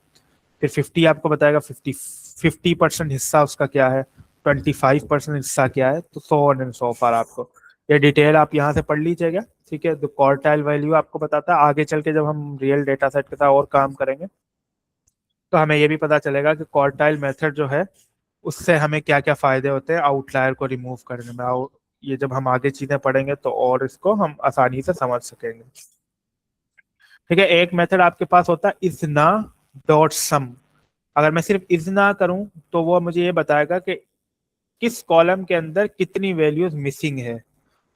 फिर 50 आपको बताएगा 50% हिस्सा उसका क्या है, 25% हिस्सा क्या है, तो सो ऑन एंड सो फार। आपको ये डिटेल आप यहाँ से पढ़ लीजिएगा, ठीक है। तो क्वार्टाइल वैल्यू आपको बताता है, आगे चल के जब हम रियल डेटा सेट के साथ और काम करेंगे तो हमें ये भी पता चलेगा कि क्वार्टाइल मेथड जो है उससे हमें क्या क्या फायदे होते हैं आउटलायर को रिमूव करने में। ये जब हम आगे चीजें पढ़ेंगे तो और इसको हम आसानी से समझ सकेंगे, ठीक है। एक मेथड आपके पास होता है इजना डॉट सम। अगर मैं सिर्फ इजना करूं तो वो मुझे ये बताएगा कि किस कॉलम के अंदर कितनी वैल्यूज मिसिंग है,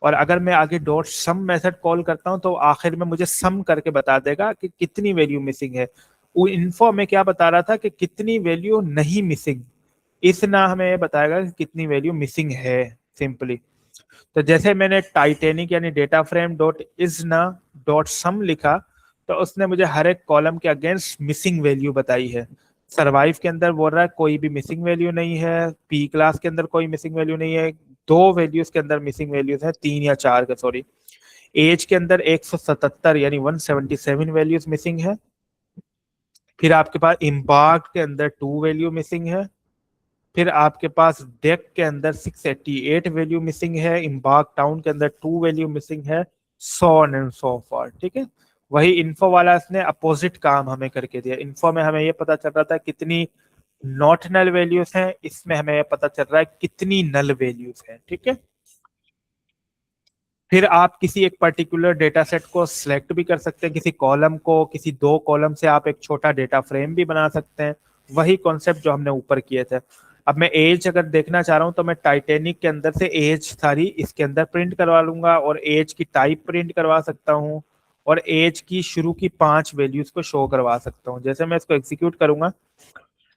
और अगर मैं आगे डॉट सम मेथड कॉल करता हूं तो आखिर में मुझे सम करके बता देगा कि कितनी वैल्यू मिसिंग है। वो इन्फो में क्या बता रहा था कि कितनी वैल्यू नहीं मिसिंग, इतना हमें ये बताएगा कि कितनी वैल्यू मिसिंग है सिंपली। तो जैसे मैंने टाइटेनिक यानी data frame dot Izna dot सम लिखा तो उसने मुझे हर एक कॉलम के अगेंस्ट मिसिंग वैल्यू बताई है। सरवाइव के अंदर बोल रहा है कोई भी मिसिंग वैल्यू नहीं है, पी क्लास के अंदर कोई मिसिंग वैल्यू नहीं है, दो वैल्यूज के अंदर मिसिंग वैल्यूज है, तीन या चार के सॉरी। एज के अंदर 177 यानी 177 वैल्यूज मिसिंग है। फिर आपके पास इम्बार्क के अंदर टू वैल्यू मिसिंग है। फिर आपके पास डेक के अंदर 688 वैल्यू मिसिंग है, इम्बार्क टाउन के अंदर टू वैल्यू मिसिंग है, सो ऑन एंड सो फॉर, ठीक है। वही इन्फो वाला इसने अपोजिट काम हमें करके दिया। इन्फो में हमें ये पता चल रहा था कितनी नॉट नल वैल्यूज हैं, इसमें हमें ये पता चल रहा है कितनी नल वैल्यूज हैं, ठीक है। फिर आप किसी एक पर्टिकुलर डेटा सेट को सिलेक्ट भी कर सकते हैं, किसी कॉलम को, किसी दो कॉलम से आप एक छोटा डेटा फ्रेम भी बना सकते हैं, वही कॉन्सेप्ट जो हमने ऊपर किए थे। अब मैं एज अगर देखना चाह रहा हूं तो मैं टाइटेनिक के अंदर से एज सारी इसके अंदर प्रिंट करवा लूंगा और एज की टाइप प्रिंट करवा सकता हूँ और एज की शुरू की 5 वैल्यूज को शो करवा सकता हूँ। जैसे मैं इसको एग्जीक्यूट करूंगा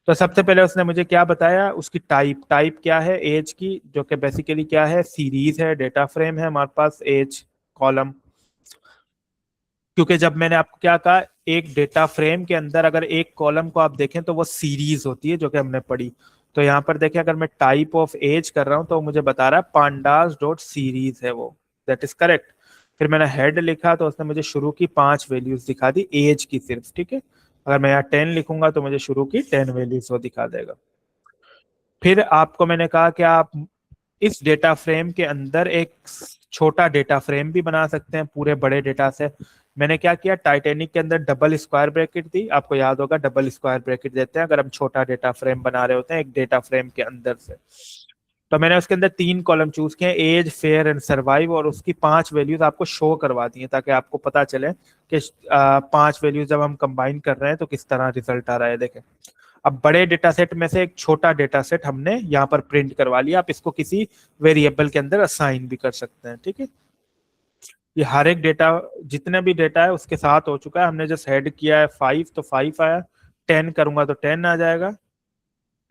तो सबसे पहले उसने मुझे क्या बताया, उसकी टाइप, टाइप क्या है एज की, जो कि बेसिकली क्या है, सीरीज है, डेटा फ्रेम है हमारे पास एज कॉलम। क्योंकि जब मैंने आपको क्या कहा, एक डेटा फ्रेम के अंदर अगर एक कॉलम को आप देखें तो वो सीरीज होती है जो कि हमने पढ़ी। तो यहाँ पर देखें अगर मैं टाइप ऑफ एज कर रहा हूँ तो मुझे बता रहा है पांडास डॉट सीरीज है वो, दैट इज करेक्ट। फिर मैंने हेड लिखा तो उसने मुझे शुरू की 5 वैल्यूज दिखा दी एज की सिर्फ, ठीक है। अगर मैं यहाँ 10 लिखूंगा तो मुझे शुरू की 10 वैल्यूज वो दिखा देगा। फिर आपको मैंने कहा कि आप इस डेटा फ्रेम के अंदर एक छोटा डेटा फ्रेम भी बना सकते हैं पूरे बड़े डेटा से। मैंने क्या किया, टाइटेनिक के अंदर डबल स्क्वायर ब्रैकेट दी, आपको याद होगा डबल स्क्वायर ब्रैकेट देते हैं अगर हम छोटा डेटा फ्रेम बना रहे होते हैं एक डेटा फ्रेम के अंदर से। तो मैंने उसके अंदर 3 कॉलम चूज किए, एज, फेयर एंड सर्वाइव, और उसकी 5 वैल्यूज आपको शो करवा दी है ताकि आपको पता चले कि 5 वैल्यूज जब हम कंबाइन कर रहे हैं तो किस तरह रिजल्ट आ रहा है। देखें अब बड़े डेटा सेट में से एक छोटा डेटा सेट हमने यहाँ पर प्रिंट करवा लिया, आप इसको किसी वेरिएबल के अंदर असाइन भी कर सकते हैं, ठीक है। ये हर एक डेटा, जितने भी डेटा है उसके साथ हो चुका है। हमने जस्ट हेड किया है 5 तो 5 आया, 10 करूंगा तो 10 आ जाएगा,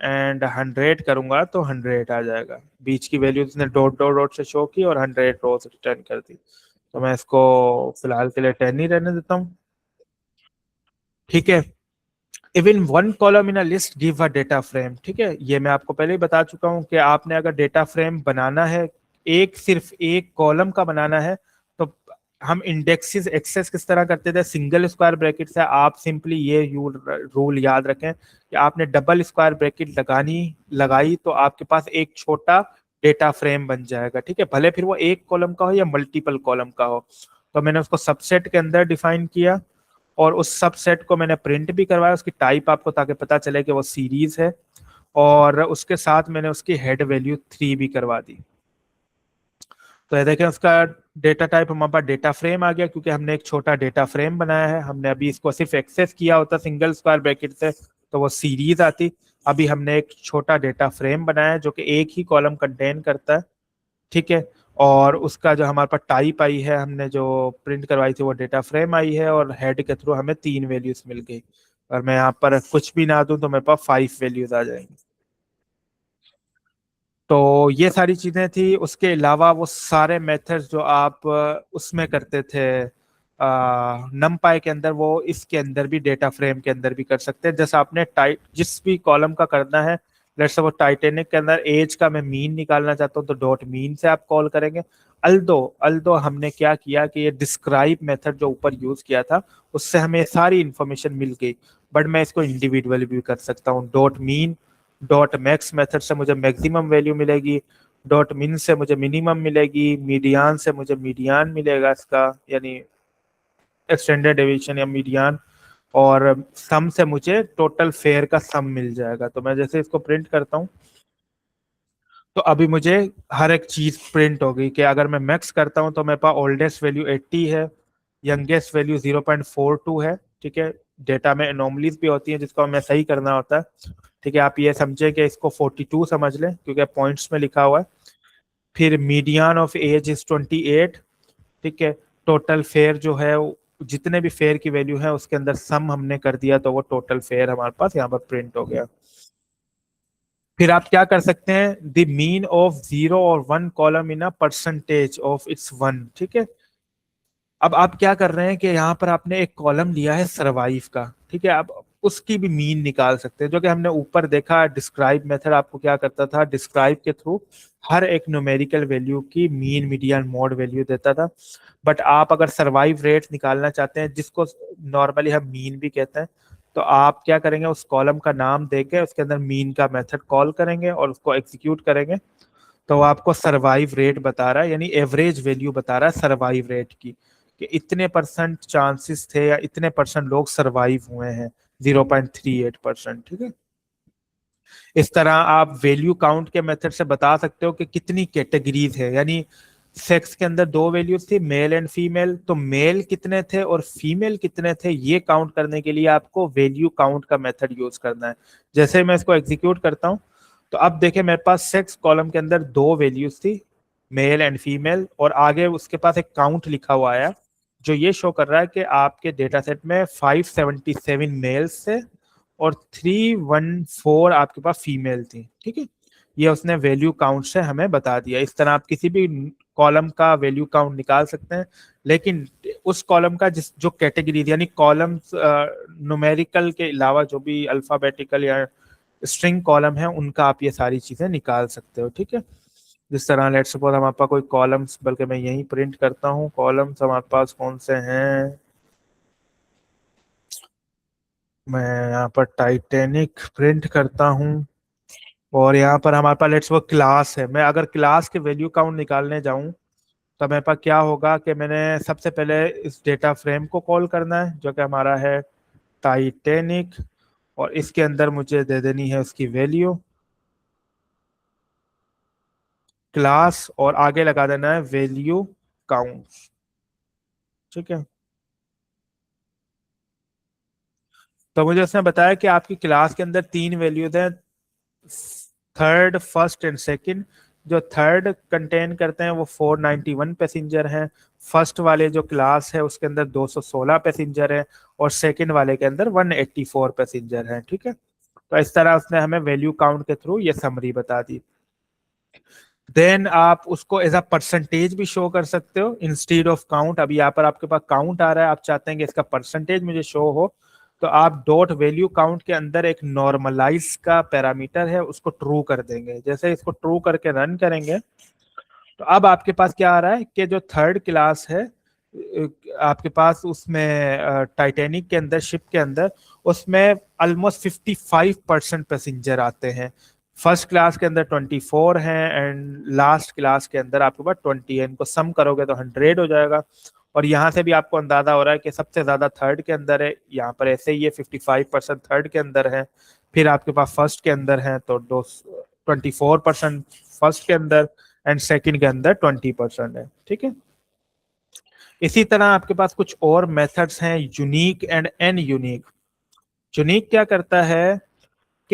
एंड 100 करूंगा तो 100 आ जाएगा। बीच की वैल्यू उसने डॉट डॉट डॉट से शो की और 100 रो से 10 कर दी। तो मैं इसको फिलहाल के लिए 10 ही रहने देता हूँ, ठीक है। Even one column in a list give a data frame, ठीक है। ये मैं आपको पहले ही बता चुका हूं कि आपने अगर डेटा फ्रेम बनाना है, एक सिर्फ एक कॉलम का बनाना है, तो हम इंडेक्सेस एक्सेस किस तरह करते थे, सिंगल स्क्वायर ब्रैकेट से। आप सिंपली ये रूल याद रखें कि आपने डबल स्क्वायर ब्रैकेट लगाई तो आपके पास एक छोटा डेटा फ्रेम बन जाएगा, ठीक है, भले फिर वो एक कॉलम का हो या मल्टीपल कॉलम का हो। तो मैंने उसको सबसेट के अंदर डिफाइन किया और उस सबसेट को मैंने प्रिंट भी करवाया, उसकी टाइप आपको ताकि पता चले कि वो सीरीज है, और उसके साथ मैंने उसकी हेड वैल्यू 3 भी करवा दी। तो ये देखें उसका डेटा टाइप हमारे पास डेटा फ्रेम आ गया क्योंकि हमने एक छोटा डेटा फ्रेम बनाया है। हमने अभी इसको सिर्फ एक्सेस किया होता सिंगल स्क्वायर ब्रैकेट से तो वो सीरीज आती। अभी हमने एक छोटा डेटा फ्रेम बनाया है जो कि एक ही कॉलम कंटेन करता है, ठीक है। और उसका जो हमारे पास टाइप आई है, हमने जो प्रिंट करवाई थी वो डेटा फ्रेम आई है, और हेड के थ्रू हमें 3 वैल्यूज मिल गई। और मैं यहाँ पर कुछ भी ना दूं तो मेरे पास 5 वैल्यूज आ जाएंगी। तो ये सारी चीजें थी। उसके अलावा वो सारे मेथड्स जो आप उसमें करते थे नमपाई के अंदर, वो इसके अंदर भी डेटा फ्रेम के अंदर भी कर सकते हैं। जैसे आपने टाइट जिस भी कॉलम का करना है, लेट्स सपोज टाइटेनिक के अंदर एज का मैं मीन निकालना चाहता हूँ, तो डॉट मीन से आप कॉल करेंगे। अल्दो अल्दो हमने क्या किया कि ये डिस्क्राइब मेथड जो ऊपर यूज किया था, उससे हमें सारी इंफॉर्मेशन मिल गई। बट मैं इसको इंडिविजुअली भी कर सकता हूँ। Dot mean dot max method से मुझे मैक्सिमम वैल्यू मिलेगी, डॉट मिन से मुझे मिनिमम मिलेगी, मीडियन से मुझे मीडियन मिलेगा इसका, यानी स्टैंडर्ड डेविएशन या मीडियन, और सम से मुझे टोटल फेयर का सम मिल जाएगा। तो मैं जैसे इसको प्रिंट करता हूँ, तो अभी मुझे हर एक चीज प्रिंट हो गई कि अगर मैं मैक्स करता हूँ तो मेरे पास ओल्डेस्ट वैल्यू 80 है, यंगेस्ट वैल्यू 0.42 है। ठीक है। डेटा में एनोमलीज भी होती है जिसको हमें सही करना होता है। ठीक है। आप ये समझे कि इसको 42 समझ लें क्योंकि पॉइंट्स में लिखा हुआ है। फिर मीडियन ऑफ एज इज 28। ठीक है। टोटल फेयर जो है जितने भी फेयर की वैल्यू है उसके अंदर सम हमने कर दिया, तो वो टोटल फेयर हमारे पास यहाँ पर प्रिंट हो गया। फिर आप क्या कर सकते हैं, द मीन ऑफ 0 और 1 column in a percentage of its 1। ठीक है। अब आप क्या कर रहे हैं कि यहाँ पर आपने एक कॉलम लिया है सरवाइव का। ठीक है। अब उसकी भी मीन निकाल सकते हैं, जो कि हमने ऊपर देखा डिस्क्राइब मेथड आपको क्या करता था, डिस्क्राइब के थ्रू हर एक न्यूमेरिकल वैल्यू की मीन मीडियन मोड वैल्यू देता था। बट आप अगर सरवाइव रेट निकालना चाहते हैं, जिसको नॉर्मली हम मीन भी कहते हैं, तो आप क्या करेंगे, उस कॉलम का नाम देके उसके अंदर मीन का मेथड कॉल करेंगे और उसको एग्जीक्यूट करेंगे। तो वो आपको सरवाइव रेट बता रहा है, यानी एवरेज वैल्यू बता रहा है सरवाइव रेट की, कि इतने परसेंट चांसेस थे या इतने परसेंट लोग सरवाइव हुए हैं, 0.38%। ठीक है। इस तरह आप वैल्यू काउंट के मेथड से बता सकते हो कि कितनी कैटेगरीज है, यानी सेक्स के अंदर 2 वैल्यूज थी, मेल एंड फीमेल, तो मेल कितने थे और फीमेल कितने थे, ये काउंट करने के लिए आपको वैल्यू काउंट का मेथड यूज करना है। जैसे मैं इसको एग्जीक्यूट करता हूँ, तो अब देखिए मेरे पास सेक्स कॉलम के अंदर 2 वैल्यूज थी, मेल एंड फीमेल, और आगे उसके पास एक काउंट लिखा हुआ आया जो ये शो कर रहा है कि आपके डेटा सेट में 577 मेल्स थे और 314 आपके पास फीमेल थी। ठीक है। ये उसने वैल्यू काउंट से हमें बता दिया। इस तरह आप किसी भी कॉलम का वैल्यू काउंट निकाल सकते हैं, लेकिन उस कॉलम का जिस जो कैटेगरी यानी कॉलम्स न्यूमेरिकल के अलावा जो भी अल्फाबेटिकल या स्ट्रिंग कॉलम है, उनका आप ये सारी चीजें निकाल सकते हो। ठीक है। जिस तरह लेट्स सपोज हमारे पास कोई कॉलम्स, बल्कि मैं यही प्रिंट करता हूँ, कॉलम्स हमारे पास कौन से हैं, मैं यहाँ पर टाइटेनिक प्रिंट करता हूँ, और यहाँ पर हमारे पास लेट्स वो क्लास है। मैं अगर क्लास के वैल्यू काउंट निकालने जाऊं, तो मेरे पास क्या होगा कि मैंने सबसे पहले इस डेटा फ्रेम को कॉल करना है जो कि हमारा है टाइटेनिक, और इसके अंदर मुझे दे देनी है उसकी वैल्यू क्लास, और आगे लगा देना है वैल्यू काउंट। ठीक है। तो मुझे उसने बताया कि आपकी क्लास के अंदर 3 वैल्यूज हैं, थर्ड, फर्स्ट एंड सेकंड। जो थर्ड कंटेन करते हैं वो 491 पैसेंजर हैं, फर्स्ट वाले जो क्लास है उसके अंदर 216 पैसेंजर हैं, और सेकंड वाले के अंदर 184 पैसेंजर हैं। ठीक है। तो इस तरह उसने हमें वैल्यू काउंट के थ्रू ये समरी बता दी। देन आप उसको एज अ परसेंटेज भी शो कर सकते हो इंस्टीड ऑफ काउंट। अभी यहाँ पर आपके पास काउंट आ रहा है, आप चाहते हैं कि इसका परसेंटेज मुझे शो हो, तो आप डॉट वैल्यू काउंट के अंदर एक नॉर्मलाइज का पैरामीटर है, उसको ट्रू कर देंगे। जैसे इसको ट्रू करके रन करेंगे, तो अब आपके पास क्या आ रहा है कि जो थर्ड क्लास है आपके पास, उसमें टाइटेनिक के अंदर, शिप के अंदर, उसमें ऑलमोस्ट 55% पैसेंजर आते हैं। फर्स्ट क्लास के अंदर 24 हैं, एंड लास्ट क्लास के अंदर आपके पास 20 है। इनको सम करोगे तो 100 हो जाएगा। और यहाँ से भी आपको अंदाजा हो रहा है कि सबसे ज्यादा थर्ड के अंदर है, यहाँ पर ऐसे ही है 55% थर्ड के अंदर है। फिर आपके पास फर्स्ट के अंदर है तो 24% फर्स्ट के अंदर, एंड सेकंड के अंदर 20% है। ठीक है। इसी तरह आपके पास कुछ और मेथड्स हैं, unique and n unique. Unique क्या करता है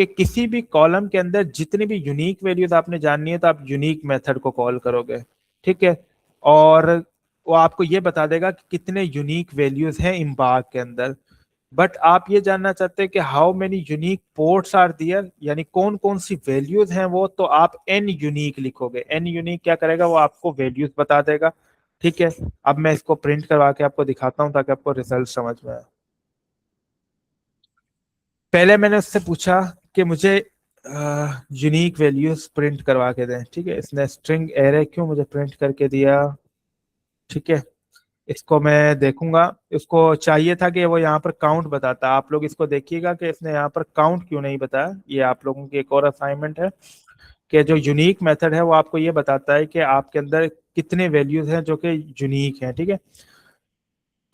कि किसी भी कॉलम के अंदर जितनी भी यूनिक वैल्यूज आपने जाननी है तो आप यूनिक मेथड को कॉल करोगे, ठीक है। और वो आपको ये बता देगा कि कितने यूनिक वैल्यूज हैं इम्बाग के अंदर। बट आप ये जानना चाहते हैं कि how many unique ports are there, यानी कौन कौन सी वैल्यूज हैं वो, तो आप एन यूनिक लिखोगे। एन यूनिक क्या करेगा, वो आपको वैल्यूज बता देगा, ठीक है। अब मैं इसको प्रिंट करवा के आपको दिखाता हूँ ताकि आपको रिजल्ट समझ में आए। पहले मैंने उससे पूछा कि मुझे यूनिक वैल्यूज प्रिंट करवा के दें, ठीक है। इसने स्ट्रिंग एरे क्यों मुझे प्रिंट करके दिया, ठीक है। इसको मैं देखूंगा, इसको चाहिए था कि वो यहाँ पर काउंट बताता। आप लोग इसको देखिएगा कि इसने यहाँ पर काउंट क्यों नहीं बताया। ये आप लोगों की एक और असाइनमेंट है कि जो यूनिक मेथड है वो आपको ये बताता है कि आपके अंदर कितने वैल्यूज हैं जो कि यूनिक हैं, ठीक है।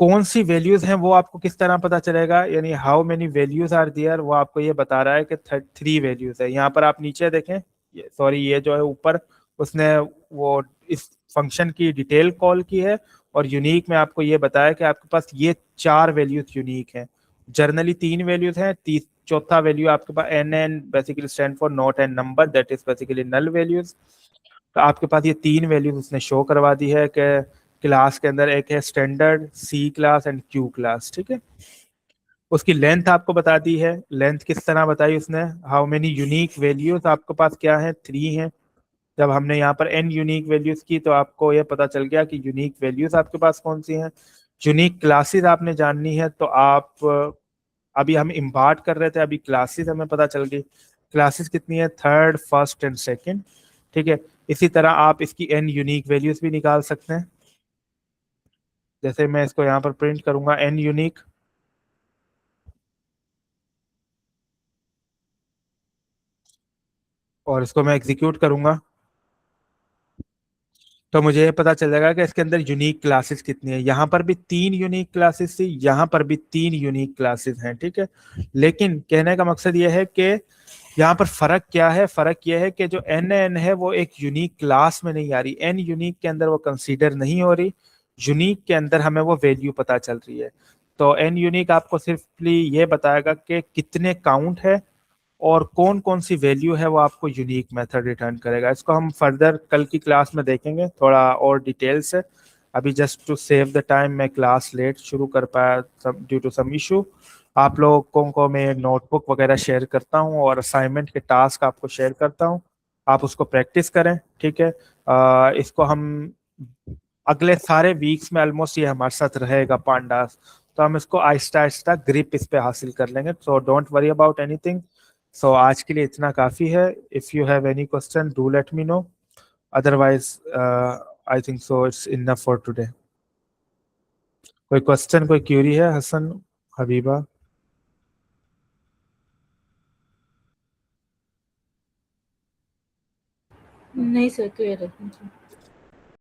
कौन सी वैल्यूज हैं वो आपको किस तरह पता चलेगा, यानी how many values are there, वो आपको ये बता रहा है कि 3 वैल्यूज है। यहाँ पर आप नीचे देखें, सॉरी ये जो है ऊपर, उसने वो इस फंक्शन की डिटेल कॉल की है, और यूनिक में आपको ये बताया कि आपके पास ये 4 वैल्यूज यूनिक हैं। जर्नली 3 वैल्यूज हैं, चौथा वैल्यू आपके पास N N basically stand for not an number, that is basically null values. तो आपके पास ये 3 वैल्यूज उसने शो करवा दी है कि क्लास के अंदर एक है standard, C class and Q class, ठीक है। उसकी लेंथ आपको बता दी है। लेंथ किस तरह बताई उसने, हाउ मेनी यूनिक वैल्यूज आपके पास क्या है, 3 है। जब हमने यहाँ पर एन यूनिक वैल्यूज की तो आपको यह पता चल गया कि यूनिक वैल्यूज आपके पास कौन सी हैं। यूनिक क्लासेस आपने जाननी है तो आप अभी हम इम्पार्ट कर रहे थे, अभी क्लासेस हमें पता चल गई। क्लासेस कितनी है, थर्ड, फर्स्ट एंड सेकंड, ठीक है। इसी तरह आप इसकी एन यूनिक वैल्यूज भी निकाल सकते हैं। जैसे मैं इसको यहाँ पर प्रिंट करूंगा एन यूनिक, और इसको मैं एग्जीक्यूट करूंगा, तो मुझे ये पता चल जाएगा कि इसके अंदर यूनिक क्लासेस कितनी है। यहाँ पर भी 3 यूनिक क्लासेस थी, यहाँ पर भी 3 यूनिक क्लासेस हैं, ठीक है। लेकिन कहने का मकसद ये है कि यहाँ पर फर्क क्या है, फर्क ये है कि जो एन एन है वो एक यूनिक क्लास में नहीं आ रही, एन यूनिक के अंदर वो कंसीडर नहीं हो रही, यूनिक के अंदर हमें वो वैल्यू पता चल रही है। तो एन यूनिक आपको सिर्फली ये बताएगा कि कितने काउंट है और कौन कौन सी वैल्यू है, वो आपको यूनिक मेथड रिटर्न करेगा। इसको हम फर्दर कल की क्लास में देखेंगे थोड़ा और डिटेल से। अभी just to save the time मैं क्लास लेट शुरू कर पाया ड्यू टू सम इशू। आप लोगों को मैं नोटबुक वगैरह शेयर करता हूँ और असाइनमेंट के टास्क आपको शेयर करता हूँ, आप उसको प्रैक्टिस करें, ठीक है। इसको हम अगले सारे वीक्स में ऑलमोस्ट ये हमारे साथ रहेगा पांडास, तो हम इसको आहिस्ता आहिस्ता ग्रिप इस पे हासिल कर लेंगे। So don't worry about anything. So आज के लिए इतना काफ़ी है। If you have any question do let me know, otherwise I think so it's enough for today. कोई क्वेश्चन, कोई क्यूरी है हसन, हबीबा? नहीं सर, क्लियर है।